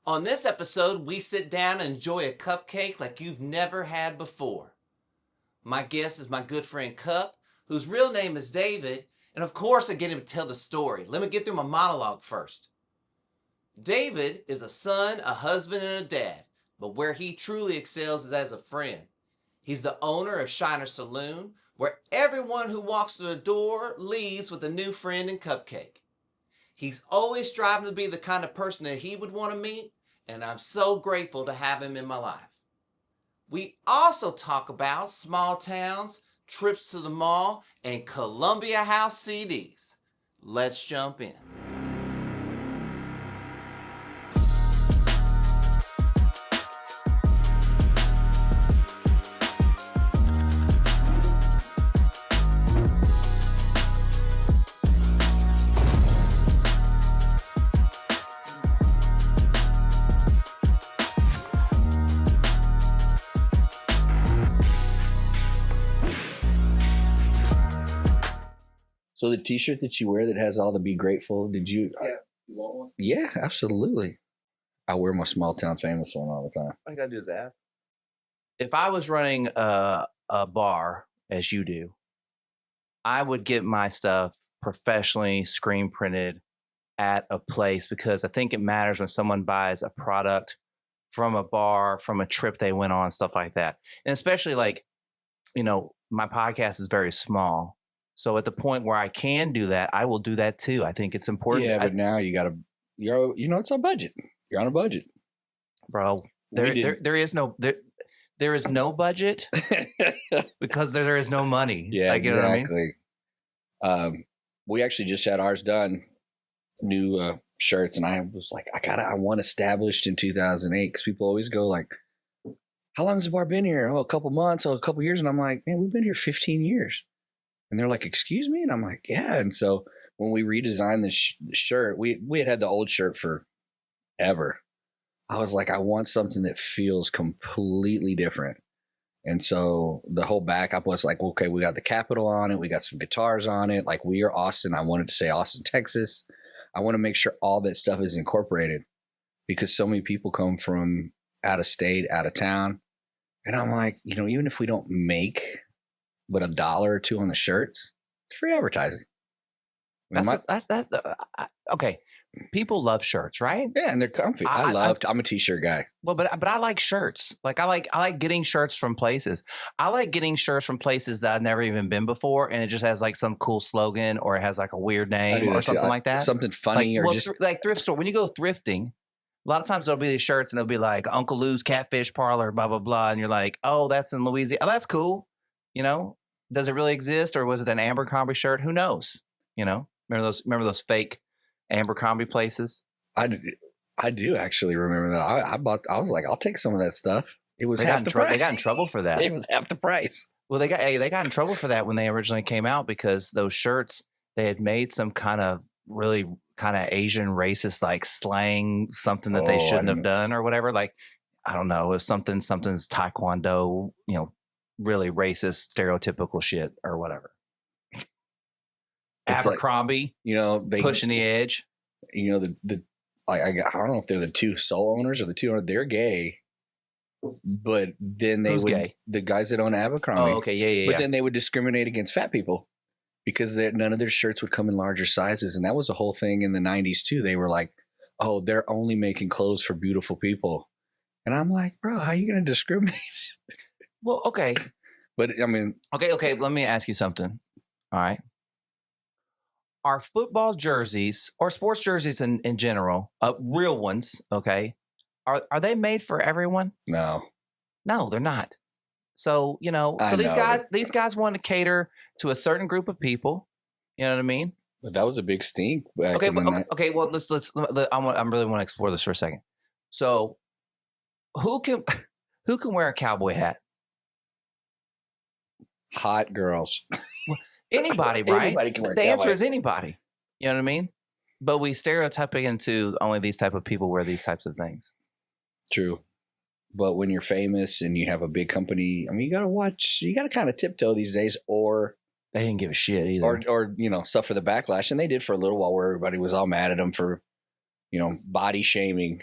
On this episode, we sit down and enjoy a cupcake like you've never had before. My guest is my good friend Cup, whose real name is David, and of course I get him to tell the story. Let me get through my monologue first. David is a son, a husband, and a dad, but where he truly excels is as a friend. He's the owner of Shiner Saloon, where everyone who walks through the door leaves with a new friend and cupcake. He's always striving to be the kind of person that he would want to meet, and I'm so grateful to have him in my life. We also talk about small towns, trips to the mall, and Columbia House CDs. Let's jump in. So the T-shirt that you wear that has all the "Be Grateful," did you? Yeah, you want one? Yeah, absolutely. I wear my small town famous one all the time. All you gotta do is ask. If I was running a bar, as you do, I would get my stuff professionally screen printed at a place because I think it matters when someone buys a product from a bar, from a trip they went on, stuff like that. And especially like, my podcast is very small. So at the point where I can do that, I will do that too. I think it's important. Yeah, but now it's a budget. You're on a budget, Bro. There is no budget because there is no money. Yeah, like, you know exactly. what I mean? We actually just had ours done, new shirts, and I was like, I want established in 2008 because people always go like, "How long has the bar been here?" "Oh, a couple months." "Oh, a couple years." And I'm like, "Man, we've been here 15 years." And they're like, "Excuse me?" And I'm like, "Yeah." And so when we redesigned the shirt, we had the old shirt forever. I was like, I want something that feels completely different. And so the whole back up was like, okay, we got the Capitol on it. We got some guitars on it. Like, we are Austin. I wanted to say Austin, Texas. I want to make sure all that stuff is incorporated because so many people come from out of state, out of town. And I'm like, even if we don't make but $1 or $2 on the shirts, it's free advertising. Okay. People love shirts, right? Yeah, and they're comfy. I'm a t-shirt guy. Well, but I like shirts. Like I like getting shirts from places. I like getting shirts from places that I've never even been before, and it just has like some cool slogan or it has like a weird name or something like that. Something funny like thrift store. When you go thrifting, a lot of times there'll be these shirts and it'll be like Uncle Lou's Catfish Parlor, blah blah blah, and you're like, oh, that's in Louisiana. Oh, that's cool. Does it really exist, or was it an Abercrombie shirt? Who knows? Remember those fake Abercrombie places? I do actually remember that. I was like, I'll take some of that stuff. It was half the price. They got in trouble for that. It was half the price. Well, they got in trouble for that when they originally came out because those shirts, they had made some kind of really kind of Asian racist like slang, something that they shouldn't have done or whatever. Like, I don't know, it was something's Taekwondo, really racist, stereotypical shit or whatever. It's Abercrombie, they pushing the edge. I don't know if they're the two sole owners or the two owners. They're gay, but then Who's gay? The guys that own Abercrombie. Oh, okay, yeah. But then they would discriminate against fat people because none of their shirts would come in larger sizes, and that was a whole thing in the 90s too. They were like, "Oh, they're only making clothes for beautiful people," and I'm like, "Bro, how are you going to discriminate?" Well, okay, but I mean, okay. Let me ask you something. All right. Are football jerseys or sports jerseys in general, real ones, okay, are they made for everyone? No, they're not. So, these guys want to cater to a certain group of people. You know what I mean? But that was a big stink. Okay. Well, I really want to explore this for a second. So who can wear a cowboy hat? Hot girls. Anybody, right? Anybody can wear the answer is anybody. You know what I mean? But we stereotype into only these type of people wear these types of things. True. But when you're famous and you have a big company, I mean, you got to kind of tiptoe these days, or they didn't give a shit either. Or suffer the backlash. And they did for a little while where everybody was all mad at them for, body shaming.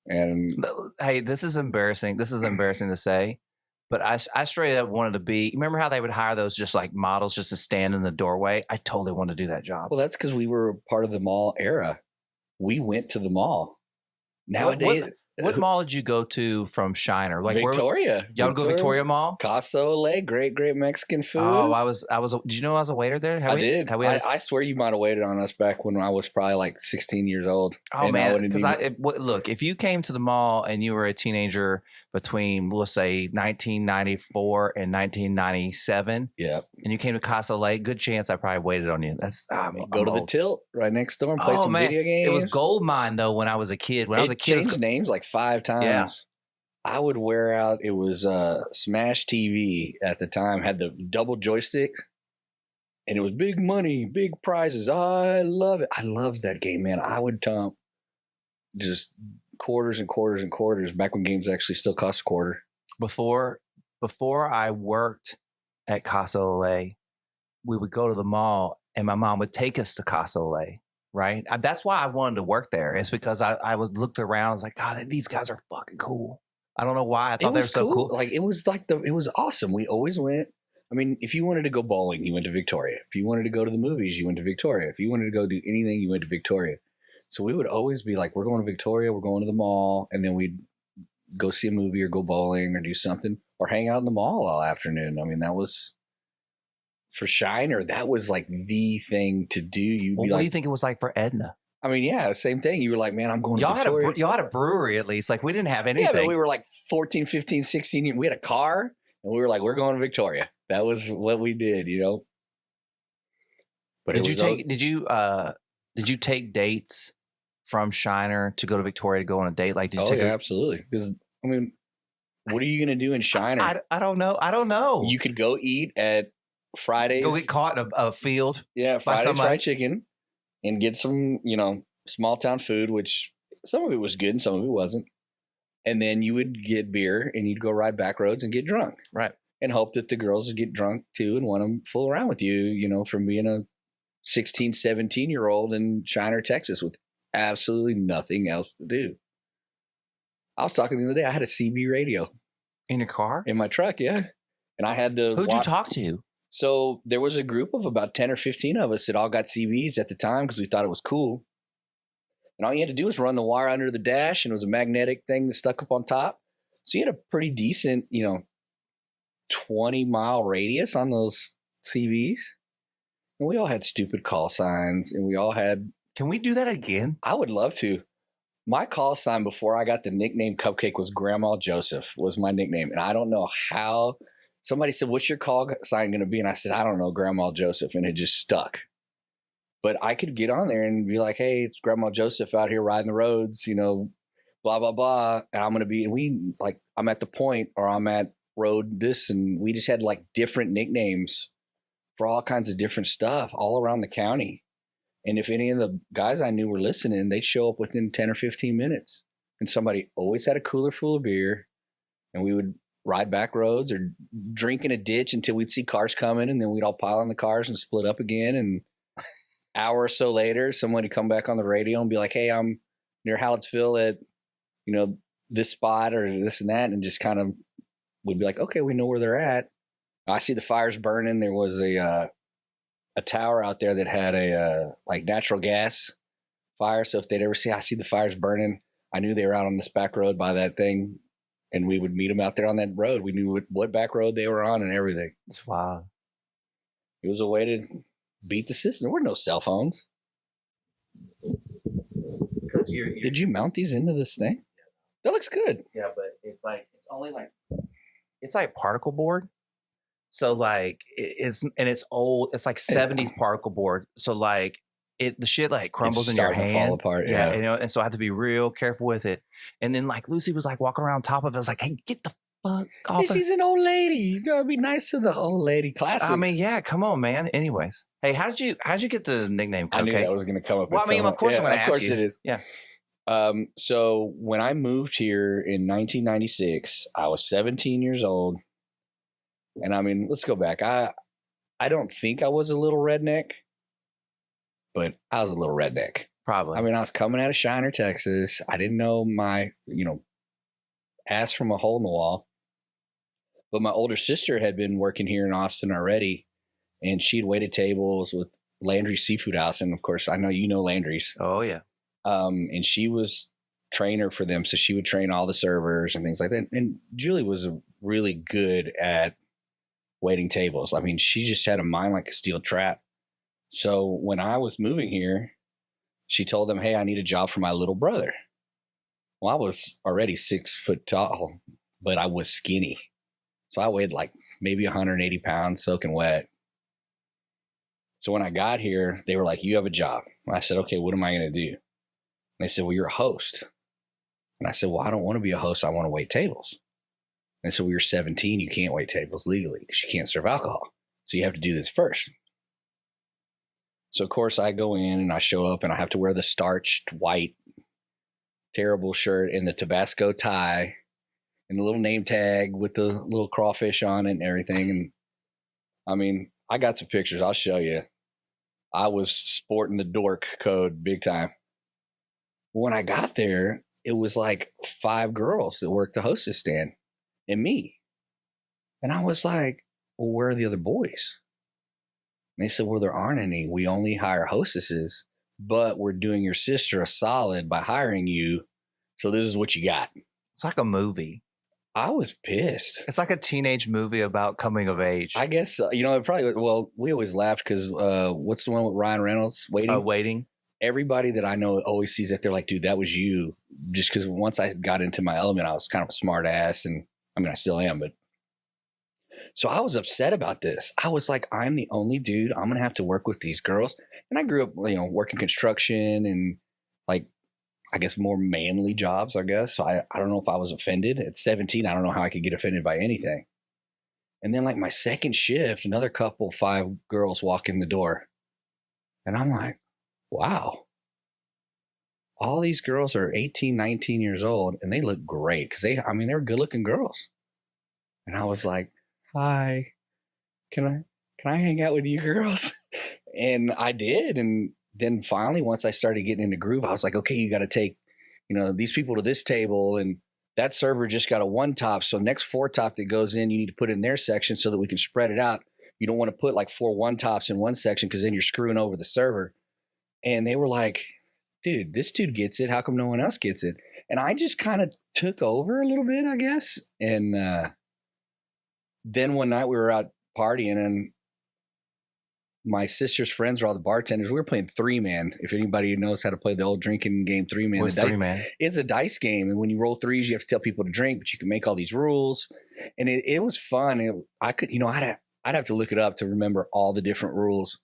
And Hey, this is embarrassing. This is embarrassing to say, but I straight up wanted to be. Remember how they would hire those just like models just to stand in the doorway? I totally wanted to do that job. well, that's because we were part of the mall era. We went to the mall. Nowadays, What mall did you go to from Shiner? Like Victoria. Y'all would go Victoria Mall? Casa Ole, great Mexican food. Oh, I was. Did you know I was a waiter there? I did. I swear you might have waited on us back when I was probably like 16 years old. Oh man, because look, if you came to the mall and you were a teenager between, let's say, 1994 and 1997, yep, and you came to Casa Ole, good chance I probably waited on you. That's go to the Tilt right next door and play some video games. It was Gold Mine though when I was a kid. When I was a kid, changed names like 5 times. Yeah. I would wear out. It was Smash TV at the time, had the double joysticks, and it was big money, big prizes. I love it. I loved that game, man. I would dump just quarters and quarters and quarters back when games actually still cost a quarter. Before I worked at Casa Ole, we would go to the mall, and my mom would take us to Casa Ole. Right, that's why I wanted to work there. It's because I was looked around. I was like, God, these guys are fucking cool. I don't know why. I thought they were so cool. Like it was awesome. We always went. I mean, if you wanted to go bowling, you went to Victoria. If you wanted to go to the movies, you went to Victoria. If you wanted to go do anything, you went to Victoria. So we would always be like, we're going to Victoria, we're going to the mall, and then we'd go see a movie or go bowling or do something or hang out in the mall all afternoon. I mean, that was for Shiner. That was like the thing to do. What do you think it was like for Edna? I mean, yeah, same thing. You were like, man, I'm going to Victoria. Y'all had a brewery at least. Like we didn't have anything. Yeah, but we were like 14, 15, 16. We had a car and we were like, we're going to Victoria. That was what we did, you know. But did you take dates from Shiner to go to Victoria to go on a date? Like, absolutely. Because I mean, what are you going to do in Shiner? I don't know. You could go eat at Fridays. Go get caught in a field. Yeah, Fridays fried chicken. And get some, small town food, which some of it was good and some of it wasn't. And then you would get beer and you'd go ride back roads and get drunk. Right. And hope that the girls would get drunk too and want to fool around with you, from being a 16, 17-year-old in Shiner, Texas with absolutely nothing else to do. I was talking the other day, I had a CB radio. In your car? In my truck, yeah. And I had to Who'd you talk to? So there was a group of about 10 or 15 of us that all got CBs at the time because we thought it was cool. And all you had to do was run the wire under the dash, and it was a magnetic thing that stuck up on top. So you had a pretty decent, 20-mile radius on those CBs. And we all had stupid call signs, and we all had... Can we do that again? I would love to. My call sign before I got the nickname Cupcake was Grandma Joseph was my nickname. And I don't know how... Somebody said, what's your call sign going to be? And I said, I don't know, Grandma Joseph. And it just stuck. But I could get on there and be like, hey, it's Grandma Joseph out here riding the roads, blah, blah, blah. And I'm going to be, and I'm at the point or I'm at road this. And we just had like different nicknames for all kinds of different stuff all around the county. And if any of the guys I knew were listening, they'd show up within 10 or 15 minutes. And somebody always had a cooler full of beer. And we would ride back roads or drink in a ditch until we'd see cars coming, and then we'd all pile in the cars and split up again. And an hour or so later, someone would come back on the radio and be like, hey, I'm near Hallettsville at, this spot or this and that. And just kind of would be like, okay, we know where they're at. I see the fires burning. There was a tower out there that had a natural gas fire. So if they'd ever I see the fires burning, I knew they were out on this back road by that thing. And we would meet them out there on that road. We knew what back road they were on and everything. Wow. It was a way to beat the system. There were no cell phones. Did you mount these into this thing? That looks good. Yeah, but it's like particle board. So it's old. It's like 70s particle board. So the shit crumbles in your hand. Fall apart. Yeah. And so I have to be real careful with it. And then Lucy was walking around top of it. I was like, hey, get the fuck off. She's an old lady. You gotta be nice to the old lady. Classics. I mean, yeah, come on, man. Anyways. Hey, how did you get the nickname Cupcake? I knew that was gonna come up. Well, of course I'm gonna ask you. Of course it is. Yeah. So when I moved here in 1996, I was 17 years old. And I mean, let's go back. I don't think I was a little redneck. But I was a little redneck. Probably. I mean, I was coming out of Shiner, Texas. I didn't know my, ass from a hole in the wall. But my older sister had been working here in Austin already, and she'd waited tables with Landry's Seafood House. And of course, I know you know Landry's. Oh, yeah. And she was trainer for them. So she would train all the servers and things like that. And Julie was really good at waiting tables. I mean, she just had a mind like a steel trap. So when I was moving here, she told them, hey, I need a job for my little brother. Well, I was already 6 foot tall, but I was skinny. So I weighed like maybe 180 pounds soaking wet. So when I got here, they were like, you have a job. I said, okay, what am I going to do? And they said, well, you're a host. And I said, well, I don't want to be a host. I want to wait tables. And so, well, you're 17. You can't wait tables legally because you can't serve alcohol. So you have to do this first. So, of course, I go in and I show up and I have to wear the starched white, terrible shirt and the Tabasco tie and the little name tag with the little crawfish on it and everything. And I mean, I got some pictures. I'll show you. I was sporting the dork code big time. When I got there, it was like 5 girls that worked the hostess stand and me. And I was like, well, where are the other boys? And they said, well, there aren't any. We only hire hostesses, but we're doing your sister a solid by hiring you. So this is what you got. It's like a movie. I was pissed. It's like a teenage movie about coming of age. I guess, it probably, well, we always laughed because what's the one with Ryan Reynolds? Waiting? Everybody that I know always sees that. They're like, dude, that was you. Just because once I got into my element, I was kind of a smart ass. And I mean, I still am, but. So I was upset about this. I was like, I'm the only dude. I'm going to have to work with these girls. And I grew up, working construction and like, I guess more manly jobs, I guess. So I don't know if I was offended. At 17, I don't know how I could get offended by anything. And then like my second shift, another couple, 5 girls walk in the door. And I'm like, wow. All these girls are 18, 19 years old and they look great because they were good looking girls. And I was like, hi, can I hang out with you girls? And I did. And then finally, once I started getting in the groove, I was like, okay, you got to take, these people to this table and that server just got a 1 top. So next 4 top that goes in, you need to put in their section so that we can spread it out. You don't want to put like 4 1 tops in one section because then you're screwing over the server. And they were like, dude, this dude gets it. How come no one else gets it? And I just kind of took over a little bit, I guess. And then one night we were out partying and my sister's friends were all the bartenders. We were playing 3-man. If anybody knows how to play the old drinking game 3-man. What's 3-man? It's a dice game. And when you roll 3s, you have to tell people to drink, but you can make all these rules. And it was fun. I'd have to look it up to remember all the different rules.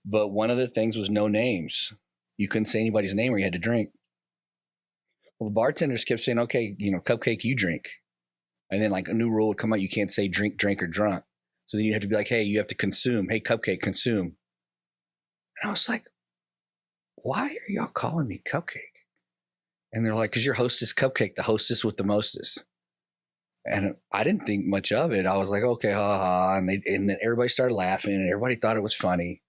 But one of the things was no names. You couldn't say anybody's name or you had to drink. Well, the bartenders kept saying, okay, Cupcake, you drink. And then like a new rule would come out. You can't say drink, or drunk. So then you have to be like, hey, you have to consume. Hey, Cupcake, consume. And I was like, why are y'all calling me Cupcake? And they're like, because you're hostess Cupcake, the hostess with the mostest. And I didn't think much of it. I was like, okay, ha ha. And then everybody started laughing and everybody thought it was funny.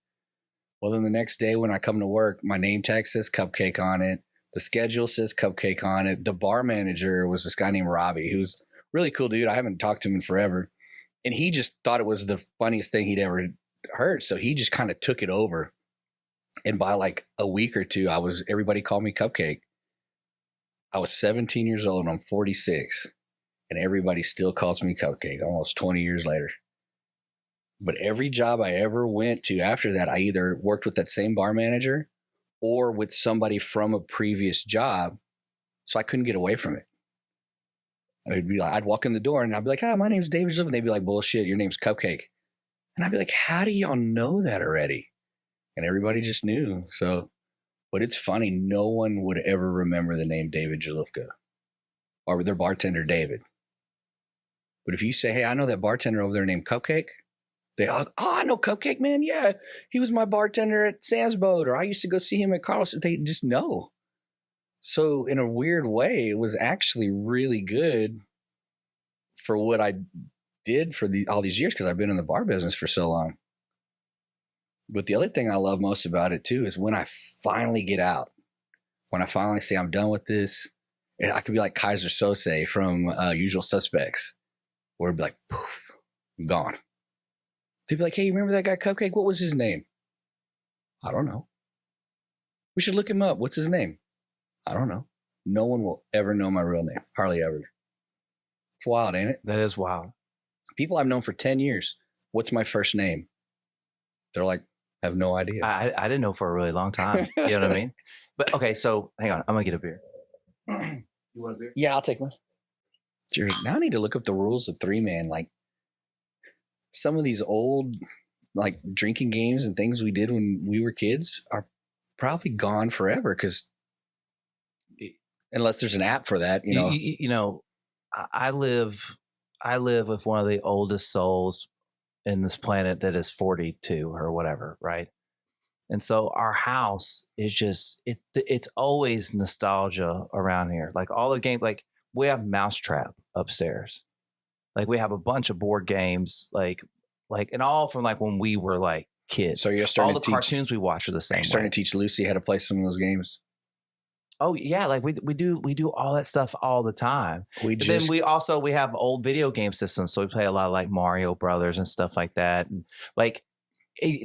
Well, then the next day when I come to work, my name tag says Cupcake on it. The schedule says Cupcake on it. The bar manager was this guy named Robbie, who's really cool dude. I haven't talked to him in forever. And he just thought it was the funniest thing he'd ever heard. So he just kind of took it over. And by like a week or two, everybody called me Cupcake. I was 17 years old and I'm 46. And everybody still calls me Cupcake almost 20 years later. But every job I ever went to after that, I either worked with that same bar manager or with somebody from a previous job. So I couldn't get away from it. I'd walk in the door and I'd be like, hi, my name's David Jalufka. And they'd be like, bullshit, your name's Cupcake. And I'd be like, how do y'all know that already? And everybody just knew. So, but it's funny. No one would ever remember the name David Jalufka or their bartender, David. But if you say, hey, I know that bartender over there named Cupcake. They all, oh, I know Cupcake, man. Yeah, he was my bartender at Sam's Boat, or I used to go see him at Carlos. They just know. So in a weird way, it was actually really good for what I did for all these years because I've been in the bar business for so long. But the other thing I love most about it too is when I finally get out, when I finally say I'm done with this, and I could be like Kaiser Sose from Usual Suspects, where it'd be like, poof, I'm gone. They'd be like, hey, you remember that guy Cupcake? What was his name? I don't know. We should look him up. What's his name? I don't know. No one will ever know my real name. Hardly ever. It's wild, ain't it? That is wild. People I've known for 10 years. What's my first name? They're like, have no idea. I didn't know for a really long time. You know what I mean? But okay, so hang on. I'm going to get a beer. You want a beer? Yeah, I'll take one. Jerry, now I need to look up the rules of 3-man. Like some of these old like drinking games and things we did when we were kids are probably gone forever because unless there's an app for that, you know. You know, I live with one of the oldest souls in this planet that is 42 or whatever, right? And so our house is just it's always nostalgia around here. Like all the games, like we have Mousetrap upstairs. Like we have a bunch of board games, like and all from like when we were like kids. So you're starting all the cartoons we watch are the same. You're starting to teach Lucy how to play some of those games. Oh yeah, like we do all that stuff all the time. Then we have old video game systems, so we play a lot of like Mario Brothers and stuff like that. And like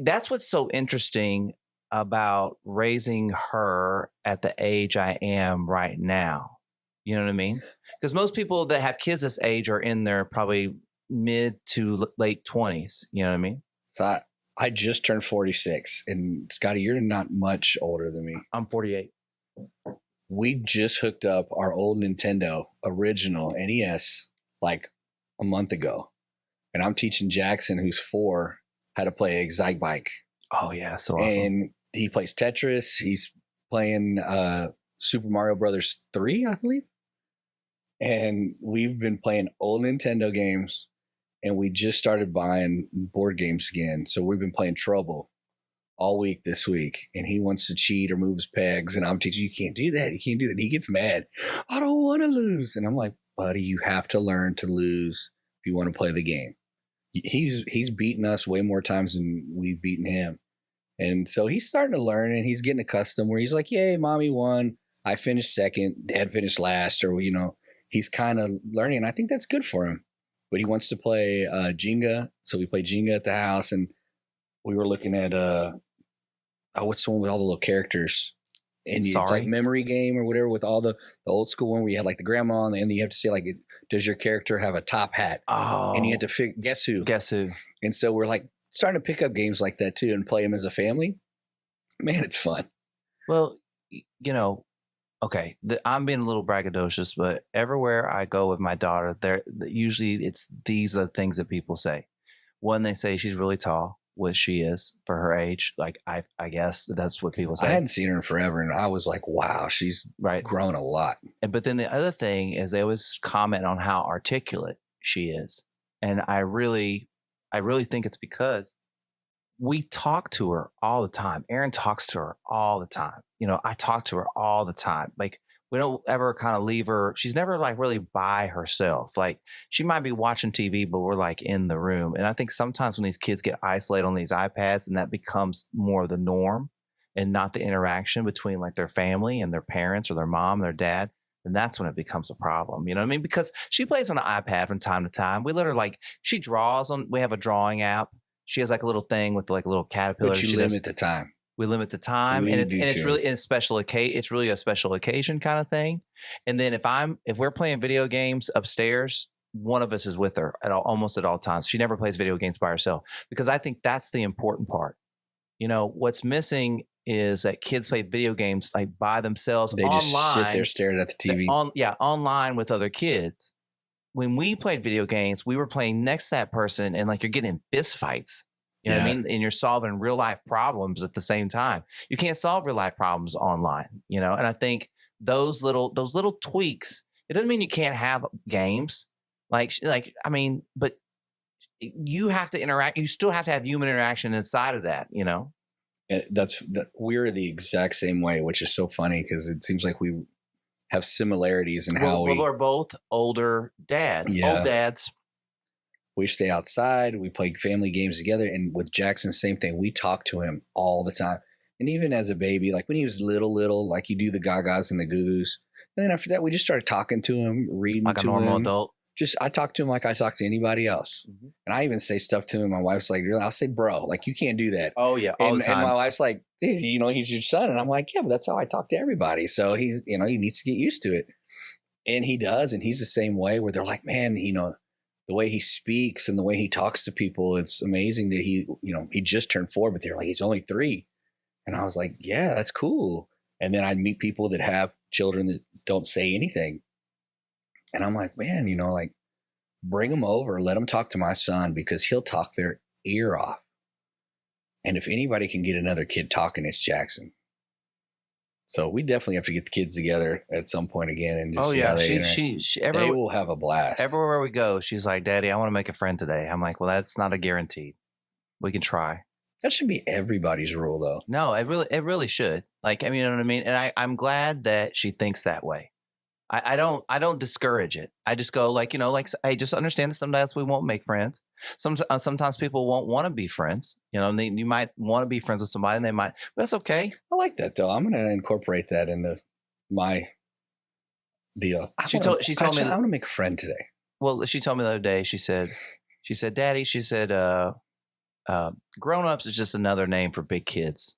that's what's so interesting about raising her at the age I am right now. You know what I mean? Because most people that have kids this age are in their probably mid to late 20s. You know what I mean? So I just turned 46, and Scottie, you're not much older than me. I'm 48. We just hooked up our old Nintendo original NES like a month ago. And I'm teaching Jackson, who's 4, how to play Excite Bike. Oh, yeah. So awesome. And he plays Tetris. He's playing Super Mario Brothers 3, I believe. And we've been playing old Nintendo games. And we just started buying board games again. So we've been playing Trouble all week this week, and he wants to cheat or move his pegs, and I'm teaching, you can't do that. You can't do that. He gets mad. I don't want to lose. And I'm like, buddy, you have to learn to lose if you want to play the game. He's beaten us way more times than we've beaten him. And so he's starting to learn, and he's getting accustomed where he's like, yay, mommy won. I finished second. Dad finished last. Or, you know, he's kind of learning, and I think that's good for him. But he wants to play Jenga. So we play Jenga at the house, and we were looking at what's the one with all the little characters? And it's like memory game or whatever with all the old school one where you had like the grandma and you have to say like, does your character have a top hat? Oh, and you had to guess who? Guess who? And so we're like starting to pick up games like that too and play them as a family. Man, it's fun. Well, you know, okay, I'm being a little braggadocious, but everywhere I go with my daughter, usually these are the things that people say. One, they say she's really tall, which she is for her age. Like I guess that's what people say. I hadn't seen her in forever, and I was like, wow, she's grown a lot. But then the other thing is they always comment on how articulate she is. And I really think it's because we talk to her all the time. Aaron talks to her all the time. You know, I talk to her all the time. Like we don't ever kind of leave her. She's never like really by herself. Like she might be watching TV, but we're like in the room. And I think sometimes when these kids get isolated on these iPads and that becomes more of the norm and not the interaction between like their family and their parents or their mom, their dad, then that's when it becomes a problem. You know what I mean? Because she plays on the iPad from time to time. We let her she draws we have a drawing app. She has like a little thing with like a little caterpillar. But you limit the time. We limit the time, and it's really in special occasion. It's really a special occasion kind of thing. And then if we're playing video games upstairs, one of us is with her almost at all times. She never plays video games by herself because I think that's the important part. You know, what's missing is that kids play video games like by themselves. They online, just sit there staring at the TV. Online with other kids. When we played video games, we were playing next to that person, and like you're getting in fist fights. You know what I mean? And you're solving real life problems at the same time. You can't solve real life problems online, you know? And I think those little tweaks, it doesn't mean you can't have games. But you have to interact. You still have to have human interaction inside of that, you know? And we're the exact same way, which is so funny because it seems like we have similarities in how we're both older dads, old dads. We stay outside. We play family games together. And with Jackson, same thing. We talk to him all the time. And even as a baby, like when he was little, like you do the gagas and the goo-goos. And then after that, we just started talking to him, reading like to a normal him. adult. Just I talk to him like I talk to anybody else. Mm-hmm. And I even say stuff to him. My wife's like, I'll say, bro, like you can't do that. Oh yeah, all the time. And my wife's like, dude, you know, he's your son. And I'm like, yeah, but that's how I talk to everybody. So he's, you know, he needs to get used to it. And he does. And he's the same way where they're like, man, you know, the way he speaks and the way he talks to people, it's amazing that he, you know, he just turned 4, but they're like, he's only 3. And I was like, yeah, that's cool. And then I'd meet people that have children that don't say anything. And I'm like, man, you know, like, bring them over, let them talk to my son because he'll talk their ear off. And if anybody can get another kid talking, it's Jackson. So we definitely have to get the kids together at some point again and just they will have a blast. Everywhere we go, she's like, Daddy, I want to make a friend today. I'm like, well, that's not a guarantee. We can try. That should be everybody's rule though. No, it really should. Like, I mean, you know what I mean? And I'm glad that she thinks that way. I don't discourage it. I just go like, you know, like, I just understand that sometimes we won't make friends. Sometimes people won't want to be friends. You know, you might want to be friends with somebody and they might, but that's okay. I like that though. I'm going to incorporate that into my deal. She told me I want to make a friend today. Well, she told me the other day, she said, Daddy, she said, grown-ups is just another name for big kids.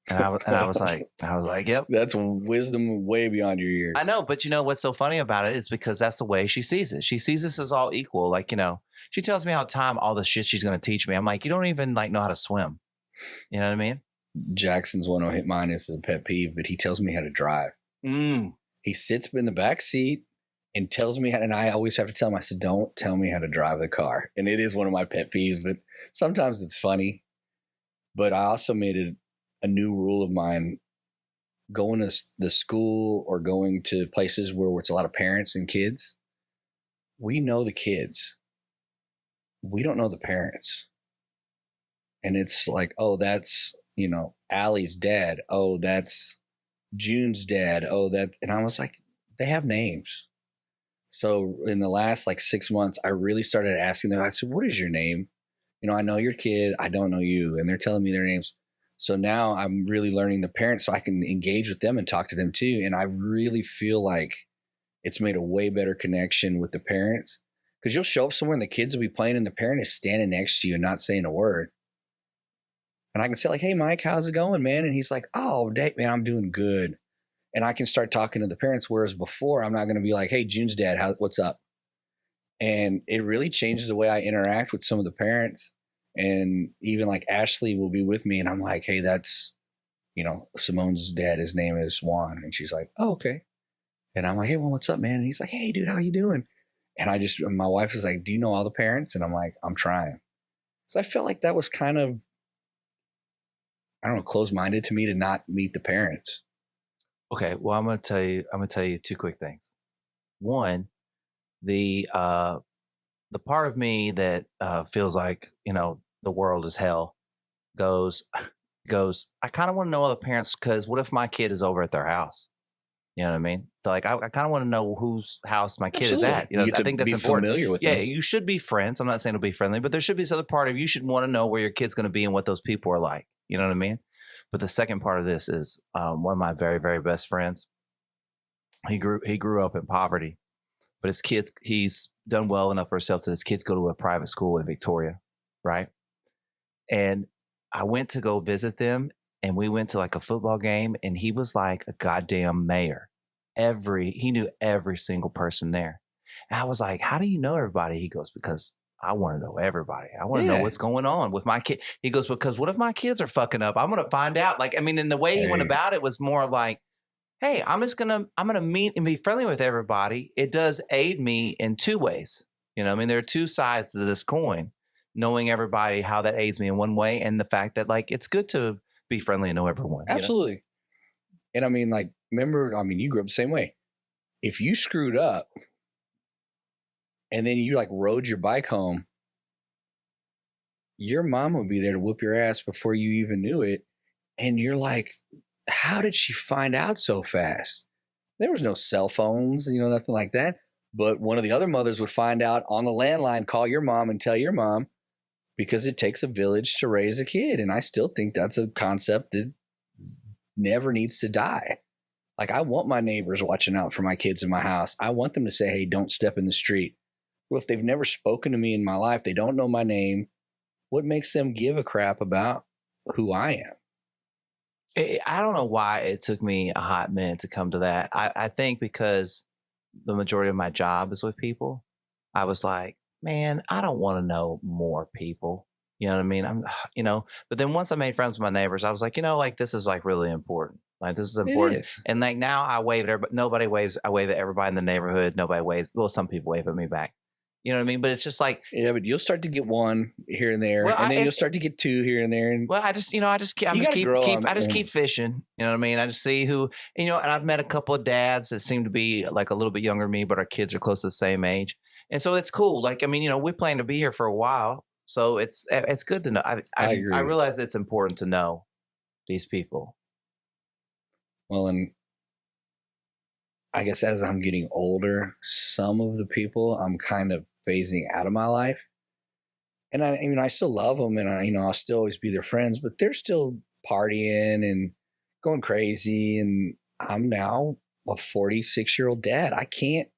And I was like, yep. That's wisdom way beyond your years. I know, but you know what's so funny about it is because that's the way she sees it. She sees us as all equal. Like, you know, she tells me all the shit she's going to teach me. I'm like, you don't even like know how to swim. You know what I mean? Jackson's one who hit mine is a pet peeve, but he tells me how to drive. He sits in the back seat and tells me how, and I always have to tell him, I said, don't tell me how to drive the car. And it is one of my pet peeves, but sometimes it's funny. But I also made it a new rule of mine, going to the school or going to places where it's a lot of parents and kids. We know the kids. We don't know the parents. And it's like, oh, that's, you know, Allie's dad. Oh, that's June's dad. Oh, that. And I was like, they have names. So in the last like 6 months, I really started asking them. I said, what is your name? You know, I know your kid. I don't know you. And they're telling me their names. So now I'm really learning the parents so I can engage with them and talk to them too. And I really feel like it's made a way better connection with the parents, because you'll show up somewhere and the kids will be playing and the parent is standing next to you and not saying a word. And I can say like, hey, Mike, how's it going, man? And he's like, oh, man, I'm doing good. And I can start talking to the parents. Whereas before I'm not going to be like, hey, June's dad, what's up? And it really changes the way I interact with some of the parents. And even like Ashley will be with me and I'm like, hey, that's, you know, Simone's dad, his name is Juan. And she's like, oh, okay. And I'm like, hey, well, what's up, man? And he's like, hey, dude, how you doing? And my wife is like, do you know all the parents? And I'm like, I'm trying. So I felt like that was kind of, I don't know, closed-minded to me to not meet the parents. Okay. Well, I'm going to tell you 2 quick things. One, the part of me that feels like, you know, the world is hell goes, I kind of want to know other parents, because what if my kid is over at their house? You know what I mean? So like, I kind of want to know whose house my kid is at. You know, I think that's important. Familiar with them. You should be friends. I'm not saying to be friendly, but there should be this other part of you should want to know where your kid's going to be and what those people are like. You know what I mean? But the second part of this is one of my very, very best friends. He grew up in poverty, but his kids, he's done well enough for himself that his kids go to a private school in Victoria, right? And I went to go visit them, and we went to like a football game, and he was like a goddamn mayor. He knew every single person there. And I was like, how do you know everybody? He goes, because I want to know everybody. I want to know what's going on with my kid. He goes, because what if my kids are fucking up? I'm going to find out. Like, I mean, and the way he went about it was more like, hey, I'm going to meet and be friendly with everybody. It does aid me in 2 ways. You know, I mean, there are 2 sides to this coin, knowing everybody, how that aids me in one way. And the fact that like, it's good to be friendly and know everyone. Absolutely. You know? And I mean, like, remember, I mean, you grew up the same way. If you screwed up and then you like rode your bike home, your mom would be there to whoop your ass before you even knew it. And you're like, how did she find out so fast? There was no cell phones, you know, nothing like that. But one of the other mothers would find out on the landline, call your mom and tell your mom, because it takes a village to raise a kid. And I still think that's a concept that never needs to die. Like, I want my neighbors watching out for my kids in my house. I want them to say, hey, don't step in the street. Well, if they've never spoken to me in my life, they don't know my name, what makes them give a crap about who I am? I don't know why it took me a hot minute to come to that. I think because the majority of my job is with people, I was like, man, I don't want to know more people. You know what I mean? But then once I made friends with my neighbors, I was like, like, this is like really important. Like, this is important. Is. And like, now I wave at everybody. Nobody waves. I wave at everybody in the neighborhood. Nobody waves. Well, some people wave at me back. You know what I mean? But it's just like, yeah, but you'll start to get one here and there, and then you'll start to get two here and there. And well, I just keep fishing. You know what I mean? I just see who, and I've met a couple of dads that seem to be like a little bit younger than me, but our kids are close to the same age. And so it's cool. Like, I mean, we plan to be here for a while. So it's good to know. I agree. I realize it's important to know these people. Well, and I guess as I'm getting older, some of the people I'm kind of phasing out of my life. And I still love them, and I'll still always be their friends, but they're still partying and going crazy. And I'm now a 46-year-old dad. I can't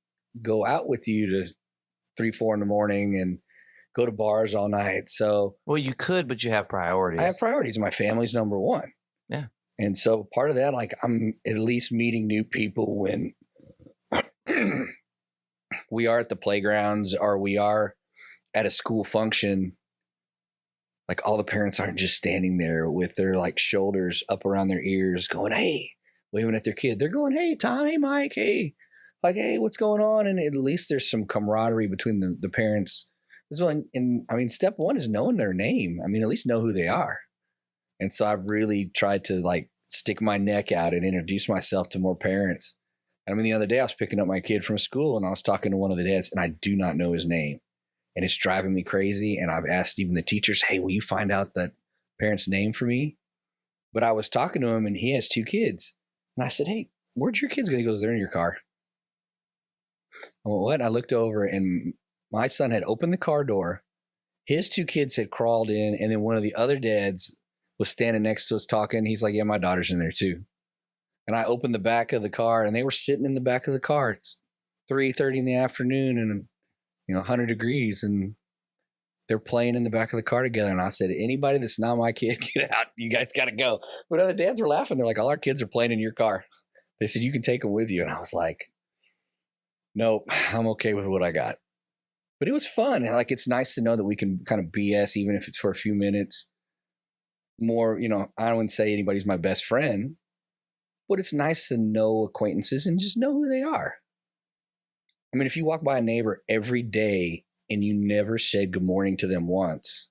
go out with you to 3-4 in the morning and go to bars all night. So, well, you could, but you have priorities. I have priorities. My family's number one. Yeah. And so part of that, like, I'm at least meeting new people when we are at the playgrounds or we are at a school function. Like, all the parents aren't just standing there with their like shoulders up around their ears going, hey, waving at their kid. They're going, hey, Tom, hey, Mike, hey, like, hey, what's going on? And at least there's some camaraderie between the parents as well. And I mean, step one is knowing their name. I mean, at least know who they are. And so I've really tried to like stick my neck out and introduce myself to more parents. And I mean, the other day I was picking up my kid from school and I was talking to one of the dads, and I do not know his name. And it's driving me crazy. And I've asked even the teachers, hey, will you find out that parent's name for me? But I was talking to him, and he has 2 kids. And I said, hey, where'd your kids go? He goes, they're in your car. I went, what? I looked over, and my son had opened the car door. His 2 kids had crawled in, and then one of the other dads was standing next to us talking. He's like, yeah, my daughter's in there too. And I opened the back of the car, and they were sitting in the back of the car. It's 3:30 in the afternoon, and 100 degrees, and they're playing in the back of the car together. And I said, anybody that's not my kid, get out. You guys got to go. But other dads were laughing. They're like, all our kids are playing in your car. They said, you can take them with you. And I was like, nope, I'm okay with what I got. But it was fun. Like, it's nice to know that we can kind of BS, even if it's for a few minutes. More, I wouldn't say anybody's my best friend, but it's nice to know acquaintances and just know who they are. I mean, if you walk by a neighbor every day and you never said good morning to them once,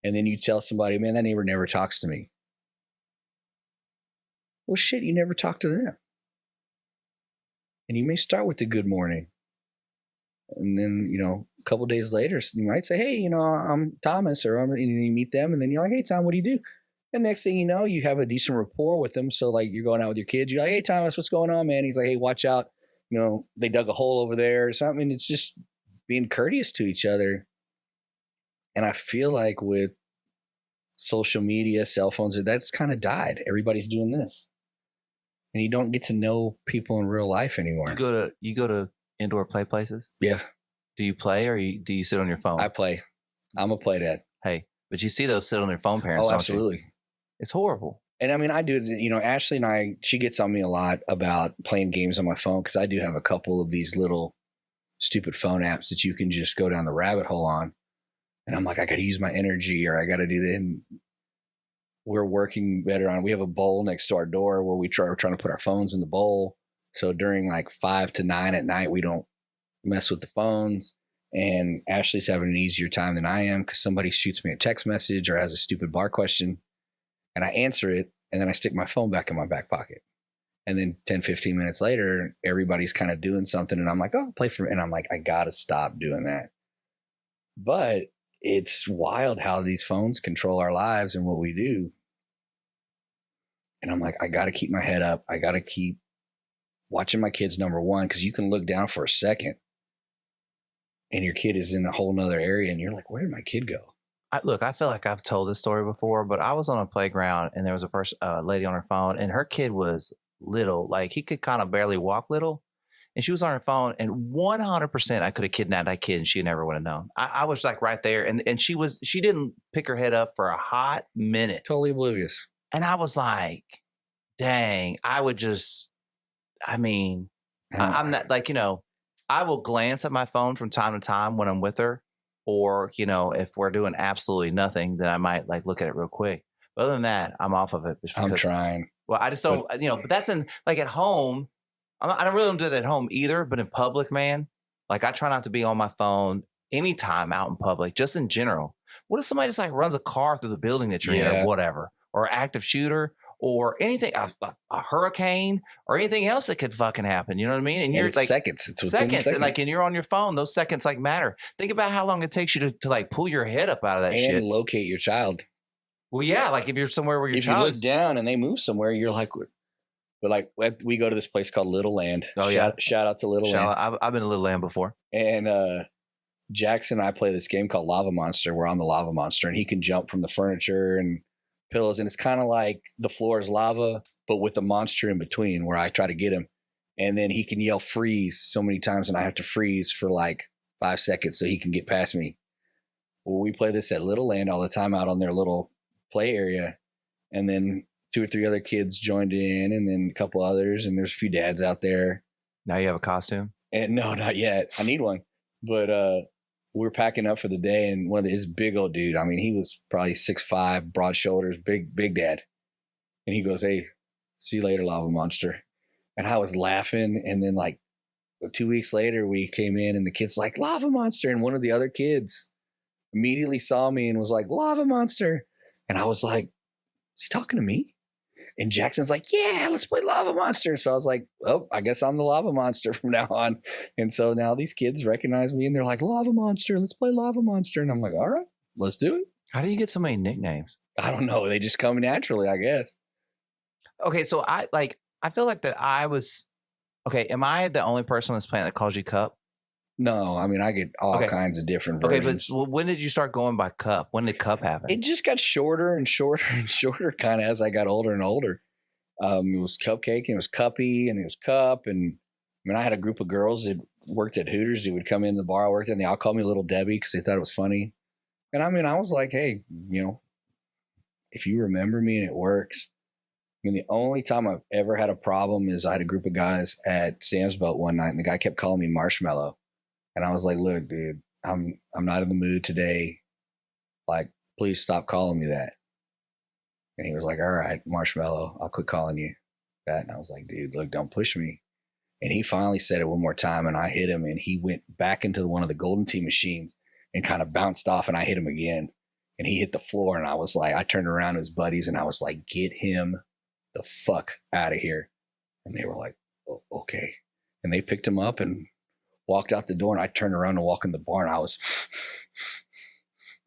and then you tell somebody, man, that neighbor never talks to me. Well, shit, you never talk to them. And you may start with the good morning. And then, a couple of days later, you might say, hey, I'm Thomas, and you meet them, and then you're like, hey, Tom, what do you do? And next thing you know, you have a decent rapport with them. So like, you're going out with your kids. You're like, hey, Thomas, what's going on, man? He's like, hey, watch out. They dug a hole over there or something. It's just being courteous to each other. And I feel like with social media, cell phones, that's kind of died. Everybody's doing this. And you don't get to know people in real life anymore. You go to indoor play places? Yeah. Do you play, or do you sit on your phone? I play. I'm a play dad. Hey, but you see those sit on their phone parents, don't absolutely. You? It's horrible. And I mean, I do, Ashley and I, she gets on me a lot about playing games on my phone, because I do have a couple of these little stupid phone apps that you can just go down the rabbit hole on. And I'm like, I got to use my energy, or I got to do that. And we're working better on, we have a bowl next to our door where we're trying to put our phones in the bowl. So during like 5 to 9 at night, we don't mess with the phones. And Ashley's having an easier time than I am, because somebody shoots me a text message or has a stupid bar question, and I answer it, and then I stick my phone back in my back pocket. And then 10, 15 minutes later, everybody's kind of doing something, and I'm like, oh, play for me. And I'm like, I got to stop doing that. But it's wild how these phones control our lives and what we do. And I'm like, I got to keep my head up. I got to keep watching my kids, number one, because you can look down for a second and your kid is in a whole nother area and you're like, where did my kid go? I feel like I've told this story before, but I was on a playground and there was a lady on her phone and her kid was little, like he could kind of barely walk little. And she was on her phone and 100% I could have kidnapped that kid and she never would have known. I was like right there and she didn't pick her head up for a hot minute. Totally oblivious. And I was like, dang, I'm not like, I will glance at my phone from time to time when I'm with her, or, if we're doing absolutely nothing, then I might like look at it real quick. But other than that, I'm off of it. I'm trying. Well, I just don't, but that's like at home. I don't really do that at home either, but in public, man, like I try not to be on my phone anytime out in public, just in general. What if somebody just like runs a car through the building that you're in or whatever, or an active shooter or anything, a hurricane or anything else that could fucking happen. You know what I mean? And you're like seconds. It's seconds. And you're on your phone. Those seconds like matter. Think about how long it takes you to like pull your head up out of that shit. And locate your child. Well, yeah. Like if you're somewhere where your child is down and they move somewhere, you're like, but like we go to this place called Little Land. Oh, Shout out to Little Land. I've been to Little Land before. And Jackson and I play this game called Lava Monster, where I'm the lava monster and he can jump from the furniture and pillows. And it's kind of like the floor is lava, but with a monster in between where I try to get him. And then he can yell freeze so many times and I have to freeze for like 5 seconds so he can get past me. Well, we play this at Little Land all the time out on their little play area. And then 2 or 3 other kids joined in and then a couple others. And there's a few dads out there. Now you have a costume? And no, not yet. I need one. But we're packing up for the day. And his big old dude, I mean, he was probably 6'5", broad shoulders, big dad. And he goes, hey, see you later, Lava Monster. And I was laughing. And then like 2 weeks later, we came in and the kid's like, Lava Monster. And one of the other kids immediately saw me and was like, Lava Monster. And I was like, is he talking to me? And Jackson's like, yeah, let's play Lava Monster. So I was like, oh, I guess I'm the Lava Monster from now on. And so now these kids recognize me and they're like, Lava Monster, let's play Lava Monster. And I'm like, all right, let's do it. How do you get so many nicknames? I don't know. They just come naturally, I guess. Okay, so I feel like that am I the only person on this planet that calls you Cup? No, I mean, I get all kinds of different versions. Okay, but when did you start going by Cup? When did Cup happen? It just got shorter and shorter and shorter kind of as I got older and older. It was Kupkake and it was Cuppy and it was Cup. And I mean, I had a group of girls that worked at Hooters. They would come in the bar I worked at and they all called me Little Debbie because they thought it was funny. And I mean, I was like, hey, if you remember me and it works. I mean, the only time I've ever had a problem is I had a group of guys at Sam's Boat one night and the guy kept calling me Marshmallow. And I was like, look, dude, I'm not in the mood today. Like, please stop calling me that. And he was like, all right, Marshmallow, I'll quit calling you that. And I was like, dude, look, don't push me. And he finally said it one more time and I hit him and he went back into one of the Golden Tee machines and kind of bounced off and I hit him again. And he hit the floor and I was like, I turned around to his buddies and I was like, get him the fuck out of here. And they were like, oh, okay. And they picked him up and walked out the door and I turned around to walk in the bar and I was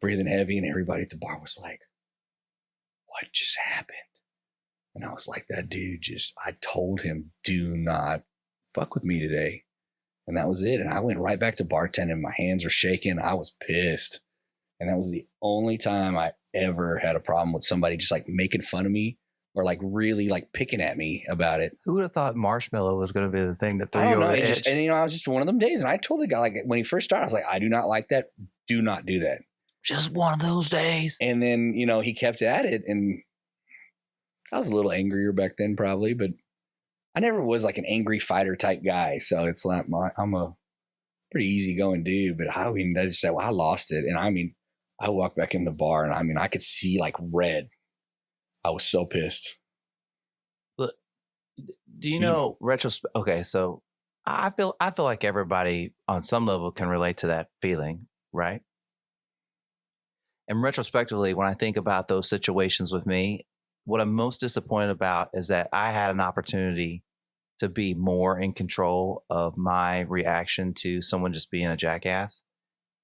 breathing heavy and everybody at the bar was like, what just happened? And I was like, that dude I told him, do not fuck with me today. And that was it. And I went right back to bartending. My hands were shaking. I was pissed. And that was the only time I ever had a problem with somebody just like making fun of me or like really like picking at me about it. Who would have thought Marshmallow was going to be the thing that threw you over the edge? I was just one of them days. And I told the guy, like when he first started, I was like, I do not like that. Do not do that. Just one of those days. And then, he kept at it. And I was a little angrier back then probably, but I never was like an angry fighter type guy. So it's like, I'm a pretty easygoing dude, but I just said, well, I lost it. And I mean, I walked back in the bar and I mean, I could see like red. I was so pissed. Look, do you know retrospect? Okay, so I feel like everybody on some level can relate to that feeling, right? And retrospectively, when I think about those situations with me, what I'm most disappointed about is that I had an opportunity to be more in control of my reaction to someone just being a jackass.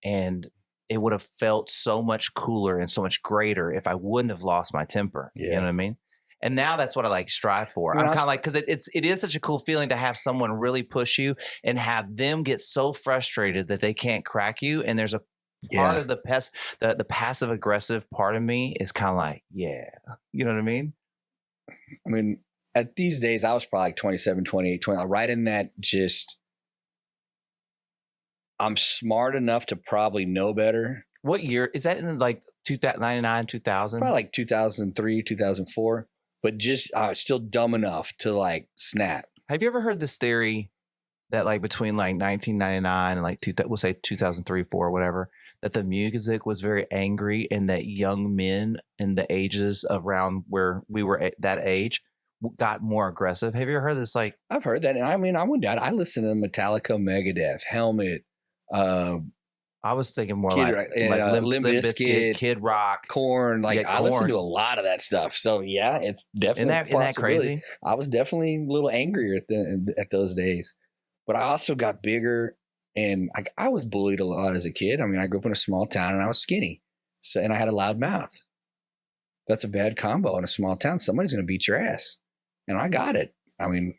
And it would have felt so much cooler and so much greater if I wouldn't have lost my temper. Yeah. You know what I mean? And now that's what I like strive for. I'm kind of like, because it is such a cool feeling to have someone really push you and have them get so frustrated that they can't crack you. And there's a part of the passive aggressive part of me is kind of like, yeah, you know what I mean? I mean, at these days, I was probably like 27, 28, 20, right in that just, I'm smart enough to probably know better. What year? Is that in like 99, 2000? Probably like 2003, 2004. But just still dumb enough to like snap. Have you ever heard this theory that like between like 1999 and like we'll say 2003, 4, whatever, that the music was very angry and that young men in the ages around where we were at that age got more aggressive? Have you ever heard this? Like, I've heard that. And I mean, I went down. I listened to Metallica, Megadeth, Helmet. I was thinking more Kid, like Limp Bizkit, Kid Rock, Korn. Like I Korn. listened to a lot of that stuff. So yeah, it's definitely isn't that crazy? I was definitely a little angrier at those days, but I also got bigger, and I was bullied a lot as a kid. I mean, I grew up in a small town, and I was skinny, and I had a loud mouth. That's a bad combo in a small town. Somebody's going to beat your ass, and I got it. I mean.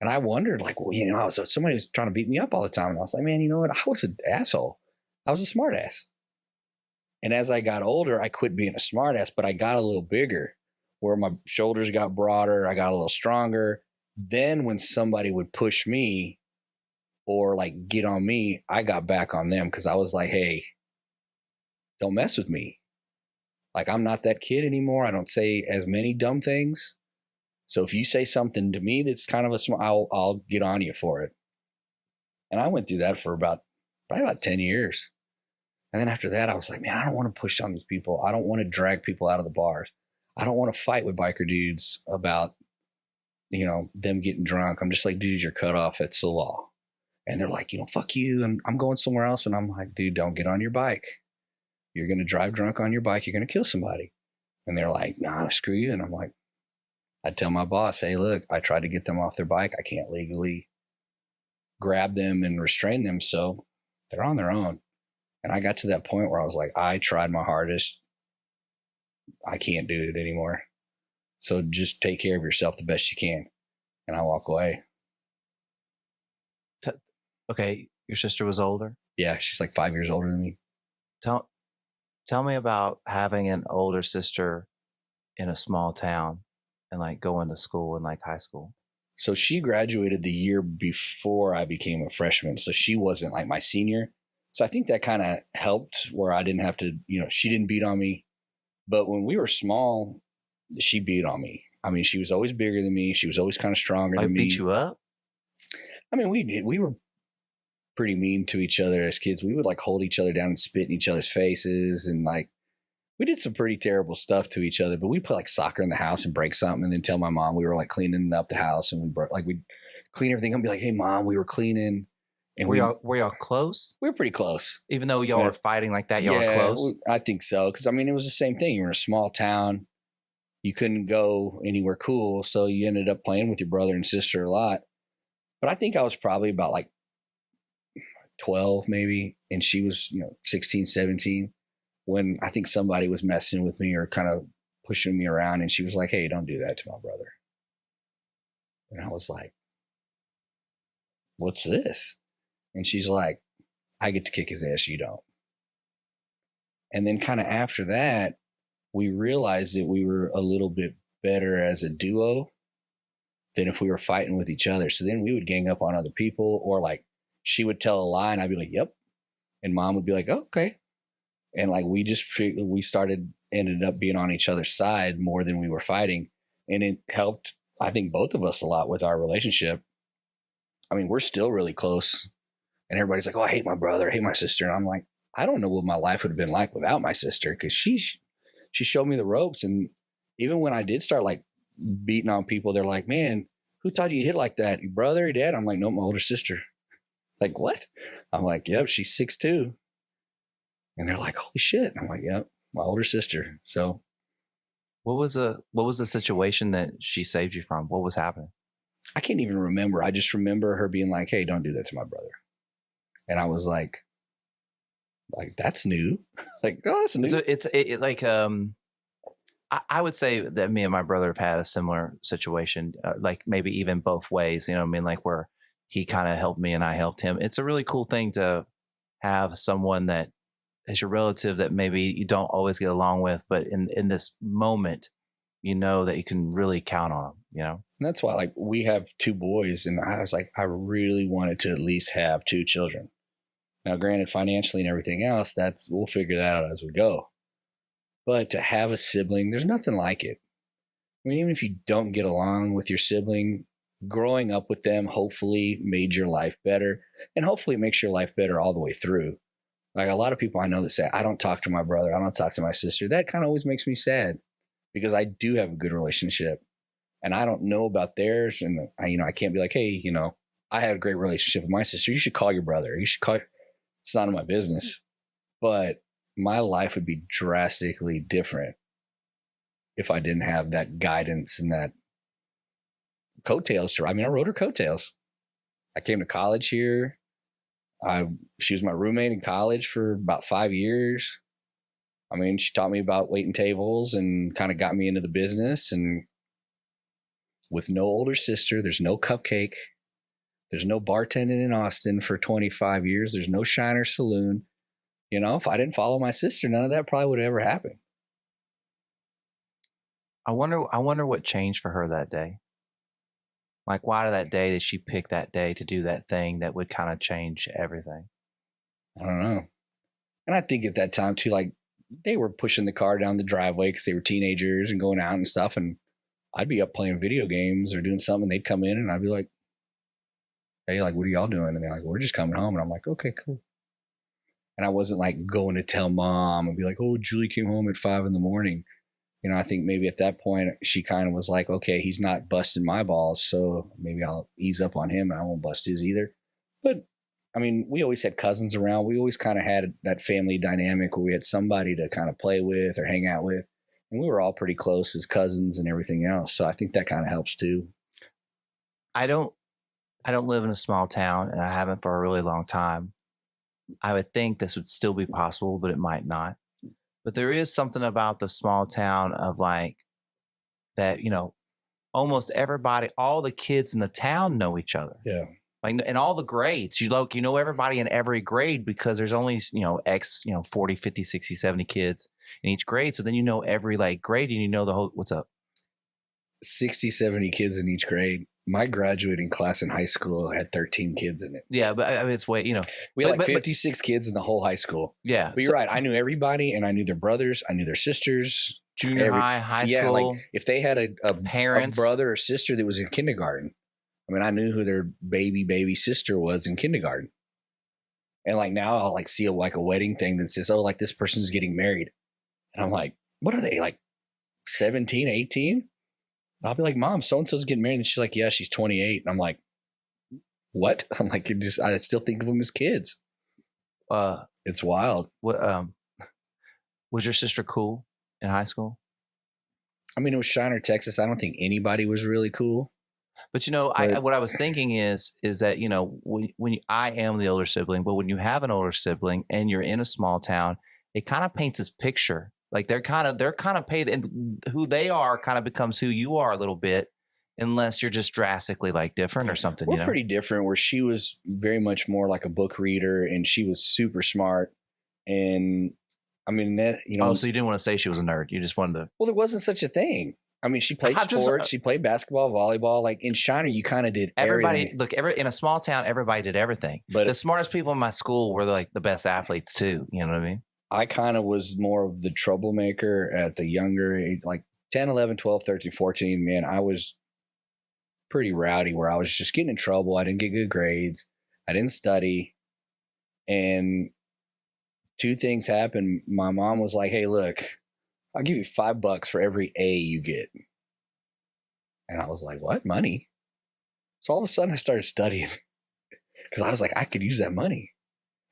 And I wondered, like, well, somebody was trying to beat me up all the time. And I was like, man, you know what? I was an asshole. I was a smart ass. And as I got older, I quit being a smart ass, but I got a little bigger where my shoulders got broader. I got a little stronger. Then when somebody would push me or like get on me, I got back on them because I was like, hey, don't mess with me. Like, I'm not that kid anymore. I don't say as many dumb things. So if you say something to me that's kind of I'll get on you for it. And I went through that for probably about 10 years. And then after that, I was like, man, I don't want to push on these people. I don't want to drag people out of the bars. I don't want to fight with biker dudes about, them getting drunk. I'm just like, dude, you're cut off. It's the law. And they're like, fuck you. And I'm going somewhere else. And I'm like, dude, don't get on your bike. You're going to drive drunk on your bike. You're going to kill somebody. And they're like, nah, screw you. And I'm like, I'd tell my boss, hey, look, I tried to get them off their bike. I can't legally grab them and restrain them. So they're on their own. And I got to that point where I was like, I tried my hardest. I can't do it anymore. So just take care of yourself the best you can. And I walk away. Okay. Your sister was older? Yeah. She's like 5 years older than me. Tell me about having an older sister in a small town. And like going to school in like high school. So she graduated the year before I became a freshman. So she wasn't like my senior. So I think that kind of helped where I didn't have to, she didn't beat on me. But when we were small, she beat on me. I mean, she was always bigger than me. She was always kind of stronger than me. Beat you up? I mean, we did. We were pretty mean to each other as kids. We would like hold each other down and spit in each other's faces. And like, we did some pretty terrible stuff to each other, but we play like soccer in the house and break something and then tell my mom we were like cleaning up the house and we'd clean everything up and be like, hey mom, we were cleaning. And were y'all close? We were pretty close. Even though y'all were fighting like that, y'all were close? I think so. Cause I mean, it was the same thing. You were in a small town. You couldn't go anywhere cool. So you ended up playing with your brother and sister a lot. But I think I was probably about like 12 maybe. And she was, 16, 17. When I think somebody was messing with me or kind of pushing me around and she was like, hey, don't do that to my brother. And I was like, what's this? And she's like, I get to kick his ass, you don't. And then kind of after that, we realized that we were a little bit better as a duo than if we were fighting with each other. So then we would gang up on other people or like she would tell a lie and I'd be like, yep. And mom would be like, oh, okay. And like we ended up being on each other's side more than we were fighting. And it helped, I think, both of us a lot with our relationship. I mean, we're still really close. And everybody's like, oh, I hate my brother, I hate my sister. And I'm like, I don't know what my life would have been like without my sister because she showed me the ropes. And even when I did start like beating on people, they're like, man, who taught you to hit like that? Your brother, your dad? I'm like, no, my older sister. Like, what? I'm like, yep, she's 6'2". And they're like, holy shit. And I'm like, yep, my older sister. So what was the situation that she saved you from? What was happening? I can't even remember. I just remember her being like, hey, don't do that to my brother. And I was like, that's new. Like, oh, that's new. It's like, I would say that me and my brother have had a similar situation, like maybe even both ways, you know what I mean? Like where he kind of helped me and I helped him. It's a really cool thing to have someone that is your relative that maybe you don't always get along with, but in this moment, you know that you can really count on them, you know? And that's why, like, we have 2 boys, and I was like, I really wanted to at least have 2 children. Now, granted, financially and everything else, we'll figure that out as we go. But to have a sibling, there's nothing like it. I mean, even if you don't get along with your sibling, growing up with them hopefully made your life better, and hopefully it makes your life better all the way through. Like a lot of people I know that say, I don't talk to my brother, I don't talk to my sister. That kind of always makes me sad because I do have a good relationship and I don't know about theirs. And I can't be like, hey, I had a great relationship with my sister. You should call your brother. It's none of my business. But my life would be drastically different if I didn't have that guidance and that coattails. I rode her coattails. I came to college here. She was my roommate in college for about 5 years. I mean, she taught me about waiting tables and kind of got me into the business. And with no older sister, there's no Kupkake. There's no bartending in Austin for 25 years. There's no Shiner Saloon. If I didn't follow my sister, none of that probably would have ever happened. I wonder what changed for her that day. Like, why did she pick that day to do that thing that would kind of change everything? I don't know. And I think at that time too, like they were pushing the car down the driveway because they were teenagers and going out and stuff. And I'd be up playing video games or doing something. They'd come in and I'd be like, hey, like, what are y'all doing? And they're like, we're just coming home. And I'm like, okay, cool. And I wasn't like going to tell mom and be like, oh, Julie came home at 5 a.m. I think maybe at that point she kind of was like, okay, he's not busting my balls, so maybe I'll ease up on him and I won't bust his either. But I mean, we always had cousins around. We always kind of had that family dynamic where we had somebody to kind of play with or hang out with. And we were all pretty close as cousins and everything else. So I think that kind of helps too. I don't live in a small town, and I haven't for a really long time. I would think this would still be possible, but it might not. But there is something about the small town of like that, almost everybody, all the kids in the town know each other. Yeah. Like in all the grades, you know everybody in every grade because there's only, 40, 50, 60, 70 kids in each grade. So then every like grade and the whole, what's up? 60, 70 kids in each grade. My graduating class in high school had 13 kids in it. Yeah, but I mean, it's way, we had 56 kids in the whole high school. Yeah. But you're right. I knew everybody and I knew their brothers. I knew their sisters. Junior high school. Like if they had a brother or sister that was in kindergarten, I mean, I knew who their baby sister was in kindergarten. And like now I'll like see a wedding thing that says, oh, like this person's getting married. And I'm like, what are they, like 17, 18? I'll be like, Mom, so-and-so's getting married. And she's like, yeah, she's 28. And I'm like, what? I'm like, I still think of them as kids. It's wild. What, was your sister cool in high school? I mean, it was Shiner, Texas. I don't think anybody was really cool. But, what I was thinking is that, when I am the older sibling, but when you have an older sibling and you're in a small town, it kind of paints this picture. Like they're kind of paid, and who they are kind of becomes who you are a little bit, unless you're just drastically like different or something. We're pretty different. Where she was very much more like a book reader, and she was super smart. And I mean that Oh, so you didn't want to say she was a nerd. You just wanted to. Well, there wasn't such a thing. I mean, she played sports. She played basketball, volleyball. Like in Shiner, you kind of did everything. Look, in a small town, everybody did everything. But the smartest people in my school were like the best athletes too. You know what I mean? I kind of was more of the troublemaker at the younger age, like 10, 11, 12, 13, 14. Man, I was pretty rowdy where I was just getting in trouble. I didn't get good grades. I didn't study. And 2 things happened. My mom was like, hey, look, I'll give you $5 for every A you get. And I was like, what? Money? So all of a sudden I started studying because I was like, I could use that money.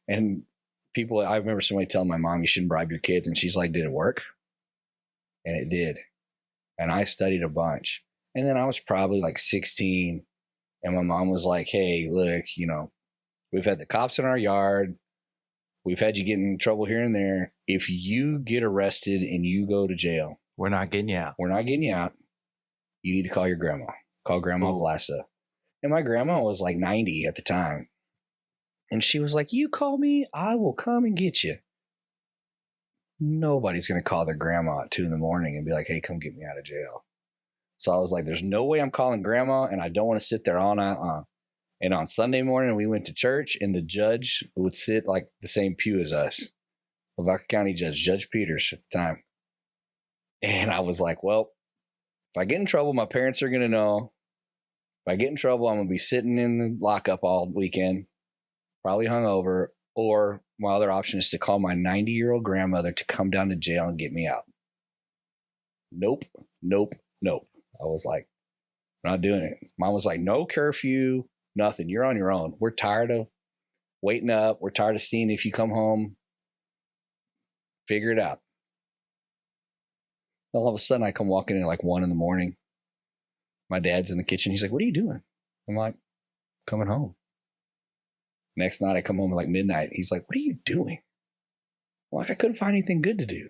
And I remember somebody telling my mom, you shouldn't bribe your kids. And she's like, did it work? And it did. And I studied a bunch. And then I was probably like 16. And my mom was like, hey, look, we've had the cops in our yard. We've had you get in trouble here and there. If you get arrested and you go to jail. We're not getting you out. We're not getting you out. You need to call your grandma. Call Grandma Blasta. And my grandma was like 90 at the time. And she was like, you call me, I will come and get you. Nobody's going to call their grandma at 2 a.m. and be like, hey, come get me out of jail. So I was like, there's no way I'm calling grandma, and I don't want to sit there all night long. And on Sunday morning, we went to church, and the judge would sit like the same pew as us. Lavaca County Judge, Judge Peters at the time. And I was like, well, if I get in trouble, my parents are going to know. If I get in trouble, I'm going to be sitting in the lockup all weekend, probably hungover, or my other option is to call my 90-year-old grandmother to come down to jail and get me out. Nope. I was like, I'm not doing it. Mom was like, no curfew, nothing. You're on your own. We're tired of waiting up. We're tired of seeing if you come home. Figure it out. All of a sudden, I come walking in at like 1 a.m. My dad's in the kitchen. He's like, what are you doing? I'm like, coming home. Next night, I come home at like midnight. He's like, what are you doing? I'm like, I couldn't find anything good to do.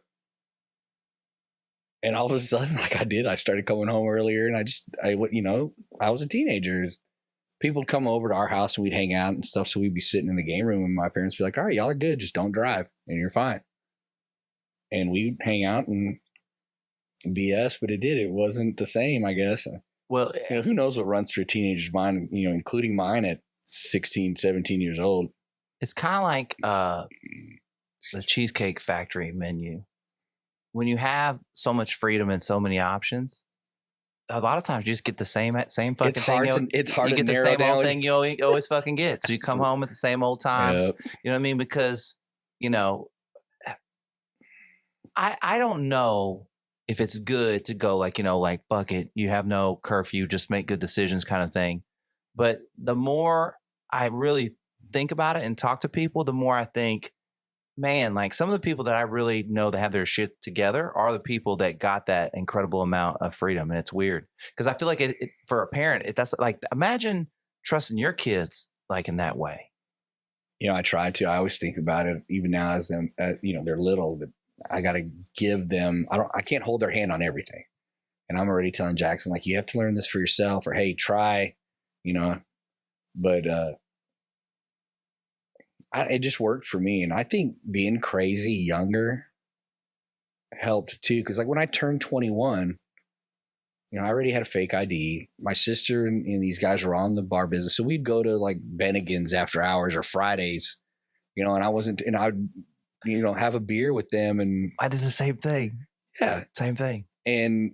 And all of a sudden, like I started coming home earlier, and I was a teenager. People would come over to our house and we'd hang out and stuff. So we'd be sitting in the game room and my parents would be like, all right, y'all are good. Just don't drive and you're fine. And we'd hang out and BS, but it wasn't the same, I guess. Well, who knows what runs through a teenager's mind, including mine at 16, 17 years old. It's kind of like the Cheesecake Factory menu. When you have so much freedom and so many options, a lot of times you just get the same fucking thing. It's hard you to get the narrow same down. old thing you always fucking get. So you come home at the same old times. Yep. You know what I mean? Because, I don't know if it's good to go like fuck it, you have no curfew, just make good decisions kind of thing. But the more I really think about it and talk to people, the more I think, man, like some of the people that I really know that have their shit together are the people that got that incredible amount of freedom. And it's weird because I feel like it for a parent, that's like, imagine trusting your kids like in that way. I try to. I always think about it, even now as them, they're little. That I got to give them. I can't hold their hand on everything, and I'm already telling Jackson like, you have to learn this for yourself, or hey, try, But it just worked for me, and I think being crazy younger helped too. Because like when I turned 21, I already had a fake ID. My sister and these guys were on the bar business, so we'd go to like Bennigan's after hours or Fridays, and I'd have a beer with them, and I did the same thing. Yeah, same thing. And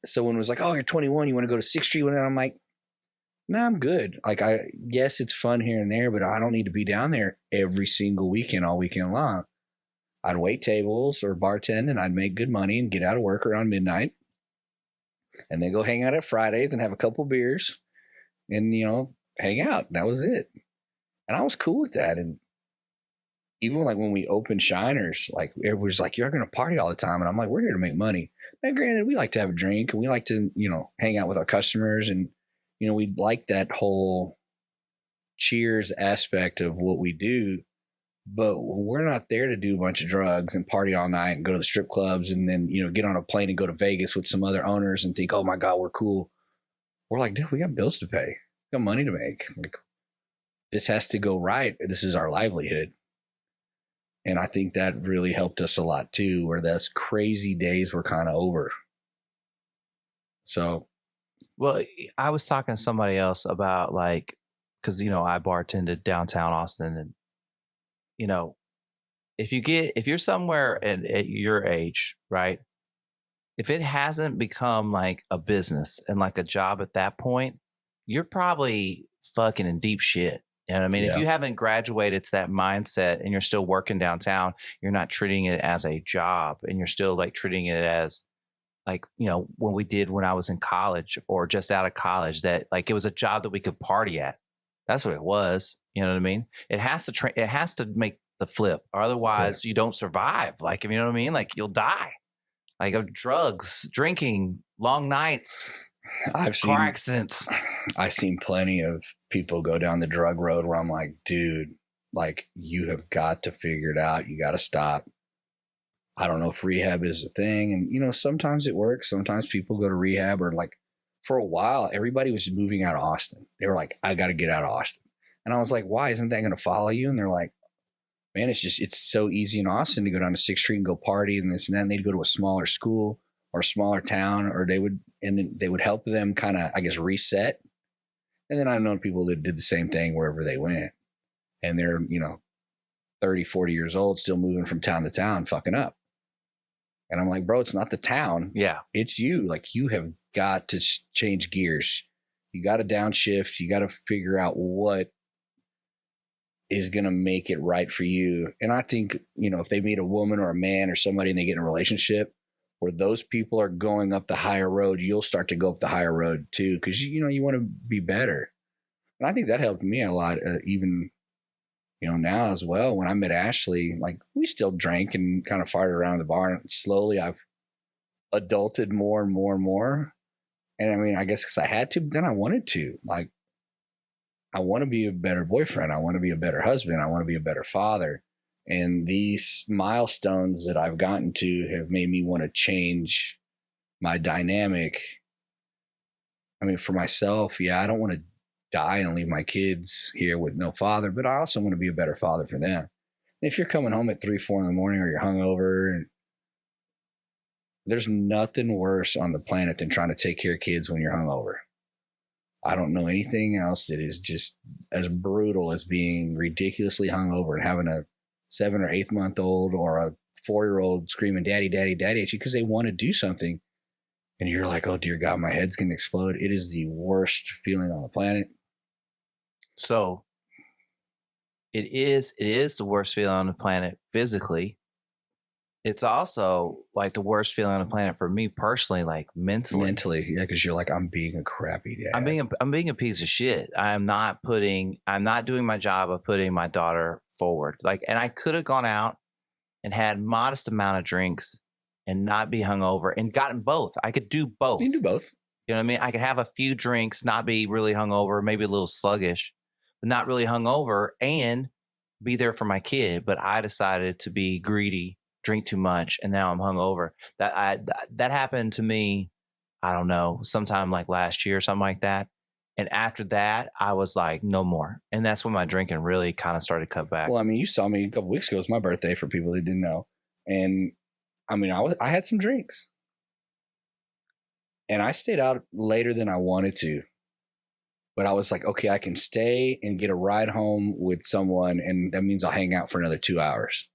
so when it was like, oh, you're 21, you want to go to 6th Street? And I'm like, no, I'm good. Like, yes, it's fun here and there, but I don't need to be down there every single weekend, all weekend long. I'd wait tables or bartend, and I'd make good money and get out of work around midnight, and then go hang out at Fridays and have a couple beers and, hang out. That was it. And I was cool with that. And even like when we opened Shiners, like everybody's like, you're going to party all the time. And I'm like, we're here to make money. Now, granted, we like to have a drink and we like to, hang out with our customers. And, we like that whole cheers aspect of what we do. But we're not there to do a bunch of drugs and party all night and go to the strip clubs and then, get on a plane and go to Vegas with some other owners and think, oh my God, we're cool. We're like, dude, we got bills to pay. We got money to make. Like, this has to go right. This is our livelihood. And I think that really helped us a lot too, where those crazy days were kind of over. So. Well, I was talking to somebody else about like, cause I bartended downtown Austin and, if you're somewhere at your age, right? If it hasn't become like a business and like a job at that point, you're probably fucking in deep shit. You know what I mean? Yeah. If you haven't graduated to that mindset and you're still working downtown, you're not treating it as a job and you're still like treating it as like, when I was in college or just out of college, that like it was a job that we could party at. That's what it was. You know what I mean? It has to make the flip, or otherwise you don't survive. Like, you know what I mean? Like you'll die. Like of drugs, drinking, long nights, car accidents. I've seen plenty of people go down the drug road where I'm like, dude, like you have got to figure it out. You got to stop. I don't know if rehab is a thing. And, you know, sometimes it works. Sometimes people go to rehab, or like for a while, everybody was moving out of Austin. They were like, I got to get out of Austin. And I was like, why? Isn't that going to follow you? And they're like, man, it's so easy in Austin to go down to 6th Street and go party and this and then they'd go to a smaller school or a smaller town, or they would help them kind of, I guess, reset. And then I've known people that did the same thing wherever they went. And they're, you know, 30, 40 years old, still moving from town to town, fucking up. And I'm like, bro, it's not the town. Yeah. It's you. Like, you have got to change gears. You got to downshift. You got to figure out what is going to make it right for you. And I think, you know, if they meet a woman or a man or somebody and they get in a relationship where those people are going up the higher road, you'll start to go up the higher road too. Because, you know, you want to be better. And I think that helped me a lot, even, you know, now as well. When I met Ashley, like, we still drank and kind of farted around the bar. And slowly I've adulted more and more and more. And I mean, I guess because I had to, but then I wanted to. Like, I want to be a better boyfriend. I want to be a better husband. I want to be a better father. And these milestones that I've gotten to have made me want to change my dynamic. I mean, for myself, yeah, I don't want to die and leave my kids here with no father, but I also want to be a better father for them. And if you're coming home at 3, 4 in the morning, or you're hungover, and there's nothing worse on the planet than trying to take care of kids when you're hungover. I don't know anything else that is just as brutal as being ridiculously hungover and having a 7 or 8 month old or a 4-year-old screaming, daddy, daddy, daddy at you because they want to do something. And you're like, oh, dear God, my head's going to explode. It is the worst feeling on the planet. So it is the worst feeling on the planet physically. It's also like the worst feeling on the planet for me personally, like mentally. Yeah, because you're like, I'm being a crappy dad. I'm being a piece of shit. I'm not doing my job of putting my daughter forward. Like, and I could have gone out and had modest amount of drinks and not be hungover and gotten both. I could do both. You can do both. You know what I mean? I could have a few drinks, not be really hungover, maybe a little sluggish, but not really hungover, and be there for my kid. But I decided to be greedy, drink too much, and now I'm hungover. That happened to me, I don't know, sometime like last year or something like that. And after that, I was like, no more. And that's when my drinking really kind of started to cut back. Well, I mean, you saw me a couple weeks ago. It was my birthday, for people that didn't know. And I mean, I had some drinks. And I stayed out later than I wanted to. But I was like, okay, I can stay and get a ride home with someone, and that means I'll hang out for another 2 hours.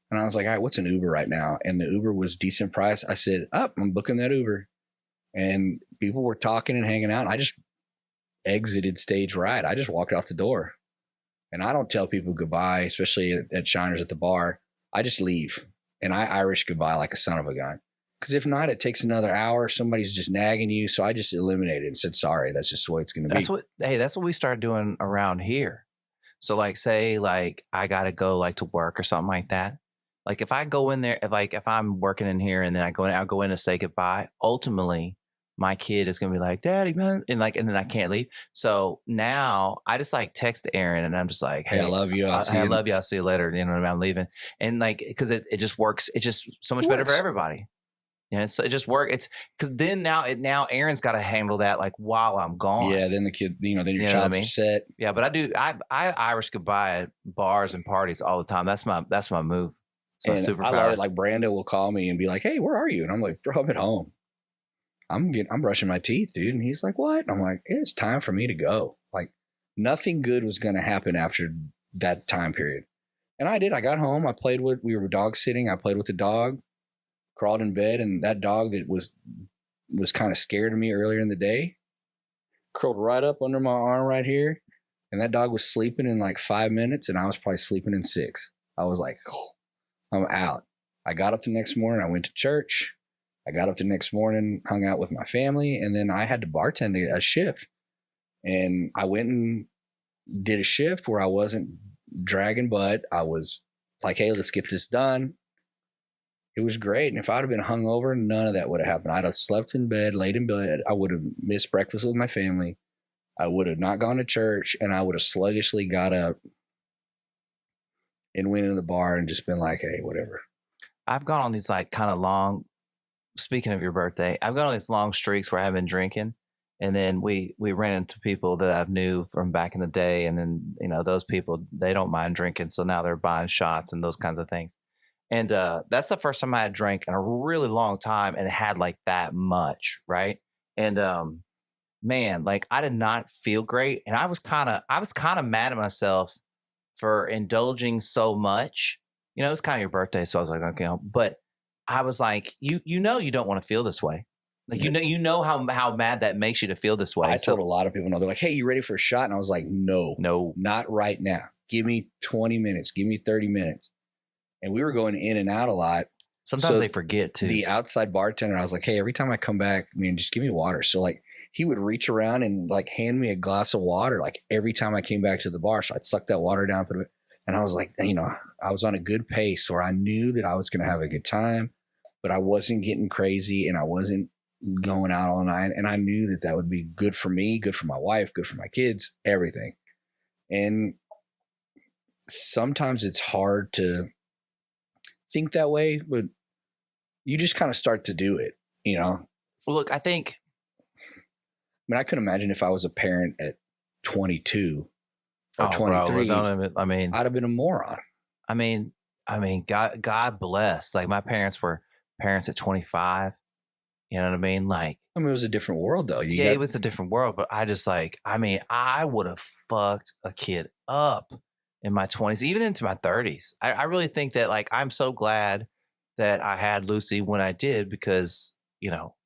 And I was like, all right, what's an Uber right now? And the Uber was decent price. I said, I'm booking that Uber. And people were talking and hanging out. I just exited stage right. I just walked out the door. And I don't tell people goodbye, especially at Shiners at the bar. I just leave. And I Irish goodbye like a son of a gun. Because if not, it takes another hour. Somebody's just nagging you. So I just eliminated and said, sorry, that's just the way it's going to be. That's what we started doing around here. So like, say like I got to go like to work or something like that. Like if I go in there, if I'm working in here and then I'll go in to say goodbye, ultimately my kid is going to be like, daddy, man. And then I can't leave. So now I just like text Aaron and I'm just like, hey, I love you. I love you. I'll see you later. You know what I mean? I'm leaving. And like, cause it just works. It's just so much better for everybody. Yeah, so it just works. It's because then now Aaron's got to handle that like while I'm gone. Yeah, then the kid, then your child's upset. Yeah, but I Irish goodbye at bars and parties all the time. That's my move. It's my superpower. I love it. Like Brando will call me and be like, "Hey, where are you?" And I'm like, "Bro, I'm at home. I'm brushing my teeth, dude." And he's like, "What?" And I'm like, "It's time for me to go." Like nothing good was going to happen after that time period. And I did. I got home. We were dog sitting. I played with the dog. Crawled in bed, and that dog that was kind of scared of me earlier in the day curled right up under my arm right here, and that dog was sleeping in like 5 minutes, and I was probably sleeping in 6. I was like, oh, I'm out. I got up the next morning. I went to church. I got up the next morning, hung out with my family, and then I had to bartend a shift. And I went and did a shift where I wasn't dragging butt. I was like, hey, let's get this done. It was great. And if I'd have been hungover, none of that would have happened. I'd have slept in bed, laid in bed. I would have missed breakfast with my family. I would have not gone to church, and I would have sluggishly got up and went in the bar and just been like, hey, whatever. I've gone on these like kind of long, speaking of your birthday, I've gone on these long streaks where I've been drinking. And then we ran into people that I've knew from back in the day. And then, those people, they don't mind drinking. So now they're buying shots and those kinds of things. And that's the first time I had drank in a really long time and had like that much. Right. And man, like I did not feel great. And I was kind of mad at myself for indulging so much. It's kind of your birthday. So I was like, okay. But I was like, you don't want to feel this way. Like, you know how mad that makes you to feel this way. I told a lot of people, they're like, hey, you ready for a shot? And I was like, no, not right now. Give me 20 minutes. Give me 30 minutes. And we were going in and out a lot. Sometimes they forget too. The outside bartender, I was like, hey, every time I come back, just give me water. So like he would reach around and like hand me a glass of water, like every time I came back to the bar. So I'd suck that water down, put it, and I was like, I was on a good pace where I knew that I was going to have a good time, but I wasn't getting crazy and I wasn't going out all night. And I knew that would be good for me, good for my wife, good for my kids, everything. And sometimes it's hard to think that way, but you just kind of start to do it, Well, look, I think, I couldn't imagine if I was a parent at 22 or 23. Bro, I'd have been a moron. I mean, God bless. Like my parents were parents at 25. You know what I mean? Like, it was a different world though. It was a different world, but I just like, I would have fucked a kid up in my 20s, even into my 30s. I really think that like, I'm so glad that I had Lucy when I did, because, you can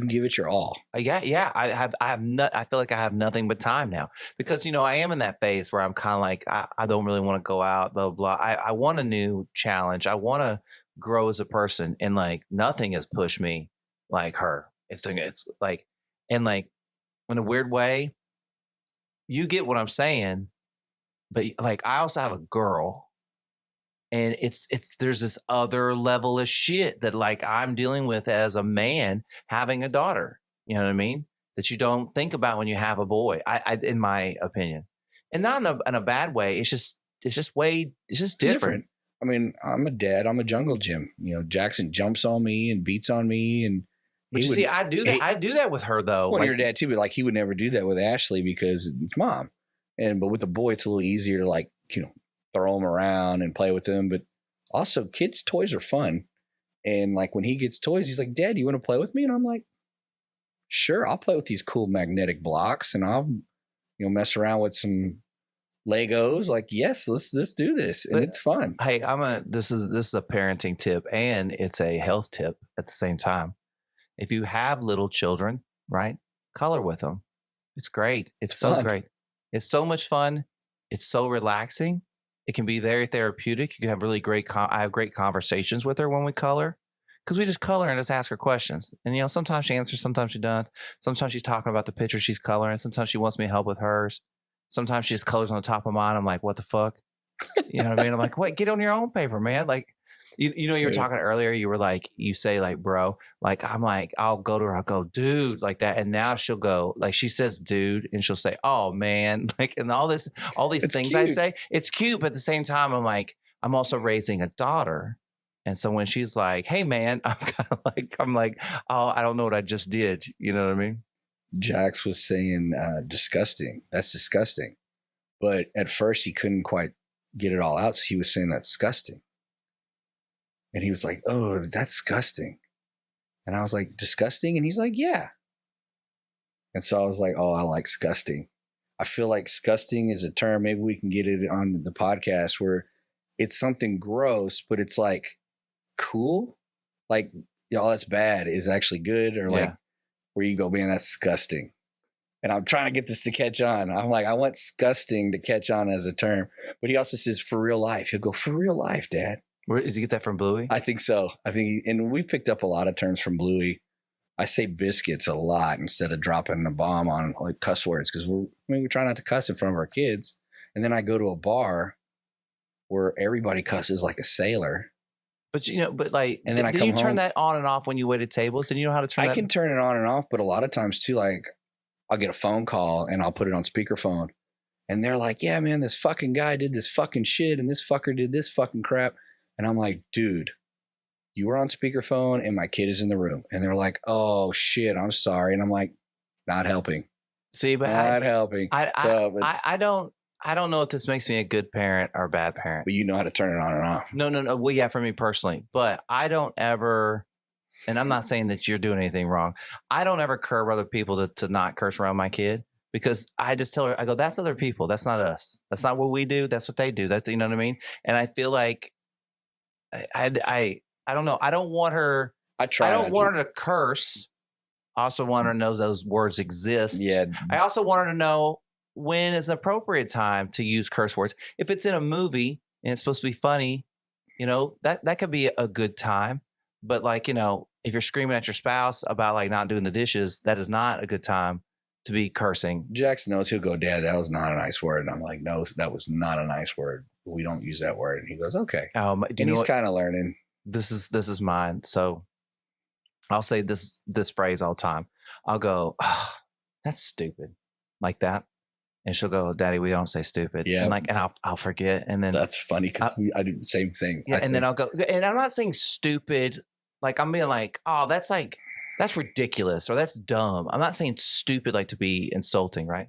give it your all. Yeah. I feel like I have nothing but time now, because, I am in that phase where I'm kind of like, I don't really want to go out, blah, blah, blah. I want a new challenge. I want to grow as a person, and like nothing has pushed me like her. It's like, and like in a weird way, you get what I'm saying, but like I also have a girl, and there's this other level of shit that like I'm dealing with as a man having a daughter. You know what I mean? That you don't think about when you have a boy. I in my opinion, and not in a bad way. It's just different. I'm a dad. I'm a jungle gym. Jackson jumps on me and beats on me, and but I do that. I do that with her though. Well, your dad too, but like he would never do that with Ashley because it's mom. But with the boy, it's a little easier to like throw him around and play with him. But also, kids' toys are fun. And like when he gets toys, he's like, "Dad, you want to play with me?" And I'm like, "Sure, I'll play with these cool magnetic blocks, and I'll mess around with some Legos." Like, yes, let's do this, and it's fun. Hey, this is a parenting tip, and it's a health tip at the same time. If you have little children, right, color with them. It's great. It's so fun. Great. It's so much fun. It's so relaxing. It can be very therapeutic. You can have really great. I have great conversations with her when we color, because we just color and just ask her questions. And sometimes she answers, sometimes she doesn't. Sometimes she's talking about the picture she's coloring. Sometimes she wants me to help with hers. Sometimes she just colors on the top of mine. I'm like, what the fuck? You know what I mean? I'm like, wait, get on your own paper, man. Like, you were talking earlier. You were like, you say like, bro, like, I'm like, I'll go to her. I'll go, dude, like that. And now she'll go, like, she says, dude, and she'll say, oh man, like, and all these it's things cute. I say, it's cute. But at the same time, I'm like, I'm also raising a daughter. And so when she's like, hey man, I'm like, oh, I don't know what I just did. You know what I mean? Jax was saying disgusting. That's disgusting. But at first he couldn't quite get it all out. So he was saying that's disgusting. And he was like, oh, that's disgusting. And I was like, disgusting? And he's like, yeah. And so I was like, oh, I like disgusting. I feel like disgusting is a term. Maybe we can get it on the podcast where it's something gross, but it's like cool. Like, that's bad is actually good. Or like, where you go, man, that's disgusting. And I'm trying to get this to catch on. I'm like, I want disgusting to catch on as a term. But he also says for real life. He'll go, for real life, Dad. Where does he get that from, Bluey? I think so. And we picked up a lot of terms from Bluey. I say biscuits a lot instead of dropping a bomb on like cuss words, because we try not to cuss in front of our kids. And then I go to a bar where everybody cusses like a sailor. But like, and then I come you turn home, that on and off when you wait at tables? And you know how to turn that? I can turn it on and off, but a lot of times too, like I'll get a phone call and I'll put it on speakerphone. And they're like, yeah, man, this fucking guy did this fucking shit and this fucker did this fucking crap. And I'm like, dude, you were on speakerphone and my kid is in the room. And they're like, oh shit, I'm sorry. And I'm like, not helping. See, but Not helping. I don't know if this makes me a good parent or a bad parent. But you know how to turn it on and off. No. Well, yeah, for me personally, but I don't ever, and I'm not saying that you're doing anything wrong. I don't ever curb other people to not curse around my kid, because I just tell her, I go, that's other people. That's not us. That's not what we do. That's what they do. That's, you know what I mean? And I feel like I don't know. I don't want her. I don't want her to curse. I also want her to know those words exist. Yeah. I also want her to know when is an appropriate time to use curse words. If it's in a movie and it's supposed to be funny, you know, that could be a good time. But like, you know, if you're screaming at your spouse about like not doing the dishes, that is not a good time to be cursing. Jackson knows. He'll go, Dad, that was not a nice word. And I'm like, no, that was not a nice word. We don't use that word. And he goes, okay. And he's kind of learning. This is mine. So I'll say this phrase all the time. I'll go, oh, that's stupid, like that. And she'll go, Daddy, we don't say stupid. Yeah. And I'll forget. And then that's funny because I do the same thing. Yeah. Then I'll go, and I'm not saying stupid. Like I'm being like, oh, that's ridiculous or that's dumb. I'm not saying stupid like to be insulting, right?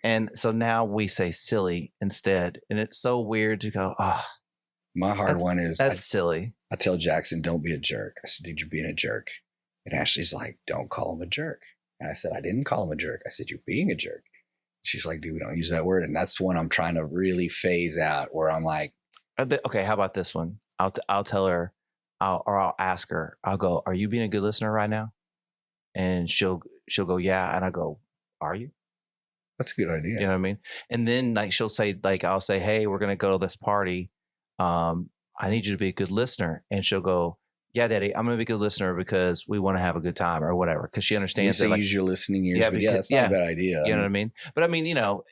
And so now we say silly instead. And it's so weird to go, oh. My hard one is that's silly. I tell Jackson, don't be a jerk. I said, dude, you're being a jerk. And Ashley's like, don't call him a jerk. And I said, I didn't call him a jerk. I said, you're being a jerk. She's like, dude, we don't use that word. And that's one I'm trying to really phase out where I'm like, okay, how about this one? I'll tell her, I'll ask her, I'll go, are you being a good listener right now? And she'll go, yeah. And I go, are you? That's a good idea. You know what I mean? And then like, she'll say, like, I'll say, hey, we're going to go to this party. I need you to be a good listener. And she'll go, yeah, Daddy, I'm going to be a good listener because we want to have a good time or whatever. Cause she understands that. Like, use your listening ears. Yeah, because, that's not a bad idea. You know what I mean? But I mean, you know,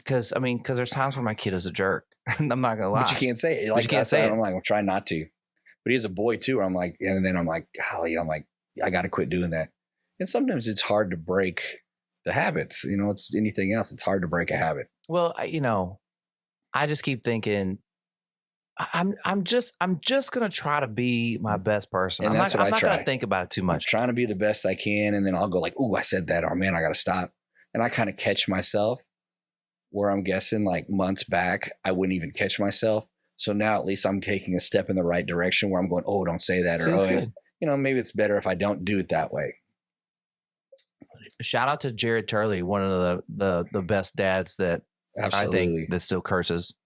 cause there's times where my kid is a jerk. I'm not gonna lie. But you can't say it. Like, you can't say it. I'm like, I'm trying not to. But he's a boy too. Where I'm like, and then I'm like, golly, I got to quit doing that. And sometimes it's hard to break the habits. You know, it's anything else. It's hard to break a habit. Well, I just keep thinking, I'm just gonna try to be my best person. And I'm not gonna think about it too much. I'm trying to be the best I can, and then I'll go like, "Ooh, I said that," or "Man, I got to stop." And I kind of catch myself where I'm guessing like months back I wouldn't even catch myself. So now at least I'm taking a step in the right direction where I'm going, "Oh, don't say that," or maybe it's better if I don't do it that way. Shout out to Jared Turley, one of the best dads that Absolutely. I think that still curses.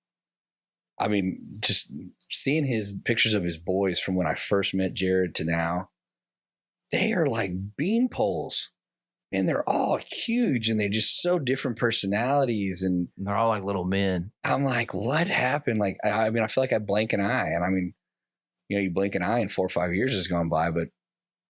I mean, just seeing his pictures of his boys from when I first met Jared to now, they are like bean poles and they're all huge and they're just so different personalities. And they're all like little men. I'm like, what happened? Like, I mean, I feel like I blink an eye, and I mean, you blink an eye and 4 or 5 years has gone by, but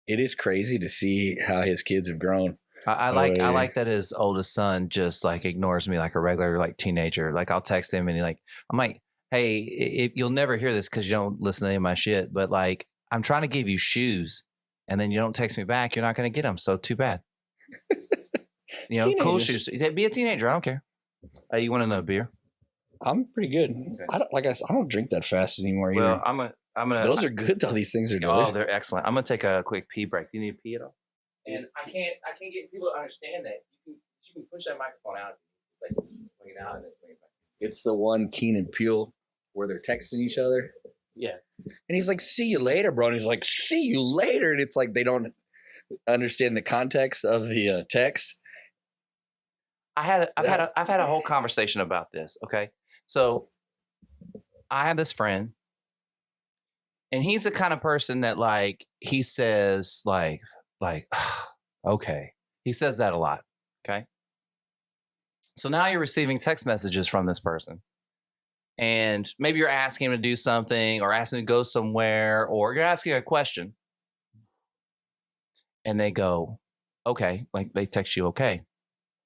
it is crazy to see how his kids have grown. I like that his oldest son just like ignores me like a regular like teenager. Like I'll text him and I'm like, hey, you'll never hear this because you don't listen to any of my shit, but like I'm trying to give you shoes and then you don't text me back, you're not going to get them. So too bad. Cool shoes. Be a teenager. I don't care. You want another beer? I'm pretty good. Okay. I don't drink that fast anymore. Well, either. I'm gonna. Those are good though. These things are delicious. Oh, they're excellent. I'm gonna take a quick pee break. Do you need to pee at all? And I can't get people to understand that you can push that microphone out, like bring it out and then bring it back. It's the one Keen and Peele where they're texting each other. Yeah. And he's like, "See you later, bro." And he's like, "See you later." And it's like they don't understand the context of the text. I've had a whole conversation about this. Okay, so I have this friend, and he's the kind of person that like he says like okay, he says that a lot. Okay, so now you're receiving text messages from this person, and maybe you're asking him to do something, or asking him to go somewhere, or you're asking a question, and they go, "Okay," like they text you, "Okay."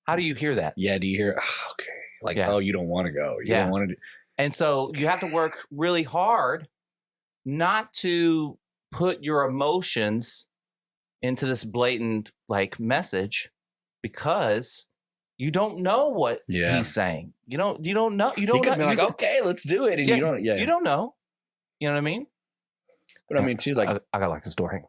How do you hear that? Yeah. Do you hear? Oh, okay. Like, oh, you don't want to go. You don't want to do. And so you have to work really hard not to put your emotions into this blatant like message because you don't know what he's saying. You don't know. You don't know. Like, okay, let's do it. And you don't know. You know what I mean? But I mean, too, like, I got like the story.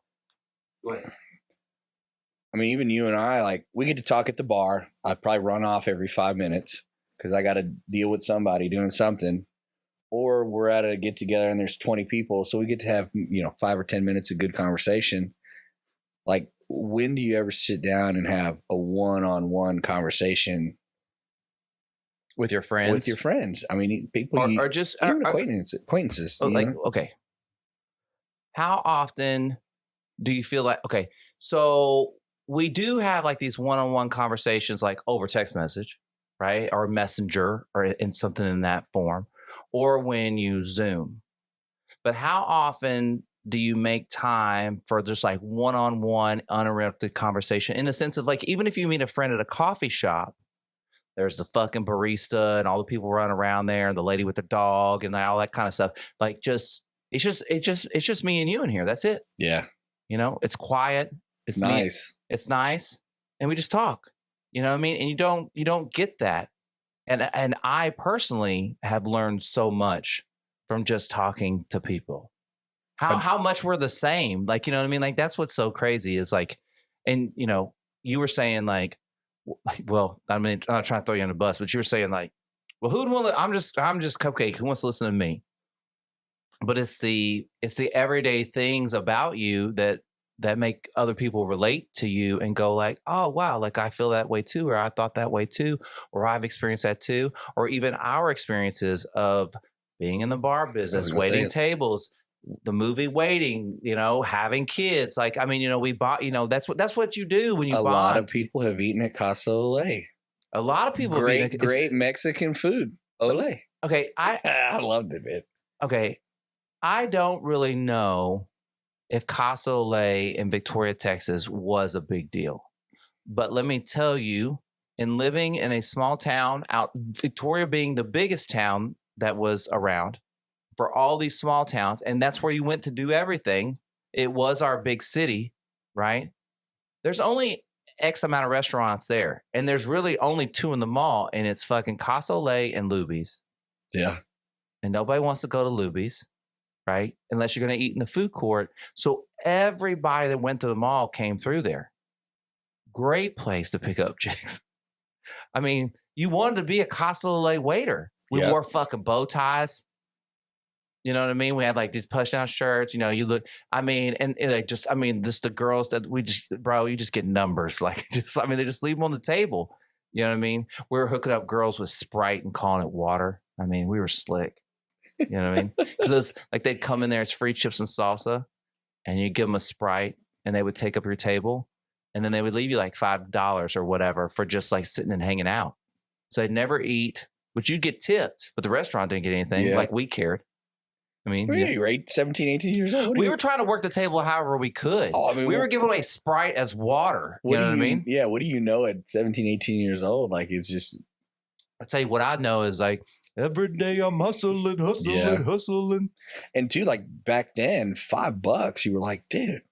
I mean, even you and I, like, we get to talk at the bar. I probably run off every 5 minutes because I got to deal with somebody doing something. Or we're at a get together and there's 20 people. So we get to have, 5 or 10 minutes of good conversation. Like, when do you ever sit down and have a one-on-one conversation with your friends? With your friends. I mean, people or just even acquaintances. Like, okay. How often do you feel like, okay, so we do have like these one-on-one conversations like over text message, right? Or messenger or in something in that form, or when you Zoom. But how often do you make time for just like one-on-one uninterrupted conversation in the sense of like, even if you meet a friend at a coffee shop, there's the fucking barista and all the people running around there and the lady with the dog and all that kind of stuff. Like it's just me and you in here. That's it. Yeah. It's quiet. It's nice. It's nice. And we just talk, you know what I mean? And you don't get that. And I personally have learned so much from just talking to people. How much we're the same. Like, you know what I mean? Like, that's what's so crazy is like, and you were saying like, well, I mean, I'm not trying to throw you on the bus, but you were saying like, well, who'd want to, I'm just Cupcake. Who wants to listen to me? But it's the everyday things about you that make other people relate to you and go like, oh, wow, like I feel that way too, or I thought that way too, or I've experienced that too, or even our experiences of being in the bar business, waiting tables, the movie Waiting, having kids. Like, I mean, we bought, that's what you do when you bond. A lot of people have eaten at Casa Ole. A lot of people great Mexican food. Ole. Okay. I loved it, man. Okay. I don't really know if Casa Ole in Victoria, Texas was a big deal. But let me tell you, in living in a small town, Victoria being the biggest town that was around for all these small towns, and that's where you went to do everything. It was our big city, right? There's only X amount of restaurants there, and there's really only 2 in the mall, and it's fucking Casa Ole and Luby's. Yeah. And nobody wants to go to Luby's. Right? Unless you're going to eat in the food court. So everybody that went to the mall came through there. Great place to pick up chicks. I mean, you wanted to be a Casa Ole waiter. We wore fucking bow ties. You know what I mean? We had like these push down shirts, you look, I mean, and like just the girls that you just get numbers. Like they just leave them on the table. You know what I mean? We were hooking up girls with Sprite and calling it water. I mean, we were slick. You know what I mean? Because like they'd come in there, it's free chips and salsa, and you give them a Sprite, and they would take up your table, and then they would leave you like $5 or whatever for just like sitting and hanging out. So they'd never eat, but you'd get tipped, but the restaurant didn't get anything. Like we cared. I mean, you were 17, 18 years old. We were trying to work the table however we could. Oh, I mean, we were giving away Sprite as water. You know what I mean? Yeah. What do you know at 17, 18 years old? Like it's just. I'll tell you what I know is like, every day I'm hustling. And too, like back then, $5, you were like, dude,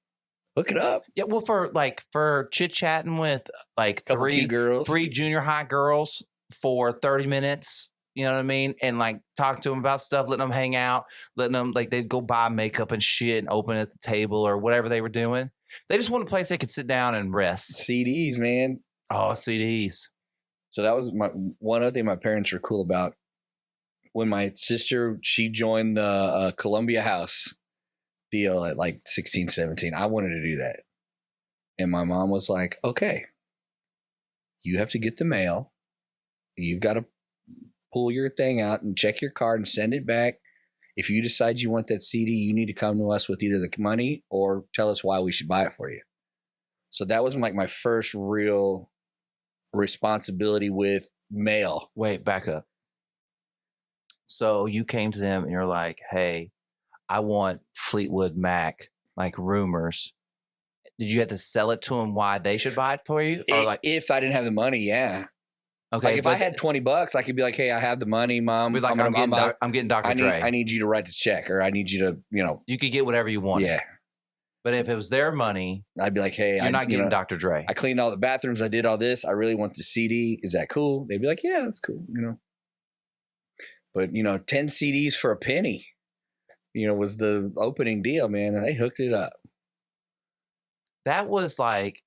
hook it up. Yeah, well, for chit-chatting with like three junior high girls for 30 minutes, you know what I mean? And like talk to them about stuff, letting them hang out, letting them like they'd go buy makeup and shit and open at the table or whatever they were doing. They just wanted a place they could sit down and rest. CDs, man. Oh, CDs. So that was one other thing my parents were cool about. When my sister, she joined the Columbia House deal at like 16, 17, I wanted to do that. And my mom was like, okay, you have to get the mail. You've got to pull your thing out and check your card and send it back. If you decide you want that CD, you need to come to us with either the money or tell us why we should buy it for you. So that was like my first real responsibility with mail. Wait, back up. So you came to them and you're like, hey, I want Fleetwood Mac, like Rumors. Did you have to sell it to them why they should buy it for you? Or like, if I didn't have the money, yeah. Okay. Like if I had $20, I could be like, hey, I have the money, Mom. Be like, I'm getting Dr. Dre. I need you to write the check, or I need you to, You could get whatever you want. Yeah. But if it was their money, I'd be like, hey, you're not getting Dr. Dre. I cleaned all the bathrooms. I did all this. I really want the CD. Is that cool? They'd be like, yeah, that's cool. But 10 CDs for a penny, was the opening deal, man. And they hooked it up. That was like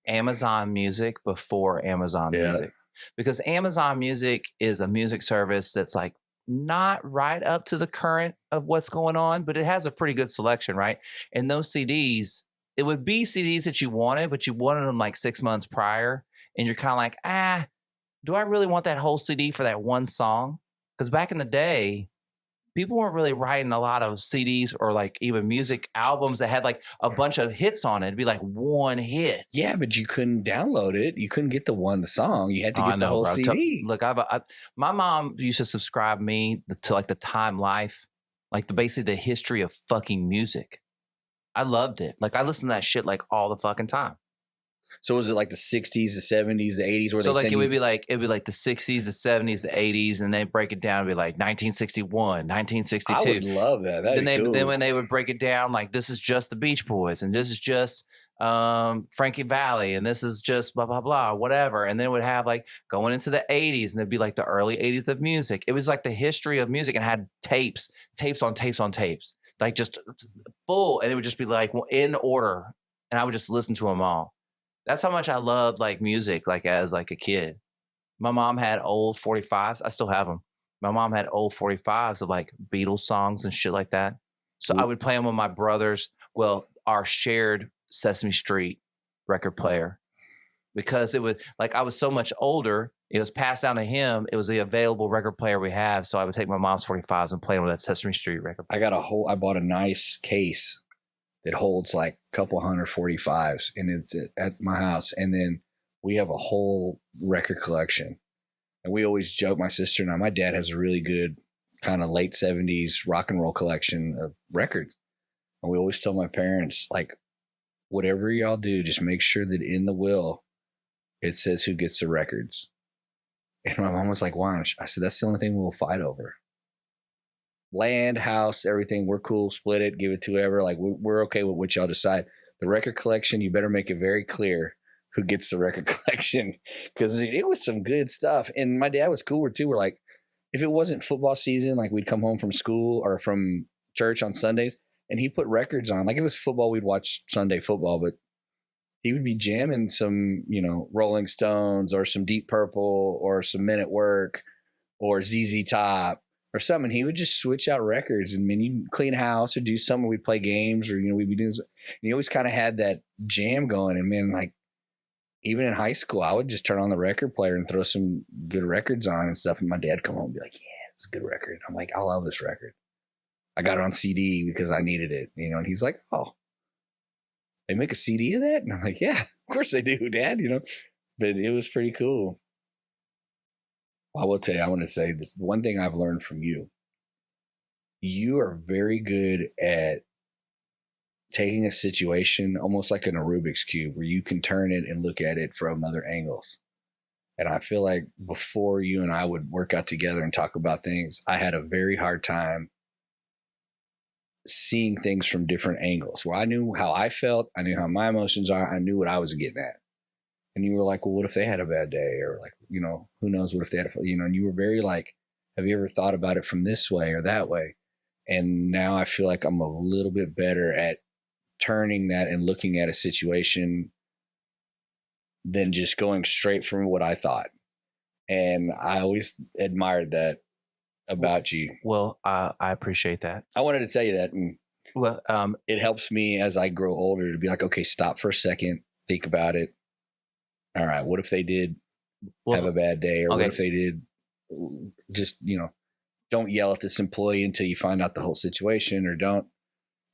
Amazon Music before Amazon Yeah. Music, because Amazon Music is a music service that's like not right up to the current of what's going on, but it has a pretty good selection, right? And those CDs, it would be CDs that you wanted, but you wanted them like 6 months prior. And you're kind of like, do I really want that whole CD for that one song? Because back in the day, people weren't really writing a lot of CDs or like even music albums that had like a bunch of hits on it. It'd be like one hit. Yeah, but you couldn't download it. You couldn't get the one song. You had to get the whole CD. Look, my mom used to subscribe me to like the Time Life, like basically the history of fucking music. I loved it. Like I listened to that shit like all the fucking time. So was it like the 60s, the 70s, the 80s? So like it'd be like the 60s, the 70s, the 80s, and they break it down. It'd be like 1961, 1962. I would love that. Then when they would break it down, like this is just the Beach Boys, and this is just Frankie Valli, and this is just blah blah blah, whatever. And then it would have like going into the 80s, and it'd be like the early 80s of music. It was like the history of music, and had tapes on tapes, like just full, and it would just be like in order, and I would just listen to them all. That's how much I loved like music, like as like a kid. My mom had old 45s. I still have them. My mom had old 45s of like Beatles songs and shit like that. So I would play them with my brothers. Well, our shared Sesame Street record player, because it was like, I was so much older. It was passed down to him. It was the available record player we have. So I would take my mom's 45s and play them with that Sesame Street record player. I bought a nice case that holds like a couple 145s, and it's at my house. And then we have a whole record collection. And we always joke, my sister and I, my dad has a really good kind of late 70s rock and roll collection of records. And we always tell my parents, like, whatever y'all do, just make sure that in the will, it says who gets the records. And my mom was like, why? I said, that's the only thing we'll fight over. Land, house, everything, we're cool, split it, give it to whoever. Like, we're okay with what y'all decide. The record collection, you better make it very clear who gets the record collection, because it was some good stuff. And my dad was cool too. We're like, if it wasn't football season, like we'd come home from school or from church on Sundays, and he put records on. Like, if it was football, we'd watch Sunday football, but he would be jamming some, Rolling Stones or some Deep Purple or some Men at Work or ZZ Top or something. He would just switch out records, and you'd clean house or do something. We'd play games, or, we'd be doing, and he always kind of had that jam going. And man, like, even in high school, I would just turn on the record player and throw some good records on and stuff. And my dad come home and be like, yeah, it's a good record. I'm like, I love this record. I got it on CD because I needed it, and he's like, oh, they make a CD of that? And I'm like, yeah, of course they do, Dad, but it was pretty cool. I will tell you, I want to say this one thing I've learned from you. You are very good at taking a situation almost like in a Rubik's Cube, where you can turn it and look at it from other angles. And I feel like before you and I would work out together and talk about things, I had a very hard time seeing things from different angles, where I knew how I felt. I knew how my emotions are. I knew what I was getting at. And you were like, well, what if they had a bad day? Or like, who knows what if they had, and you were very like, have you ever thought about it from this way or that way? And now I feel like I'm a little bit better at turning that and looking at a situation than just going straight from what I thought. And I always admired that about you. Well, I appreciate that. I wanted to tell you that. And it helps me as I grow older to be like, okay, stop for a second, think about it. All right, what if they did have a bad day? Or what if they did just, don't yell at this employee until you find out the whole situation, or don't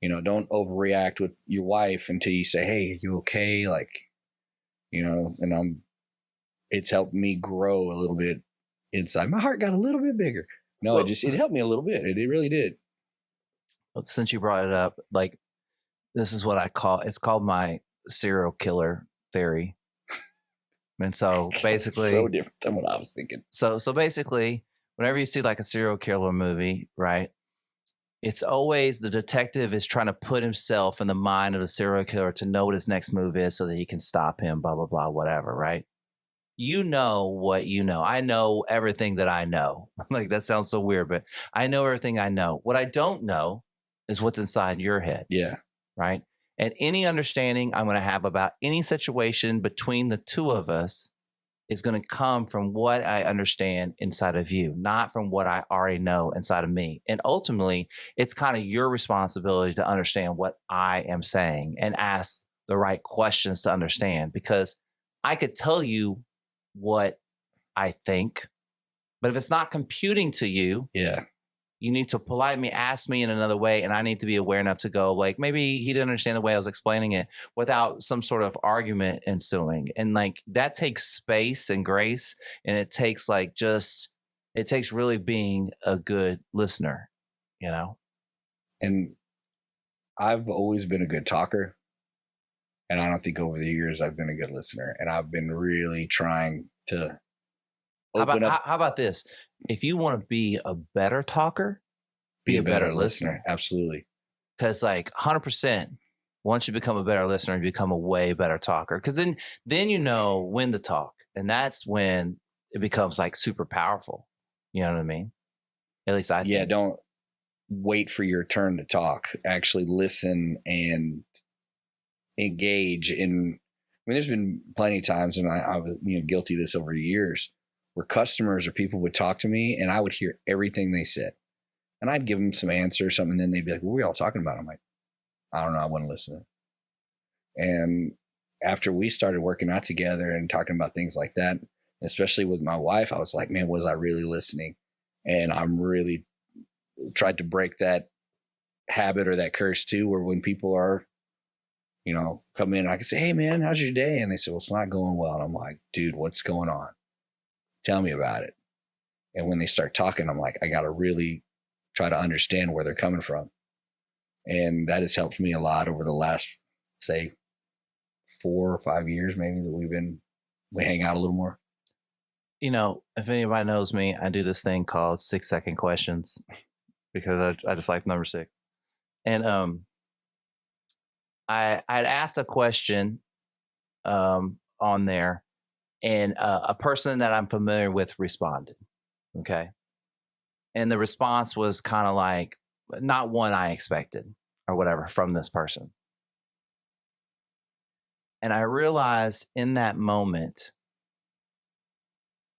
overreact with your wife until you say, hey, are you okay? Like, and it's helped me grow a little bit inside. My heart got a little bit bigger. No, it helped me a little bit. It really did. Well, since you brought it up, like, this is what it's called my serial killer theory. And so basically, so different than what I was thinking. So basically, whenever you see like a serial killer movie, right? It's always the detective is trying to put himself in the mind of the serial killer to know what his next move is so that he can stop him, blah, blah, blah, whatever, right? You know what you know. I know everything that I know. Like, that sounds so weird, but I know everything I know. What I don't know is what's inside your head. Yeah. Right. And any understanding I'm going to have about any situation between the two of us is going to come from what I understand inside of you, not from what I already know inside of me. And ultimately, it's kind of your responsibility to understand what I am saying and ask the right questions to understand, because I could tell you what I think, but if it's not computing to you, Yeah. you need to politely ask me in another way. And I need to be aware enough to go, like, maybe he didn't understand the way I was explaining it, without some sort of argument ensuing. And like, that takes space and grace. And it takes it takes really being a good listener, you know? And I've always been a good talker. And I don't think over the years I've been a good listener. And I've been really trying to open up. How about this? If you want to be a better talker, be a better listener. Absolutely. Because like 100%, once you become a better listener, you become a way better talker. Because then you know when to talk. And that's when it becomes like super powerful. You know what I mean? At least I think. Yeah, don't wait for your turn to talk. Actually listen and engage in. I mean, there's been plenty of times, and I was guilty of this over years, where customers or people would talk to me and I would hear everything they said. And I'd give them some answer or something. And then they'd be like, what were y'all talking about? I'm like, I don't know. I wasn't listening. And after we started working out together and talking about things like that, especially with my wife, I was like, man, was I really listening? And I'm really tried to break that habit or that curse too, where when people are, come in, I can say, hey man, how's your day? And they say, well, it's not going well. And I'm like, dude, what's going on? Tell me about it. And when they start talking, I'm like, I got to really try to understand where they're coming from. And that has helped me a lot over the last, say, 4 or 5 years, maybe, that we hang out a little more. If anybody knows me, I do this thing called 6-second questions because I just like number 6. And I'd asked a question on there, and a person that I'm familiar with responded. Okay. And the response was kind of like not one I expected or whatever from this person. And I realized in that moment,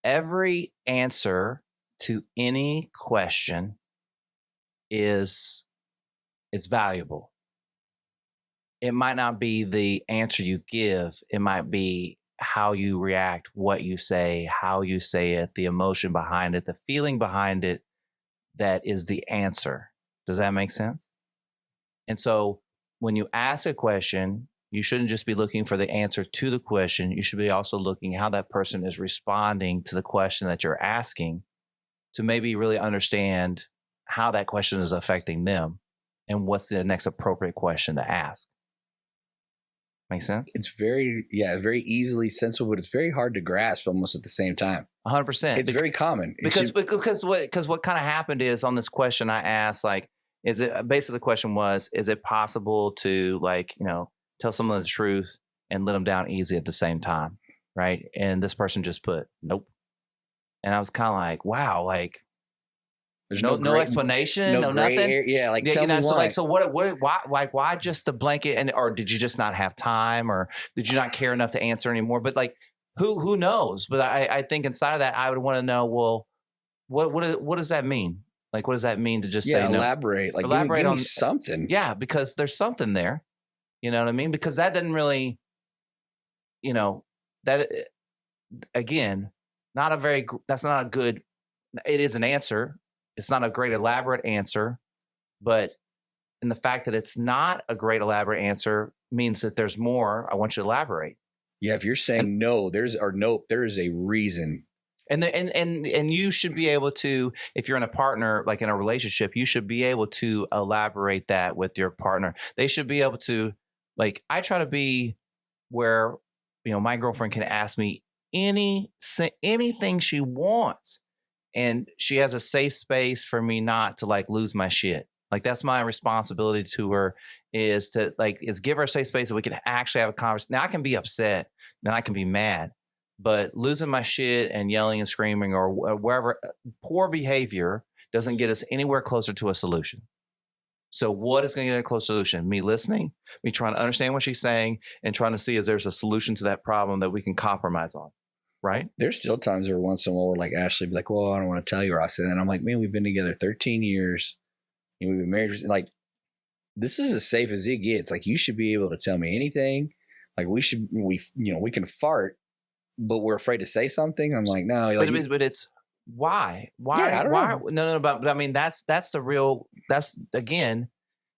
every answer to any question is valuable. It might not be the answer you give. It might be how you react, what you say, how you say it, the emotion behind it, the feeling behind it, that is the answer. Does that make sense? And so when you ask a question, you shouldn't just be looking for the answer to the question. You should be also looking how that person is responding to the question that you're asking, to maybe really understand how that question is affecting them and what's the next appropriate question to ask. Make sense? It's very very easily sensible, but it's very hard to grasp almost at the same time. 100%. It's very common. Because what kind of happened is, on this question I asked, like, basically the question was, is it possible to tell someone the truth and let them down easy at the same time? Right. And this person just put, nope. And I was kind of like, wow, like, there's no explanation, no nothing. Tell me why. So why just the blanket? Or did you just not have time, or did you not care enough to answer anymore? But like, who knows? But I think inside of that, I would want to know, well, what does that mean? Like, what does that mean to just say no? Elaborate. Like, elaborate give me something. Yeah, because there's something there. You know what I mean? Because that doesn't really, that again, that's not a good. It is an answer. It's not a great elaborate answer, but in the fact that it's not a great elaborate answer means that there's more. I want you to elaborate. Yeah, if you're saying no, there is a reason. And you should be able to, if you're in a partner, like in a relationship, you should be able to elaborate that with your partner. They should be able to, like, I try to be where, my girlfriend can ask me anything she wants. And she has a safe space for me not to like lose my shit. Like, that's my responsibility to her, is give her a safe space so we can actually have a conversation. Now I can be upset, then I can be mad, but losing my shit and yelling and screaming or wherever, poor behavior doesn't get us anywhere closer to a solution. So what is going to get a close solution? Me listening, me trying to understand what she's saying and trying to see if there's a solution to that problem that we can compromise on. Right. There's still times every once in a while where like Ashley be like, well, I don't want to tell you, or I said, and I'm like, man, we've been together 13 years. And we've been married. Like, this is as safe as it gets. Like, you should be able to tell me anything. Like, we can fart, but we're afraid to say something. I'm like, no. Like, but it's why? Yeah, I don't know. No. But I mean, that's again,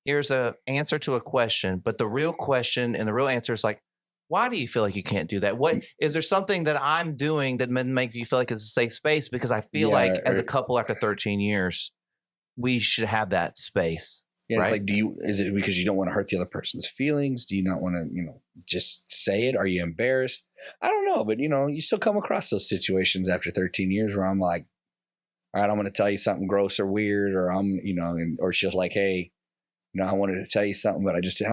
here's a answer to a question. But the real question and the real answer is like, why do you feel like you can't do that? What is there something that I'm doing that makes you feel like it's a safe space? Because I feel like as a couple after 13 years, we should have that space. Yeah, right? It's like, is it because you don't want to hurt the other person's feelings? Do you not want to, just say it? Are you embarrassed? I don't know, but you still come across those situations after 13 years where I'm like, all right, I'm going to tell you something gross or weird, or or she's like, hey, I wanted to tell you something, but I said,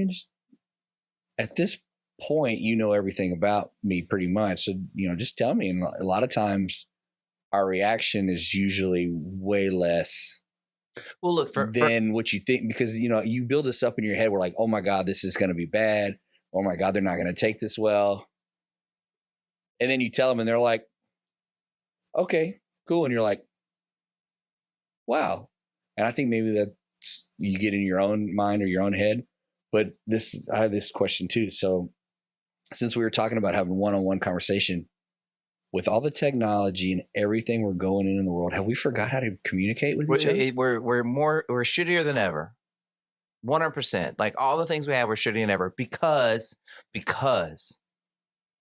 just at this point, everything about me pretty much. So, just tell me. And a lot of times our reaction is usually way less than what you think, because, you build this up in your head. We're like, oh my God, this is going to be bad. Oh my God, they're not going to take this well. And then you tell them and they're like, okay, cool. And you're like, wow. And I think maybe that's, you get in your own mind or your own head. But I have this question too. So since we were talking about having one-on-one conversation, with all the technology and everything we're going in the world, have we forgot how to communicate with each other? We're shittier than ever. 100%. Like all the things we have, we're shittier than ever because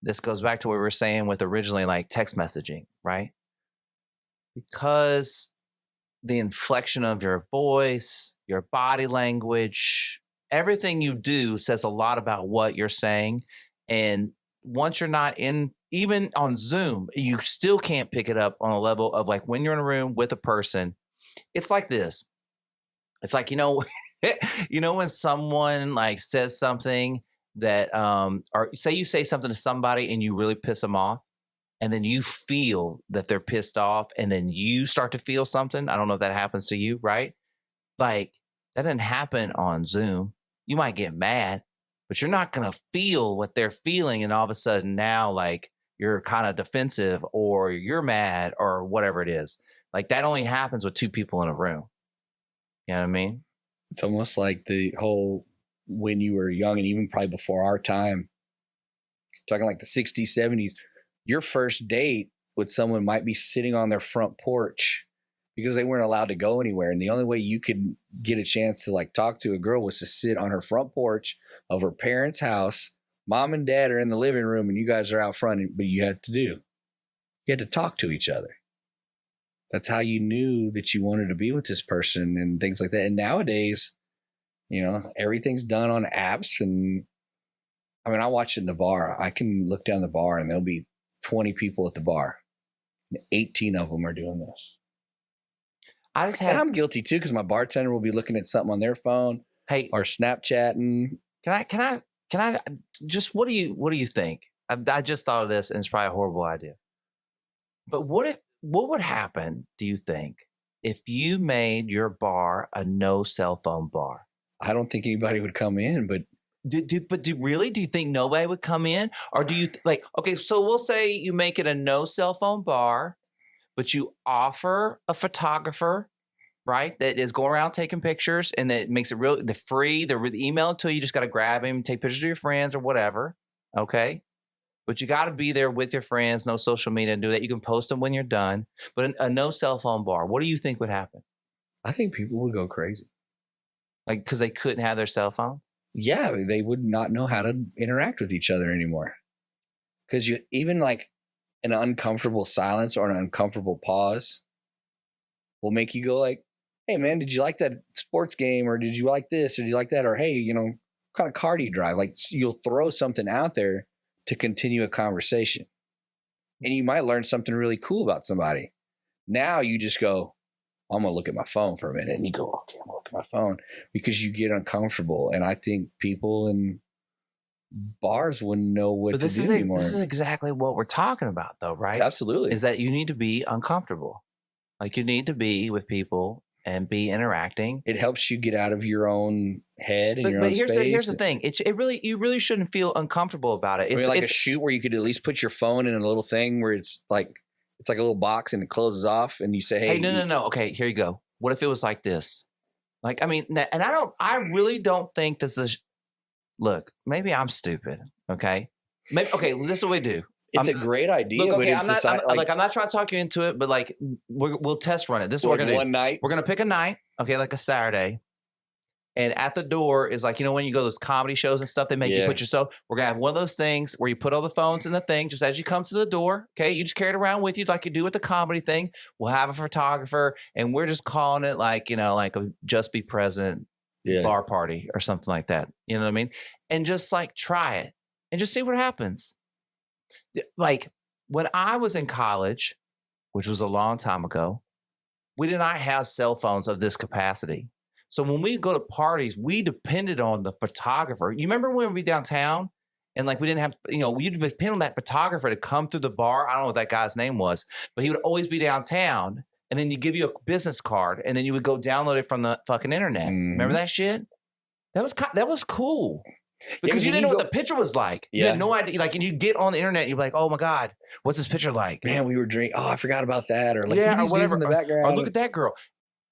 this goes back to what we were saying with originally like text messaging, right? Because the inflection of your voice, your body language, everything you do says a lot about what you're saying. And once you're not in, even on Zoom, you still can't pick it up on a level of like when you're in a room with a person. It's like this. It's like, when someone like says something that, or say you say something to somebody and you really piss them off, and then you feel that they're pissed off, and then you start to feel something. I don't know if that happens to you, right? Like that didn't happen on Zoom. You might get mad, but you're not going to feel what they're feeling. And all of a sudden now, like you're kind of defensive or you're mad or whatever it is. Like that only happens with two people in a room. You know what I mean? It's almost like the whole, when you were young and even probably before our time, talking like the 60s, 70s, your first date with someone might be sitting on their front porch because they weren't allowed to go anywhere. And the only way you could get a chance to like talk to a girl was to sit on her front porch of her parents' house. Mom and dad are in the living room and you guys are out front, but you had to talk to each other. That's how you knew that you wanted to be with this person and things like that. And nowadays, everything's done on apps. And I mean, I watch it in the bar. I can look down the bar and there'll be 20 people at the bar. 18 of them are doing this. And I'm guilty too, because my bartender will be looking at something on their phone, or Snapchatting. Can I just, what do you think? I just thought of this, and it's probably a horrible idea. But what would happen, do you think, if you made your bar a no cell phone bar? I don't think anybody would come in, but do you think nobody would come in? Or do you okay, so we'll say you make it a no cell phone bar, but you offer a photographer, right, that is going around taking pictures, and that makes it the free, the email it to you. You just got to grab him, take pictures of your friends or whatever. Okay. But you got to be there with your friends, no social media and do that. You can post them when you're done, but a no cell phone bar, what do you think would happen? I think people would go crazy. Like, because they couldn't have their cell phones? Yeah, they would not know how to interact with each other anymore. Because even like an uncomfortable silence or an uncomfortable pause will make you go like, hey man, did you like that sports game? Or did you like this? Or did you like that? Or hey, what kind of car do you drive? Like you'll throw something out there to continue a conversation. And you might learn something really cool about somebody. Now you just go, I'm going to look at my phone for a minute. And you go, okay, I'm going to look at my phone, because you get uncomfortable. And I think people in bars wouldn't know what to do anymore. This is exactly what we're talking about though, right? Absolutely. Is that you need to be uncomfortable. Like you need to be with people and be interacting. It helps you get out of your own head and your But own here's space. here's the thing. You really shouldn't feel uncomfortable about it. I It's mean, like a it's shoot where you could at least put your phone in a little thing where it's like a little box and it closes off, and you say, "Hey, hey, no. Okay, here you go. What if it was like this? Like, I mean, and I really don't think this is. Look, maybe I'm stupid. Okay, maybe okay. This is what we do. It's a great idea, Look, okay, but it's I'm not trying to talk you into it, but like we'll test run it. This is what we're gonna do. One night. We're gonna pick a night, okay, like a Saturday. And at the door is like, when you go to those comedy shows and stuff, they make you put yourself. We're gonna have one of those things where you put all the phones in the thing just as you come to the door. Okay, you just carry it around with you like you do with the comedy thing. We'll have a photographer, and we're just calling it like like a just be present bar party or something like that. You know what I mean? And just like try it and just see what happens. Like when I was in college, which was a long time ago, we did not have cell phones of this capacity. So when we go to parties, we depended on the photographer. You remember when we'd be downtown and like we didn't have, you'd depend on that photographer to come through the bar. I don't know what that guy's name was, but he would always be downtown. And then you give you a business card and then you would go download it from the fucking internet. Remember that shit? That was cool. Because you didn't know what the picture was like. You had no idea. Like, and you get on the internet, and you're like, "Oh my god, what's this picture like?" Man, we were drinking. Oh, I forgot about that. Or like, or whatever in the background. Or look at that girl.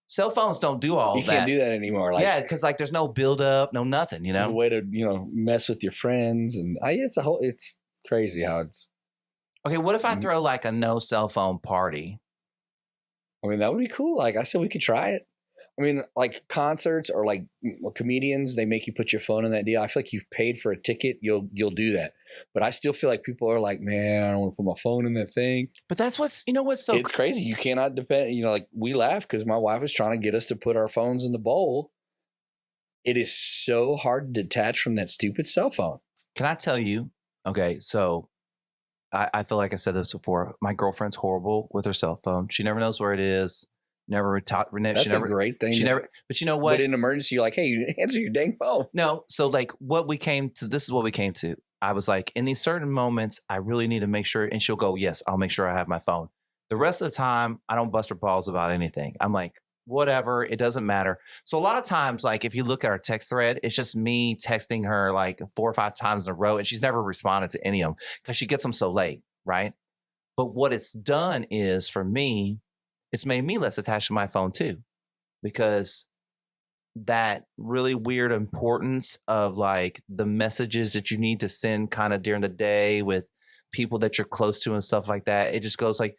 Cell phones don't do all that. You can't do that anymore. Like, because like there's no build up, no nothing. There's a way to mess with your friends, and it's crazy how it's. Okay, what if I throw like a no cell phone party? I mean, that would be cool. Like I said, we could try it. I mean, like concerts or like comedians, they make you put your phone in that deal. I feel like you've paid for a ticket, you'll do that. But I still feel like people are like, man, I don't want to put my phone in that thing. But that's what's so it's crazy. You cannot depend. Like we laugh because my wife is trying to get us to put our phones in the bowl. It is so hard to detach from that stupid cell phone. Can I tell you? Okay, so I feel like I said this before. My girlfriend's horrible with her cell phone. She never knows where it is. That's a great thing. But you know what? But in an emergency, you're like, hey, you didn't answer your dang phone. No. So like this is what we came to. I was like, in these certain moments, I really need to make sure. And she'll go, yes, I'll make sure I have my phone. The rest of the time, I don't bust her balls about anything. I'm like, whatever, it doesn't matter. So a lot of times, like if you look at our text thread, it's just me texting her like 4 or 5 times in a row. And she's never responded to any of them because she gets them so late. Right. But what it's done is for me, it's made me less attached to my phone too, because that really weird importance of like the messages that you need to send kind of during the day with people that you're close to and stuff like that. It just goes like,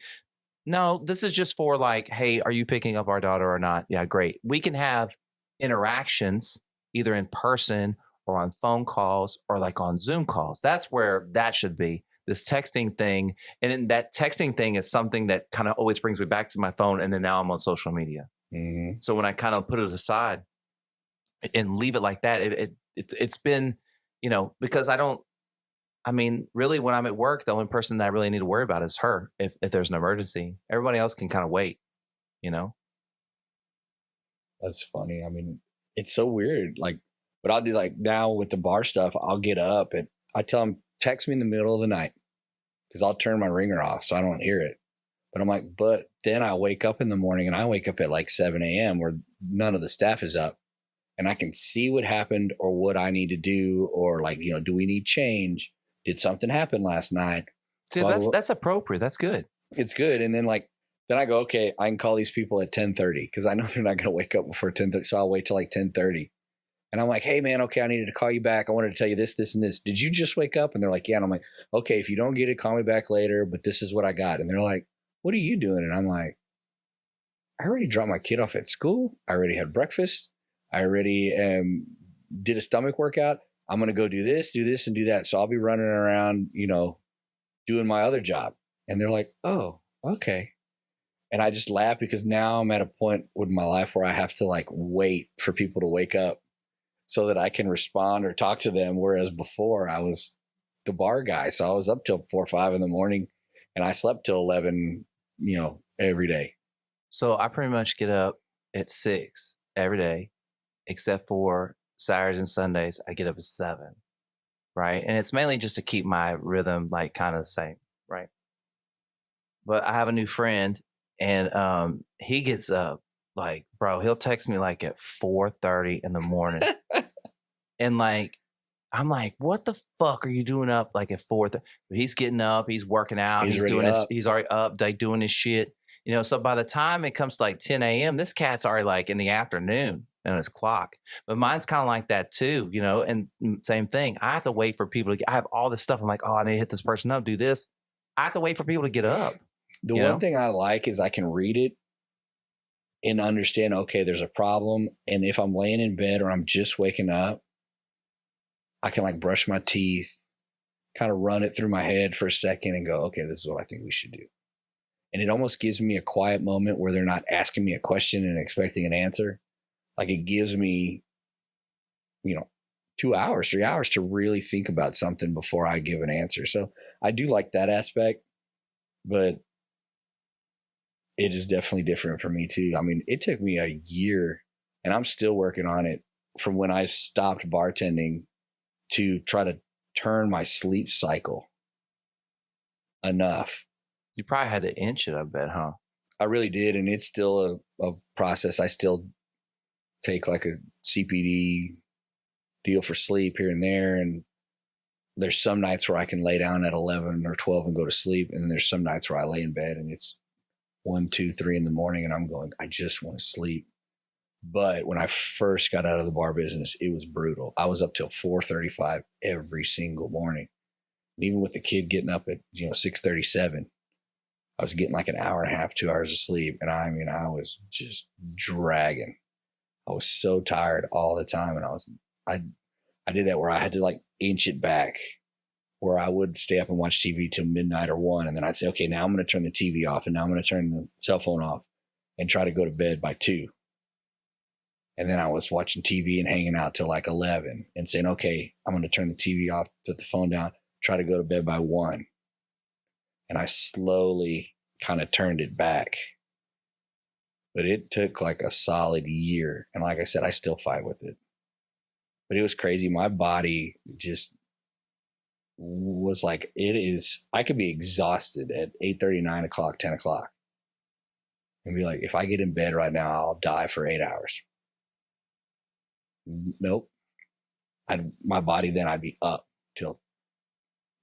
no, this is just for like, hey, are you picking up our daughter or not? Yeah, great. We can have interactions either in person or on phone calls or like on Zoom calls. That's where that should be. This texting thing. And then that texting thing is something that kind of always brings me back to my phone. And then now I'm on social media. Mm-hmm. So when I kind of put it aside and leave it like that, it's been, because really when I'm at work, the only person that I really need to worry about is her. If there's an emergency, everybody else can kind of wait, That's funny. I mean, it's so weird. Like, but I'll do like now with the bar stuff, I'll get up and I tell them, text me in the middle of the night because I'll turn my ringer off so I don't hear it. But I'm like, but then I wake up in the morning and I wake up at like 7 a.m. where none of the staff is up and I can see what happened or what I need to do or like, do we need change? Did something happen last night? See, that's appropriate. That's good. It's good. And then then I go, okay, I can call these people at 10:30 because I know they're not going to wake up before 10:30. So I'll wait till like 10:30. And I'm like, hey, man, okay, I needed to call you back. I wanted to tell you this, this, and this. Did you just wake up? And they're like, yeah. And I'm like, okay, if you don't get it, call me back later. But this is what I got. And they're like, what are you doing? And I'm like, I already dropped my kid off at school. I already had breakfast. I already did a stomach workout. I'm going to go do this, and do that. So I'll be running around, doing my other job. And they're like, oh, okay. And I just laugh because now I'm at a point with my life where I have to like wait for people to wake up so that I can respond or talk to them. Whereas before I was the bar guy. So I was up till 4 or 5 in the morning and I slept till 11, every day. So I pretty much get up at 6 every day, except for Saturdays and Sundays. I get up at 7. Right. And it's mainly just to keep my rhythm like kind of the same. Right. But I have a new friend and he gets up like, bro, he'll text me like at 4:30 in the morning. And like, I'm like, what the fuck are you doing up like at 4:30? He's getting up, he's working out, he's doing this, he's already up, like doing his shit. You know, so by the time it comes to like 10 a.m., this cat's already like in the afternoon on his clock. But mine's kind of like that too, you know, and same thing. I have to wait for people to I have all this stuff. I'm like, oh, I need to hit this person up, do this. I have to wait for people to get up. The one thing I like is I can read it and understand, okay, there's a problem. And if I'm laying in bed or I'm just waking up, I can like brush my teeth, kind of run it through my head for a second and go, okay, this is what I think we should do. And it almost gives me a quiet moment where they're not asking me a question and expecting an answer. Like it gives me, 2 hours, 3 hours to really think about something before I give an answer. So I do like that aspect, but it is definitely different for me too. I mean, it took me a year and I'm still working on it from when I stopped bartending to try to turn my sleep cycle enough. You probably had to inch it, I bet, huh? I really did. And it's still a process. I still take like a CPD deal for sleep here and there. And there's some nights where I can lay down at 11 or 12 and go to sleep. And then there's some nights where I lay in bed and it's 1, 2, 3 in the morning and I'm going, I just want to sleep. But when I first got out of the bar business, it was brutal. I was up till 4:35 every single morning. And even with the kid getting up at 6:37, I was getting like an hour and a half, 2 hours of sleep. And I mean, I was just dragging. I was so tired all the time. And I did that where I had to like inch it back, where I would stay up and watch TV till midnight or 1. And then I'd say, okay, now I'm going to turn the TV off and now I'm going to turn the cell phone off and try to go to bed by 2. And then I was watching TV and hanging out till like 11 and saying, okay, I'm going to turn the TV off, put the phone down, try to go to bed by 1. And I slowly kind of turned it back. But it took like a solid year. And like I said, I still fight with it. But it was crazy. My body just was like, I could be exhausted at 8:30, 9 o'clock, 10 o'clock. And be like, if I get in bed right now, I'll die for 8 hours. Nope. My body, then I'd be up till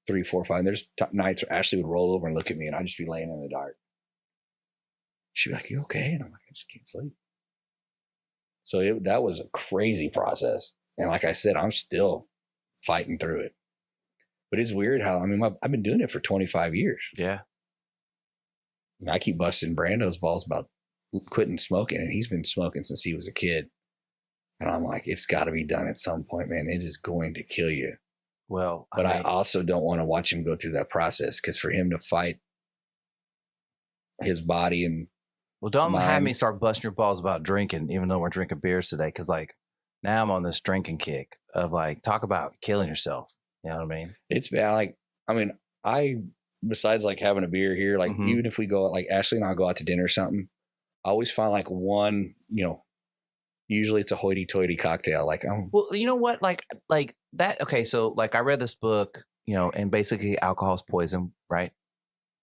3, 4, 5. There's nights where Ashley would roll over and look at me and I'd just be laying in the dark. She'd be like, you okay? And I'm like, I just can't sleep. So that was a crazy process. And like I said, I'm still fighting through it. But it's weird how, I've been doing it for 25 years. Yeah. I keep busting Brando's balls about quitting smoking, and he's been smoking since he was a kid. And I'm like, it's got to be done at some point, man. It is going to kill you. Well, but I also don't want to watch him go through that process, because for him to fight his body and don't have me start busting your balls about drinking, even though we're drinking beers today. Because like now I'm on this drinking kick of like, talk about killing yourself. You know what I mean? It's bad. I besides like having a beer here, like even if we go, like Ashley and I'll go out to dinner or something, I always find like one, usually it's a hoity-toity cocktail. Like, well, you know what? Like that. Okay. So like I read this book, and basically alcohol is poison, right?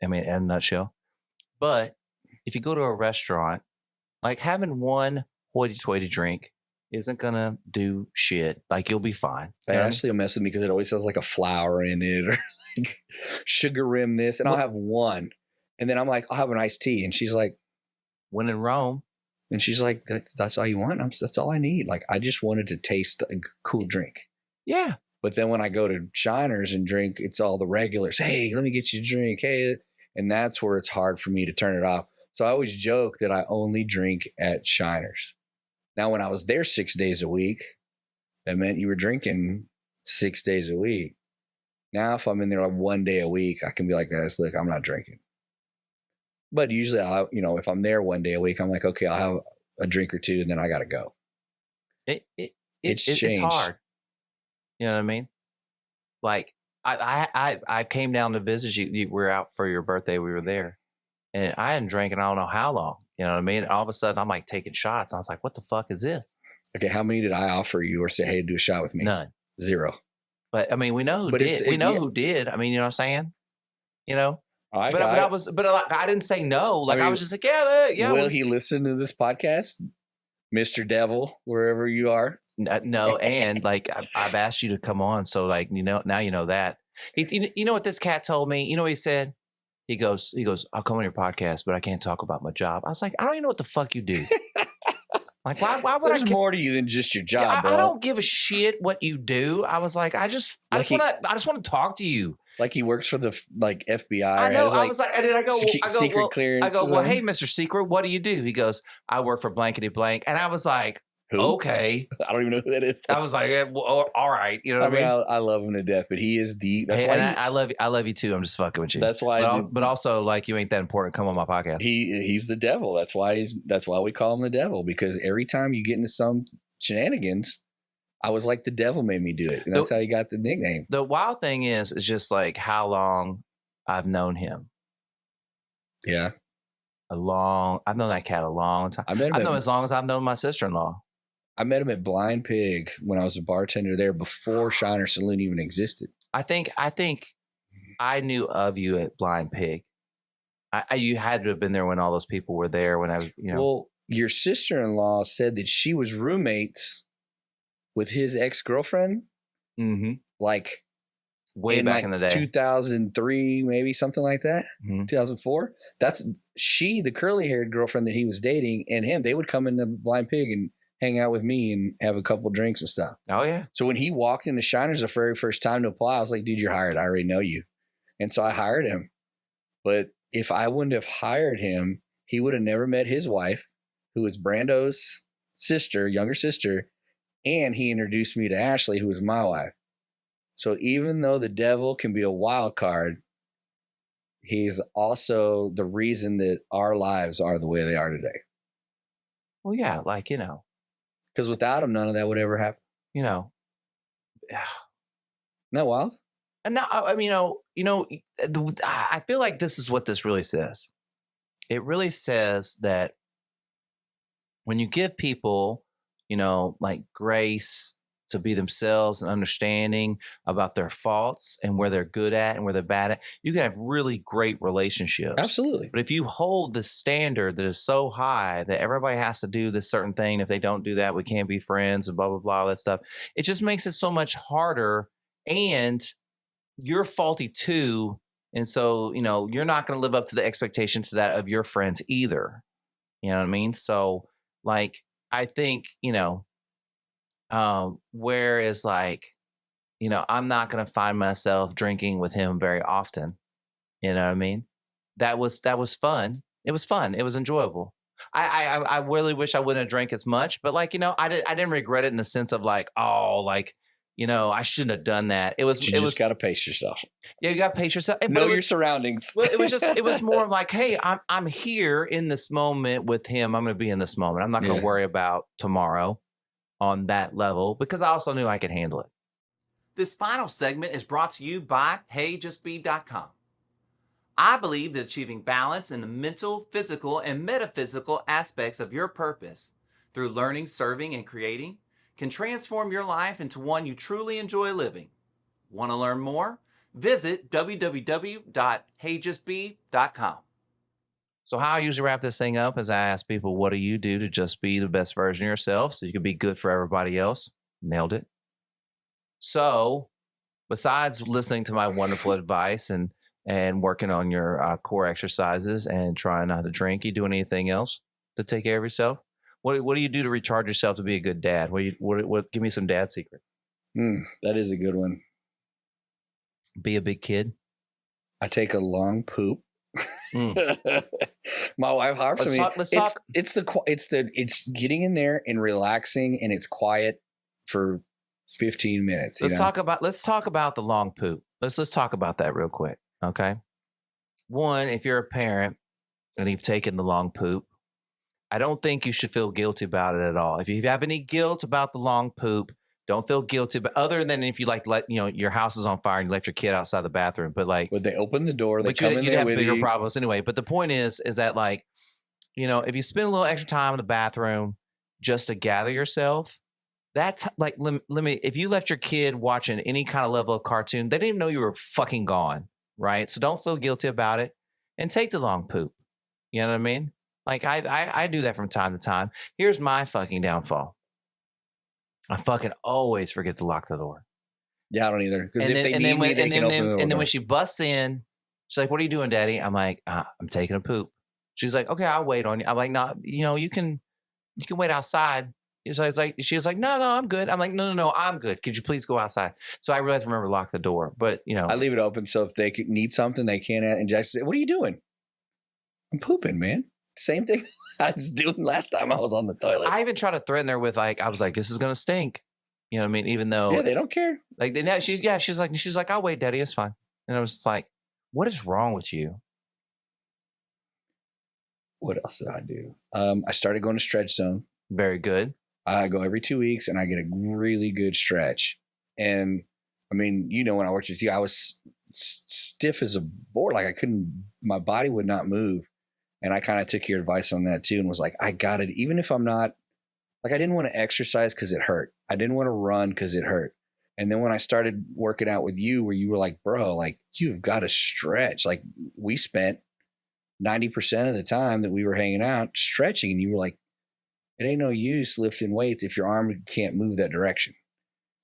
I mean, in a nutshell. But if you go to a restaurant, like having one hoity-toity drink isn't going to do shit. Like you'll be fine. Ashley will mess with me because it always has like a flower in it or like sugar rim this. And I'll have one. And then I'm like, I'll have an iced tea. And she's like, when in Rome. And she's like, that's all you want? That's all I need. Like, I just wanted to taste a cool drink. Yeah. But then when I go to Shiners and drink, it's all the regulars. Hey, let me get you a drink. Hey. And that's where it's hard for me to turn it off. So I always joke that I only drink at Shiners. Now, when I was there 6 days a week, that meant you were drinking 6 days a week. Now, if I'm in there like 1 day a week, I can be like, guys, look, I'm not drinking. But usually, if I'm there 1 day a week, I'm like, okay, I'll have a drink or two, and then I got to go. It's hard. You know what I mean? Like I came down to visit you. We were out for your birthday. We were there, and I hadn't drank in I don't know how long. You know what I mean? And all of a sudden, I'm like taking shots. I was like, what the fuck is this? Okay, how many did I offer you or say, hey, do a shot with me? None. 0. But I mean, we know who did. We know who did. I mean, you know what I'm saying? I didn't say no. Like I was just like, yeah. Will he listen to this podcast, Mr. Devil, wherever you are? No, and like I've asked you to come on, so like now you know that. You know what this cat told me? You know what he said? He goes, I'll come on your podcast, but I can't talk about my job. I was like, I don't even know what the fuck you do. Like, why would There's more to you than just your job, bro. I don't give a shit what you do. I was like, I just want to talk to you. Like he works for the FBI. I know. I was like, and then I go, clearance. I go, well, hey, Mr. Secret, what do you do? He goes, I work for blankety blank, and I was like, who? Okay, I don't even know who that is. I was like, well, all right, you know what I mean? I love him to death, but he is that's why I love you too. I'm just fucking with you. That's why. But also, like, you ain't that important. Come on my podcast. He's the devil. That's why we call him the devil, because every time you get into some shenanigans, I was like, the devil made me do it, and that's how he got the nickname. The wild thing is just like how long I've known him. Yeah, I've known that cat a long time. I've known as long as I've known my sister-in-law. I met him at Blind Pig when I was a bartender there before Shiner Saloon even existed. I think I knew of you at Blind Pig. You had to have been there when all those people were there. When I was, Well, your sister-in-law said that she was roommates with his ex-girlfriend, like way back in the day, 2003, maybe something like that, 2004. That's the curly-haired girlfriend that he was dating, and him. They would come into Blind Pig and hang out with me and have a couple drinks and stuff. Oh, yeah. So when he walked into Shiners the very first time to apply, I was like, dude, you're hired. I already know you. And so I hired him. But if I wouldn't have hired him, he would have never met his wife, who was Brando's younger sister. And he introduced me to Ashley, who was my wife. So even though the devil can be a wild card, he's also the reason that our lives are the way they are today. Well, yeah, like, because without him, none of that would ever happen. No wild. And now, I mean, I feel like this is what this really says. It really says that when you give people, like grace to be themselves and understanding about their faults and where they're good at and where they're bad at, you can have really great relationships. Absolutely. But if you hold the standard that is so high that everybody has to do this certain thing, if they don't do that, we can't be friends and blah, blah, blah, all that stuff, it just makes it so much harder. And you're faulty too. And so, you're not going to live up to the expectation to that of your friends either. You know what I mean? So like, I think, whereas like, I'm not going to find myself drinking with him very often. You know what I mean? That was fun. It was fun. It was enjoyable. I really wish I wouldn't have drank as much, but like, I didn't regret it in the sense of like, oh, like, I shouldn't have done that. You just got to pace yourself. Yeah, you got to pace yourself. Know your surroundings. Well, it was more like, hey, I'm here in this moment with him. I'm going to be in this moment. I'm not going to worry about tomorrow on that level, because I also knew I could handle it. This final segment is brought to you by HeyJustBe.com. I believe that achieving balance in the mental, physical, and metaphysical aspects of your purpose through learning, serving, and creating can transform your life into one you truly enjoy living. Want to learn more? Visit www.heyjustbe.com. So how I usually wrap this thing up is I ask people, what do you do to just be the best version of yourself so you can be good for everybody else? Nailed it. So besides listening to my wonderful advice and working on your core exercises and trying not to drink, you doing anything else to take care of yourself? What do you do to recharge yourself to be a good dad? What give me some dad secrets. That is a good one. Be a big kid. I take a long poop. My wife harps on me. Let's talk. It's getting in there and relaxing, and it's quiet for 15 minutes. Let's talk about the long poop. Let's talk about that real quick. Okay. One, if you're a parent and you've taken the long poop, I don't think you should feel guilty about it at all. If you have any guilt about the long poop, don't feel guilty. But other than if you let your house is on fire and you let your kid outside the bathroom, but like, would they open the door? They come in you'd there have with bigger you. problems anyway. But the point is that like, if you spend a little extra time in the bathroom just to gather yourself, that's like, if you left your kid watching any kind of level of cartoon, they didn't even know you were fucking gone. Right. So don't feel guilty about it. and take the long poop. You know what I mean? Like I do that from time to time. Here's my fucking downfall. I fucking always forget to lock the door. Yeah, I don't either. Because if they need me, they can open the door. And then when she busts in, she's like, "What are you doing, Daddy?" I'm like, "I'm taking a poop." She's like, "Okay, I'll wait on you." I'm like, "No, you can wait outside." She was like, "No, I'm good." I'm like, "No, I'm good. Could you please go outside?" So I really have to remember to lock the door. But I leave it open so if they need something, they can. And Jackson said, "What are you doing?" "I'm pooping, man." Same thing I was doing last time I was on the toilet. I even tried to threaten her with I was like, "This is gonna stink." You know what I mean? Even though they don't care. Like she's like, "I'll wait, Daddy. It's fine." And I was like, "What is wrong with you?" What else did I do? I started going to Stretch Zone. Very good. I go every 2 weeks and I get a really good stretch. And I mean, when I worked with you, I was stiff as a board. Like my body would not move. And I kind of took your advice on that too and was like, I got it. Even if I'm not, like, I didn't want to exercise because it hurt. I didn't want to run because it hurt. And then when I started working out with you, where you were like, bro, like, you've got to stretch. Like, we spent 90% of the time that we were hanging out stretching. And you were like, it ain't no use lifting weights if your arm can't move that direction.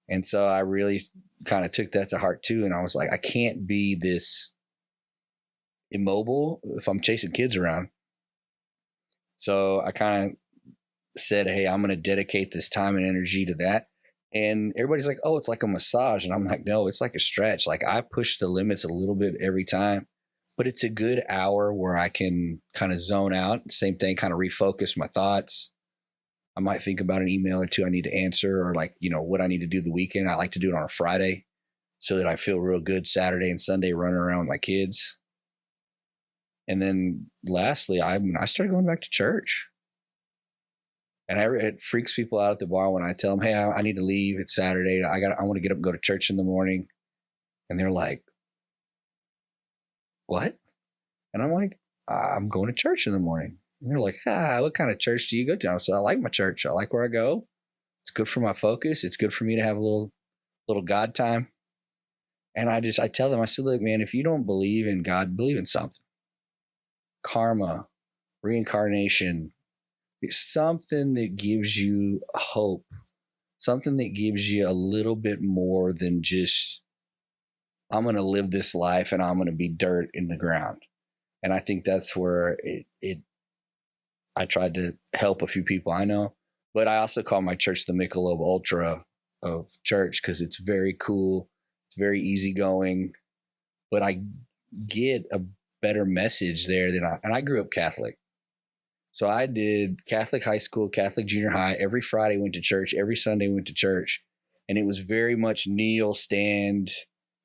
And so I really kind of took that to heart too. And I was like, I can't be this immobile if I'm chasing kids around. So I kind of said, hey, I'm going to dedicate this time and energy to that. And everybody's like, oh, it's like a massage. And I'm like, no, it's like a stretch. Like, I push the limits a little bit every time, but it's a good hour where I can kind of zone out. Same thing, kind of refocus my thoughts. I might think about an email or two I need to answer, or like, what I need to do the weekend. I like to do it on a Friday so that I feel real good Saturday and Sunday running around with my kids. And then lastly, I started going back to church. And it freaks people out at the bar when I tell them, hey, I need to leave. It's Saturday. I want to get up and go to church in the morning. And they're like, what? And I'm like, I'm going to church in the morning. And they're like, what kind of church do you go to? So I like my church. I like where I go. It's good for my focus. It's good for me to have a little God time. And I tell them, I said, look, man, if you don't believe in God, believe in something. Karma, reincarnation, it's something that gives you hope, something that gives you a little bit more than just, I'm going to live this life and I'm going to be dirt in the ground. And I think that's where I tried to help a few people I know, but I also call my church the Michelob Ultra of church because it's very cool. It's very easygoing, but I get a better message there and I grew up Catholic. So I did Catholic high school, Catholic junior high. Every Friday went to church. Every Sunday went to church. And it was very much kneel, stand,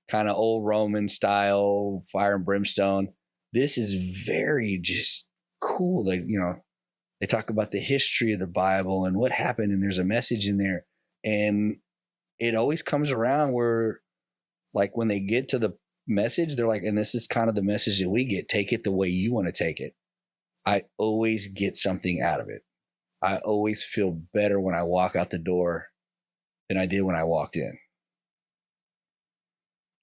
kind of old Roman style, fire and brimstone. This is very just cool. Like, they talk about the history of the Bible and what happened, and there's a message in there. And it always comes around where, like, when they get to the message, they're like, and this is kind of the message that we get. Take it the way you want to take it. I always get something out of it. I always feel better when I walk out the door than I did when I walked in.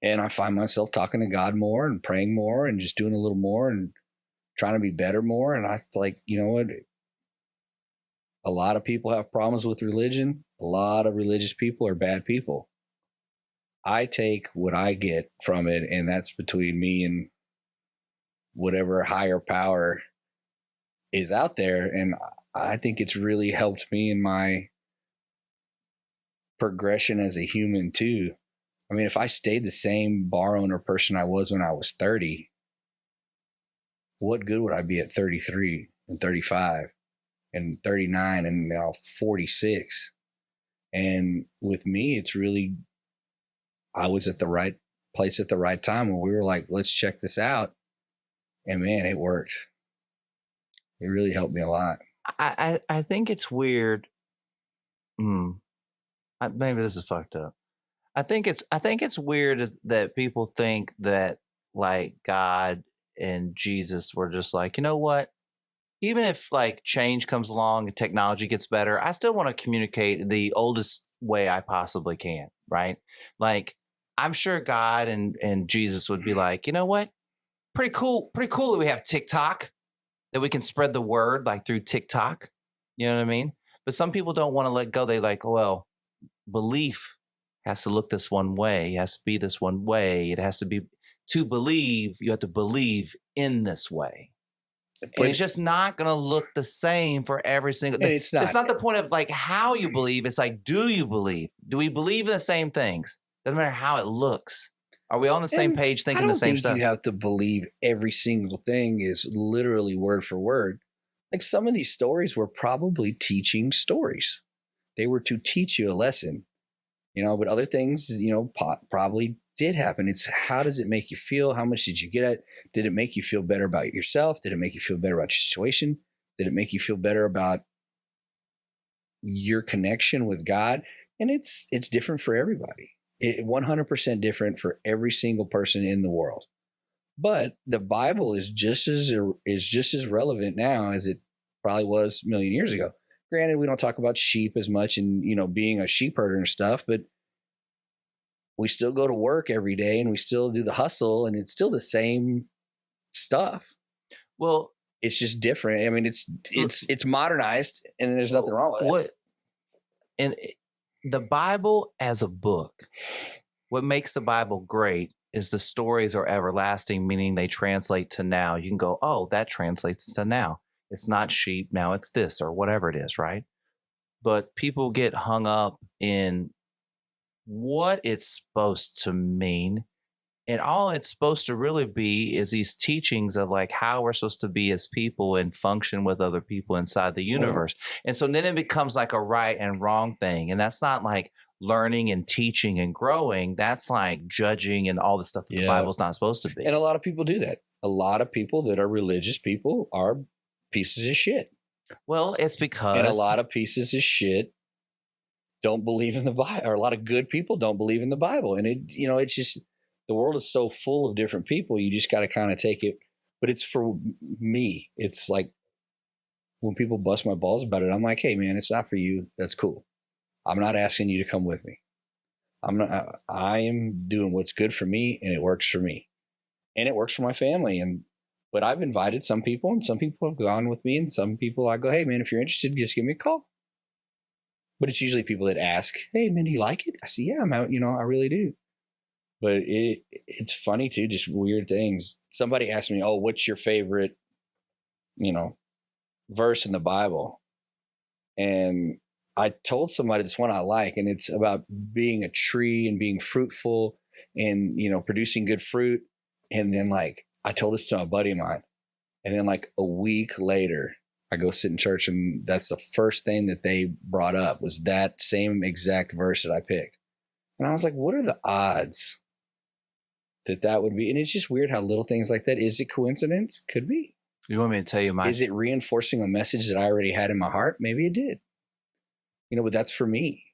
And I find myself talking to God more and praying more and just doing a little more and trying to be better more. And I like, you know what? A lot of people have problems with religion. A lot of religious people are bad people. I take what I get from it, and that's between me and whatever higher power is out there. And I think it's really helped me in my progression as a human too. I mean, if I stayed the same bar owner person I was when I was 30, what good would I be at 33 and 35 and 39 and now 46? And with me, it's really, I was at the right place at the right time where we were like, let's check this out. And man, it worked. It really helped me a lot. I think it's weird. Maybe this is fucked up. I think it's weird that people think that like God and Jesus were just like, you know what? Even if like change comes along and technology gets better, I still want to communicate the oldest way I possibly can, right? Like, I'm sure God and Jesus would be like, you know what? pretty cool that we have TikTok, that we can spread the word like through TikTok. You know what I mean? But some people don't want to let go. They like, well, belief has to look this one way. It has to be this one way. It has to be, to believe, you have to believe in this way. And it's just not going to look the same for every single thing. It's not. It's not the point of like how you believe. It's like, do you believe? Do we believe in the same things? Doesn't matter how it looks. Are we all on the same page thinking the same stuff? You have to believe every single thing is literally word for word. Like some of these stories were probably teaching stories. They were to teach you a lesson, but other things, probably did happen. It's how does it make you feel? How much did you get at? Did it make you feel better about yourself? Did it make you feel better about your situation? Did it make you feel better about your connection with God? And it's different for everybody. 100% different for every single person in the world. But the Bible is just as relevant now as it probably was a million years ago. Granted, we don't talk about sheep as much and, being a sheep herder and stuff, but we still go to work every day and we still do the hustle and it's still the same stuff. Well, it's just different. I mean, it's modernized and there's nothing wrong with it. And the Bible as a book, what makes the Bible great is the stories are everlasting, meaning they translate to now. You can go, oh, that translates to now. It's not sheep. Now it's this or whatever it is, right? But people get hung up in what it's supposed to mean. And all it's supposed to really be is these teachings of like how we're supposed to be as people and function with other people inside the universe. And so then it becomes like a right and wrong thing. And that's not like learning and teaching and growing. That's like judging and all the stuff that the Bible's not supposed to be. And a lot of people do that. A lot of people that are religious people are pieces of shit. Well, it's because... And a lot of pieces of shit don't believe in the Bible. Or a lot of good people don't believe in the Bible. And it's just... The world is so full of different people. You just got to kind of take it. But it's for me. It's like when people bust my balls about it, I'm like, hey, man, it's not for you. That's cool. I'm not asking you to come with me. I am doing what's good for me and it works for me. And it works for my family. But I've invited some people and some people have gone with me and some people I go, hey, man, if you're interested, just give me a call. But it's usually people that ask, hey, man, do you like it? I say, yeah, I'm out. I really do. But it's funny too, just weird things. Somebody asked me, oh, what's your favorite, verse in the Bible? And I told somebody this one I like, and it's about being a tree and being fruitful and, producing good fruit. And then I told this to a buddy of mine. And then a week later, I go sit in church and that's the first thing that they brought up was that same exact verse that I picked. And I was like, what are the odds that would be? And it's just weird how little things like that. Is it coincidence? Could be. You want me to tell you Is it reinforcing a message that I already had in my heart? Maybe it did. But that's for me.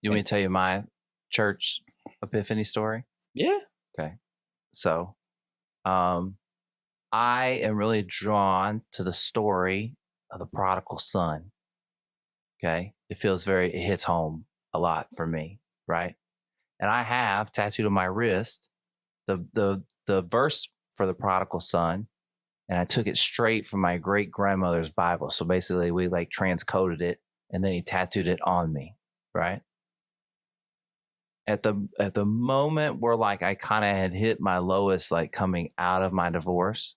You want me to tell you my church epiphany story? Yeah. Okay. So, I am really drawn to the story of the prodigal son. Okay. It hits home a lot for me. Right. And I have tattooed on my wrist the verse for the prodigal son, and I took it straight from my great grandmother's Bible. So basically, we transcoded it, and then he tattooed it on me. Right. At the moment where I kind of had hit my lowest, coming out of my divorce,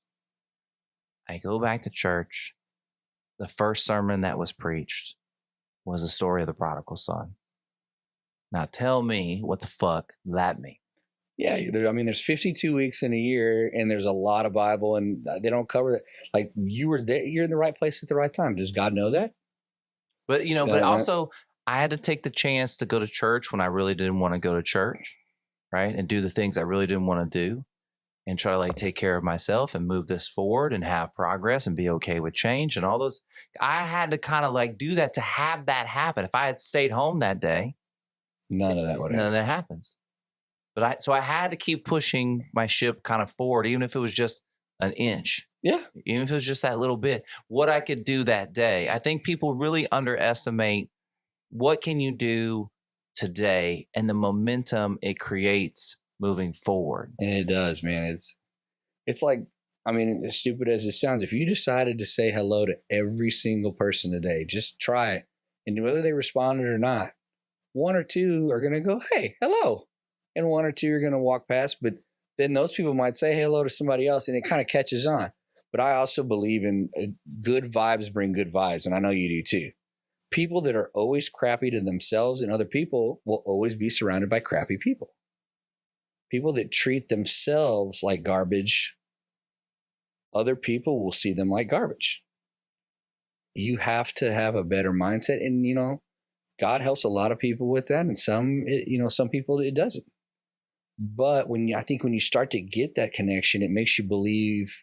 I go back to church. The first sermon that was preached was the story of the prodigal son. Now tell me what the fuck that means. Yeah, there's 52 weeks in a year, and there's a lot of Bible, and they don't cover it. You were there, you're in the right place at the right time. Does God know that? But but also I had to take the chance to go to church when I really didn't want to go to church, right? And do the things I really didn't want to do, and try to take care of myself and move this forward and have progress and be okay with change and all those. I had to kind of do that to have that happen. If I had stayed home that day, none of that would happen. None of that happens. But I had to keep pushing my ship kind of forward, even if it was just an inch. Yeah. Even if it was just that little bit, what I could do that day. I think people really underestimate what can you do today and the momentum it creates moving forward. And it does, man. It's like, I mean, as stupid as it sounds, if you decided to say hello to every single person today, just try it. And whether they responded or not, one or two are going to go, hey, hello. And one or two are going to walk past. But then those people might say hello to somebody else and it kind of catches on. But I also believe in good vibes bring good vibes. And I know you do too. People that are always crappy to themselves and other people will always be surrounded by crappy people. People that treat themselves like garbage, other people will see them like garbage. You have to have a better mindset. And, you know, God helps a lot of people with that. And some people it doesn't. But I think when you start to get that connection, it makes you believe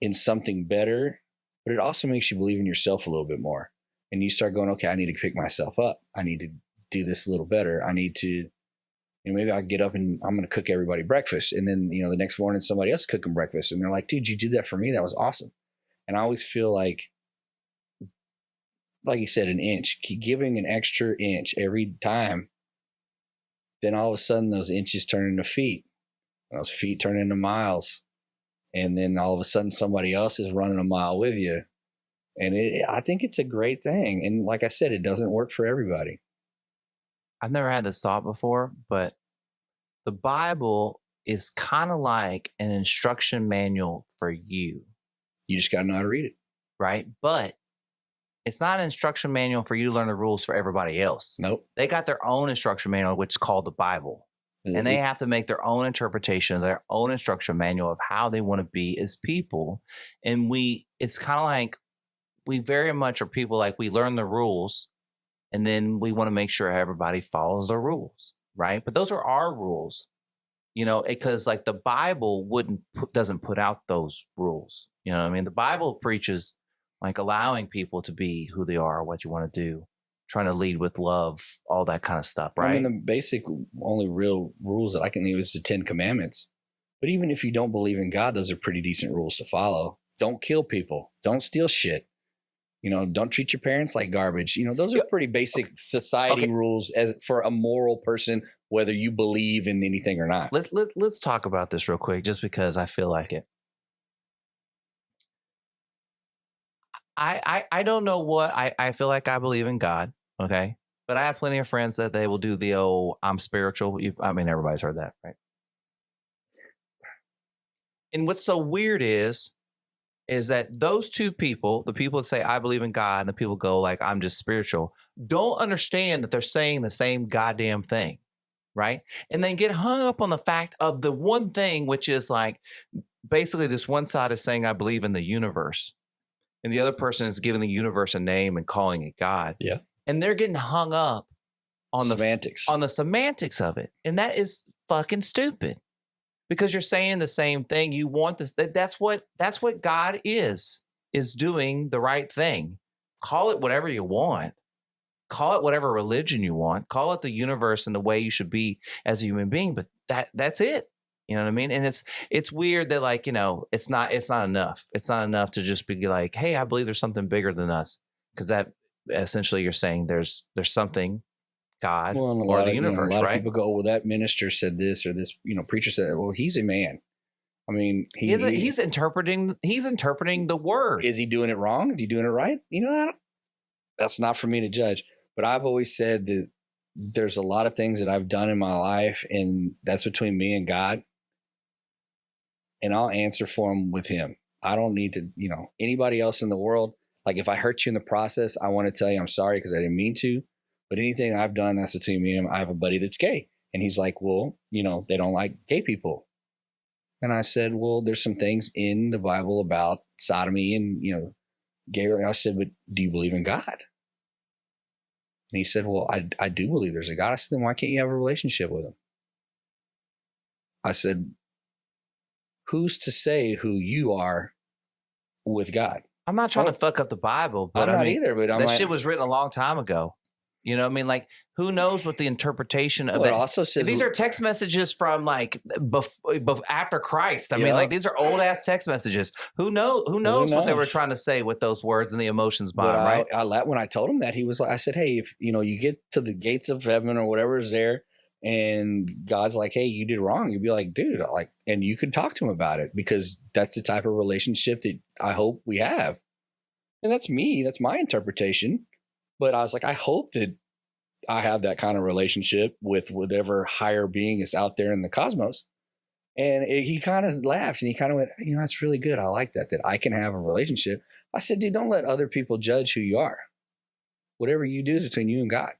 in something better, but it also makes you believe in yourself a little bit more. And you start going, okay, I need to pick myself up. I need to do this a little better. I need to, maybe I get up and I'm going to cook everybody breakfast. And then, the next morning somebody else cooking breakfast. And they're like, dude, you did that for me. That was awesome. And I always feel like you said, an inch, keep giving an extra inch every time. Then all of a sudden those inches turn into feet. Those feet turn into miles. And then all of a sudden somebody else is running a mile with you. And I think it's a great thing. And like I said, it doesn't work for everybody. I've never had this thought before, but the Bible is kind of like an instruction manual for you. You just got to know how to read it. Right? But it's not an instruction manual for you to learn the rules for everybody else. Nope. They got their own instruction manual, which is called the Bible. And they have to make their own interpretation of their own instruction manual of how they want to be as people. And it's kind of like we very much are people like we learn the rules and then we want to make sure everybody follows the rules, right? But those are our rules, because like the Bible doesn't put out those rules. You know what I mean? The Bible preaches like allowing people to be who they are, what you want to do, trying to lead with love, all that kind of stuff, right? I mean, the basic only real rules that I can leave is the 10 Commandments. But even if you don't believe in God, those are pretty decent rules to follow. Don't kill people. Don't steal shit. Don't treat your parents like garbage. Those are pretty basic society rules as for a moral person, whether you believe in anything or not. Let's talk about this real quick, just because I feel like it. I don't know what I feel like I believe in God. Okay. But I have plenty of friends that they will do the old, I'm spiritual. Everybody's heard that, right? And what's so weird is that those two people, the people that say, I believe in God, and the people go like, I'm just spiritual, don't understand that they're saying the same goddamn thing. Right. And then get hung up on the fact of the one thing, which is like, basically this one side is saying, I believe in the universe. And the other person is giving the universe a name and calling it God. Yeah. And they're getting hung up on the semantics of it. And that is fucking stupid, because you're saying the same thing. You want this. That's what God is doing the right thing. Call it whatever you want. Call it whatever religion you want. Call it the universe and the way you should be as a human being. But that's it. You know what I mean? And it's weird that it's not enough. It's not enough to just be like, hey, I believe there's something bigger than us. Because that essentially you're saying there's something, God, or the universe, right? A lot of people go, well, that minister said this, or this, preacher said that. Well, he's a man. I mean, he's interpreting the word. Is he doing it wrong? Is he doing it right? That's not for me to judge. But I've always said that there's a lot of things that I've done in my life, and that's between me and God. And I'll answer for him with him. I don't need to, anybody else in the world. Like if I hurt you in the process, I want to tell you I'm sorry because I didn't mean to. But anything I've done, that's between me and him. I have a buddy that's gay. And he's like, well, they don't like gay people. And I said, well, there's some things in the Bible about sodomy and, gay. I said, but do you believe in God? And he said, well, I do believe there's a God. I said, then why can't you have a relationship with him? I said, who's to say who you are with God? I'm not trying to fuck up the Bible, but I'm not either. But that shit was written a long time ago. You know what I mean? Like, who knows what the interpretation of it also says? These are text messages from like after Christ. I mean, like these are old ass text messages. Who knows what they were trying to say with those words and the emotions behind them, right? When I told him that, he was like, I said, hey, if you get to the gates of heaven or whatever is there, and God's like, hey, you did wrong. You'd be like, dude, like, and you could talk to him about it, because that's the type of relationship that I hope we have. And that's me. That's my interpretation. But I was like, I hope that I have that kind of relationship with whatever higher being is out there in the cosmos. And he kind of laughed and he kind of went, that's really good. I like that I can have a relationship. I said, dude, don't let other people judge who you are. Whatever you do is between you and God.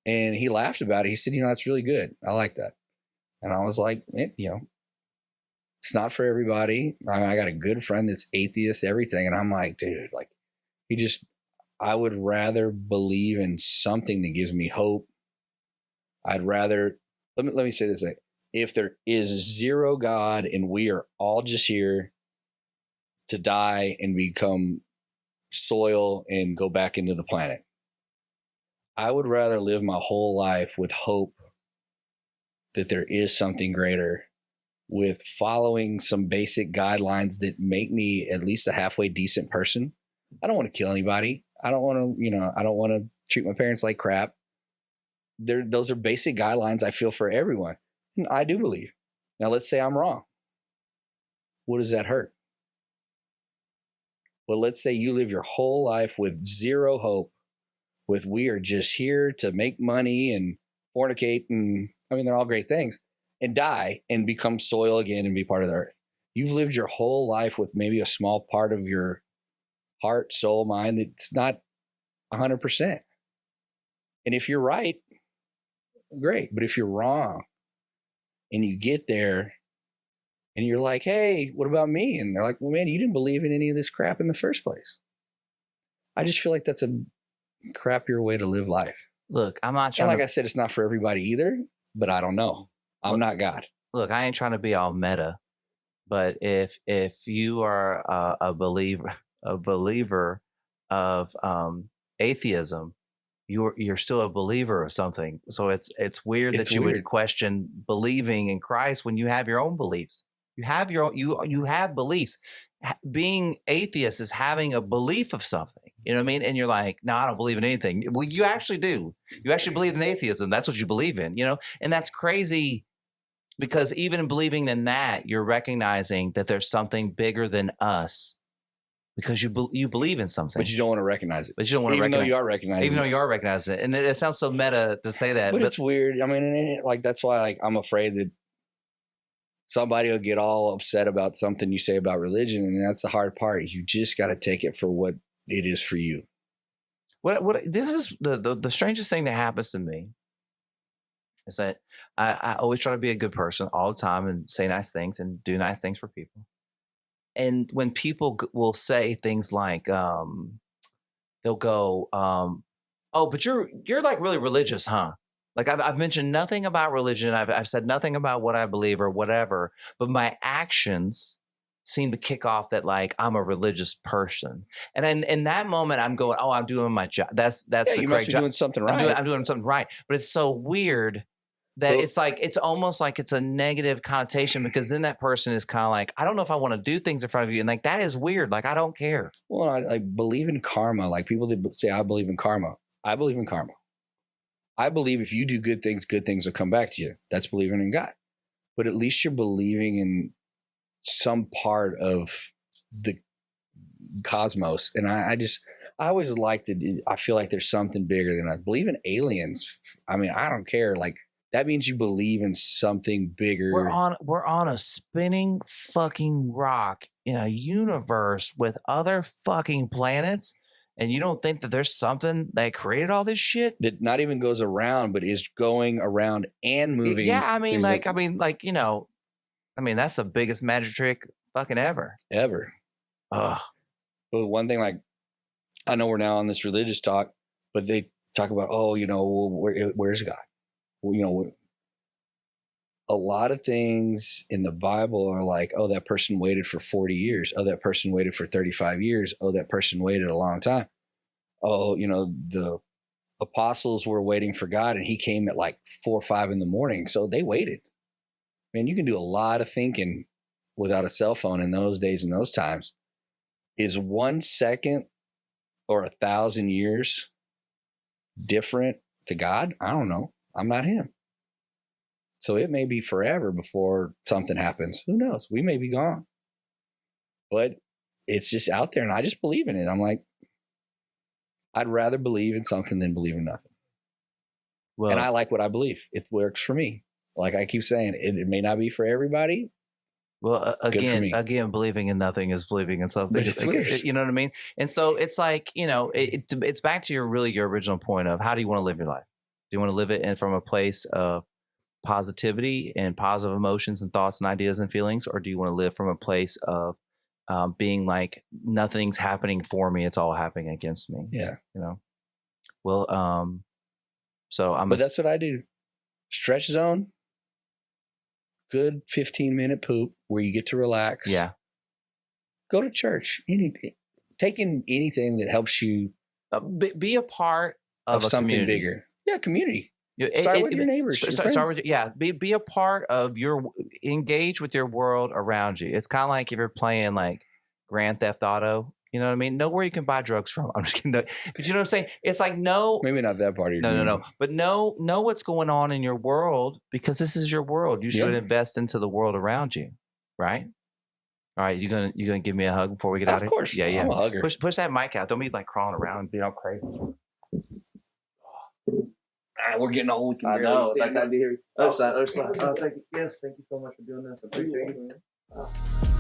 And he laughed about it. He said, that's really good. I like that. And I was like, it's not for everybody. I got a good friend that's atheist, everything. And I'm like, dude, like, I would rather believe in something that gives me hope. I'd rather, let me say this. If there is zero God and we are all just here to die and become soil and go back into the planet, I would rather live my whole life with hope that there is something greater, with following some basic guidelines that make me at least a halfway decent person. I don't want to kill anybody. I don't want to, I don't want to treat my parents like crap. Those are basic guidelines I feel for everyone. And I do believe. Now, let's say I'm wrong. What does that hurt? Well, let's say you live your whole life with zero hope, with we are just here to make money and fornicate, and they're all great things, and die and become soil again and be part of the earth. You've lived your whole life with maybe a small part of your heart, soul, mind that's not 100%. And if you're right, great. But if you're wrong and you get there and you're like, hey, what about me? And they're like, well, man, you didn't believe in any of this crap in the first place. I just feel like that's a crappier way to live life. Look, I'm not trying I said, it's not for everybody either, but I don't know. I'm not God. Look, I ain't trying to be all meta, but if you are a believer of atheism, you're still a believer of something. So it's weird that you would question believing in Christ when you have your own beliefs. You have your own, you have beliefs. Being atheist is having a belief of something. You know what I mean? And you're like, no, I don't believe in anything. Well, you actually do. You actually believe in atheism. That's what you believe in, and that's crazy, because even in believing in that, you're recognizing that there's something bigger than us, because you believe in something. But you don't want to recognize it. But you don't want to recognize it. Even though you are recognizing it. Even though you are recognizing it. And it sounds so meta to say that. But it's weird. That's why I'm afraid that somebody will get all upset about something you say about religion. And that's the hard part. You just got to take it for what it is for you. What this is the strangest thing that happens to me is that I always try to be a good person all the time and say nice things and do nice things for people. And when people will say things like, they'll go, oh, but you're like really religious, huh? Like I've mentioned nothing about religion. I've said nothing about what I believe or whatever, but my actions seem to kick off that like I'm a religious person. And in that moment, I'm going, oh, I'm doing my job. That's the correct job. Doing something right. I'm doing something right. But it's so weird that it's almost like it's a negative connotation, because then that person is kind of like, I don't know if I want to do things in front of you. And like, that is weird. Like, I don't care. Well, I believe in karma. Like people that say, I believe in karma. I believe in karma. I believe if you do good things will come back to you. That's believing in God. But at least you're believing in some part of the cosmos. And I always liked it. I feel like there's something bigger than I believe in aliens. I don't care. Like, that means you believe in something bigger. We're on a spinning fucking rock in a universe with other fucking planets, and you don't think that there's something that created all this shit that not even goes around, but is going around and moving. Yeah, that's the biggest magic trick fucking ever. Ugh. But one thing, like, I know we're now on this religious talk, but they talk about, where's God? Well, a lot of things in the Bible are like, oh, that person waited for 40 years. Oh, that person waited for 35 years. Oh, that person waited a long time. Oh, the apostles were waiting for God and he came at like 4 or 5 in the morning. So they waited. Man, you can do a lot of thinking without a cell phone in those days and those times. Is 1 second or 1,000 years different to God? I don't know. I'm not him. So it may be forever before something happens. Who knows? We may be gone. But it's just out there, and I just believe in it. I'm like, I'd rather believe in something than believe in nothing. Well, and I like what I believe. It works for me. Like I keep saying, it may not be for everybody. Well, again, believing in nothing is believing in something. You know what I mean? And so it's like, it's back to your original point of how do you want to live your life? Do you want to live it from a place of positivity and positive emotions and thoughts and ideas and feelings? Or do you want to live from a place of being like, nothing's happening for me, it's all happening against me? Yeah. Well, but that's what I do. Stretch zone. Good 15-minute poop where you get to relax. Yeah. Go to church. Taking anything that helps you be a part of something community. Bigger. Yeah, community. Start with your neighbors. Be a part of engage with your world around you. It's kind of like if you're playing like Grand Theft Auto. You know what I mean? Know where you can buy drugs from. I'm just kidding. But you know what I'm saying? It's like maybe not that part of your No. But know what's going on in your world, because this is your world. You should invest into the world around you, right? All right, you gonna give me a hug before we get out of here? Of course. Yeah. I'm a hugger. Push that mic out. Don't be like crawling around and being all crazy. We're getting old. We can I know. Like I do. Other side. Oh, thank you. Yes, thank you so much for doing this. I appreciate it.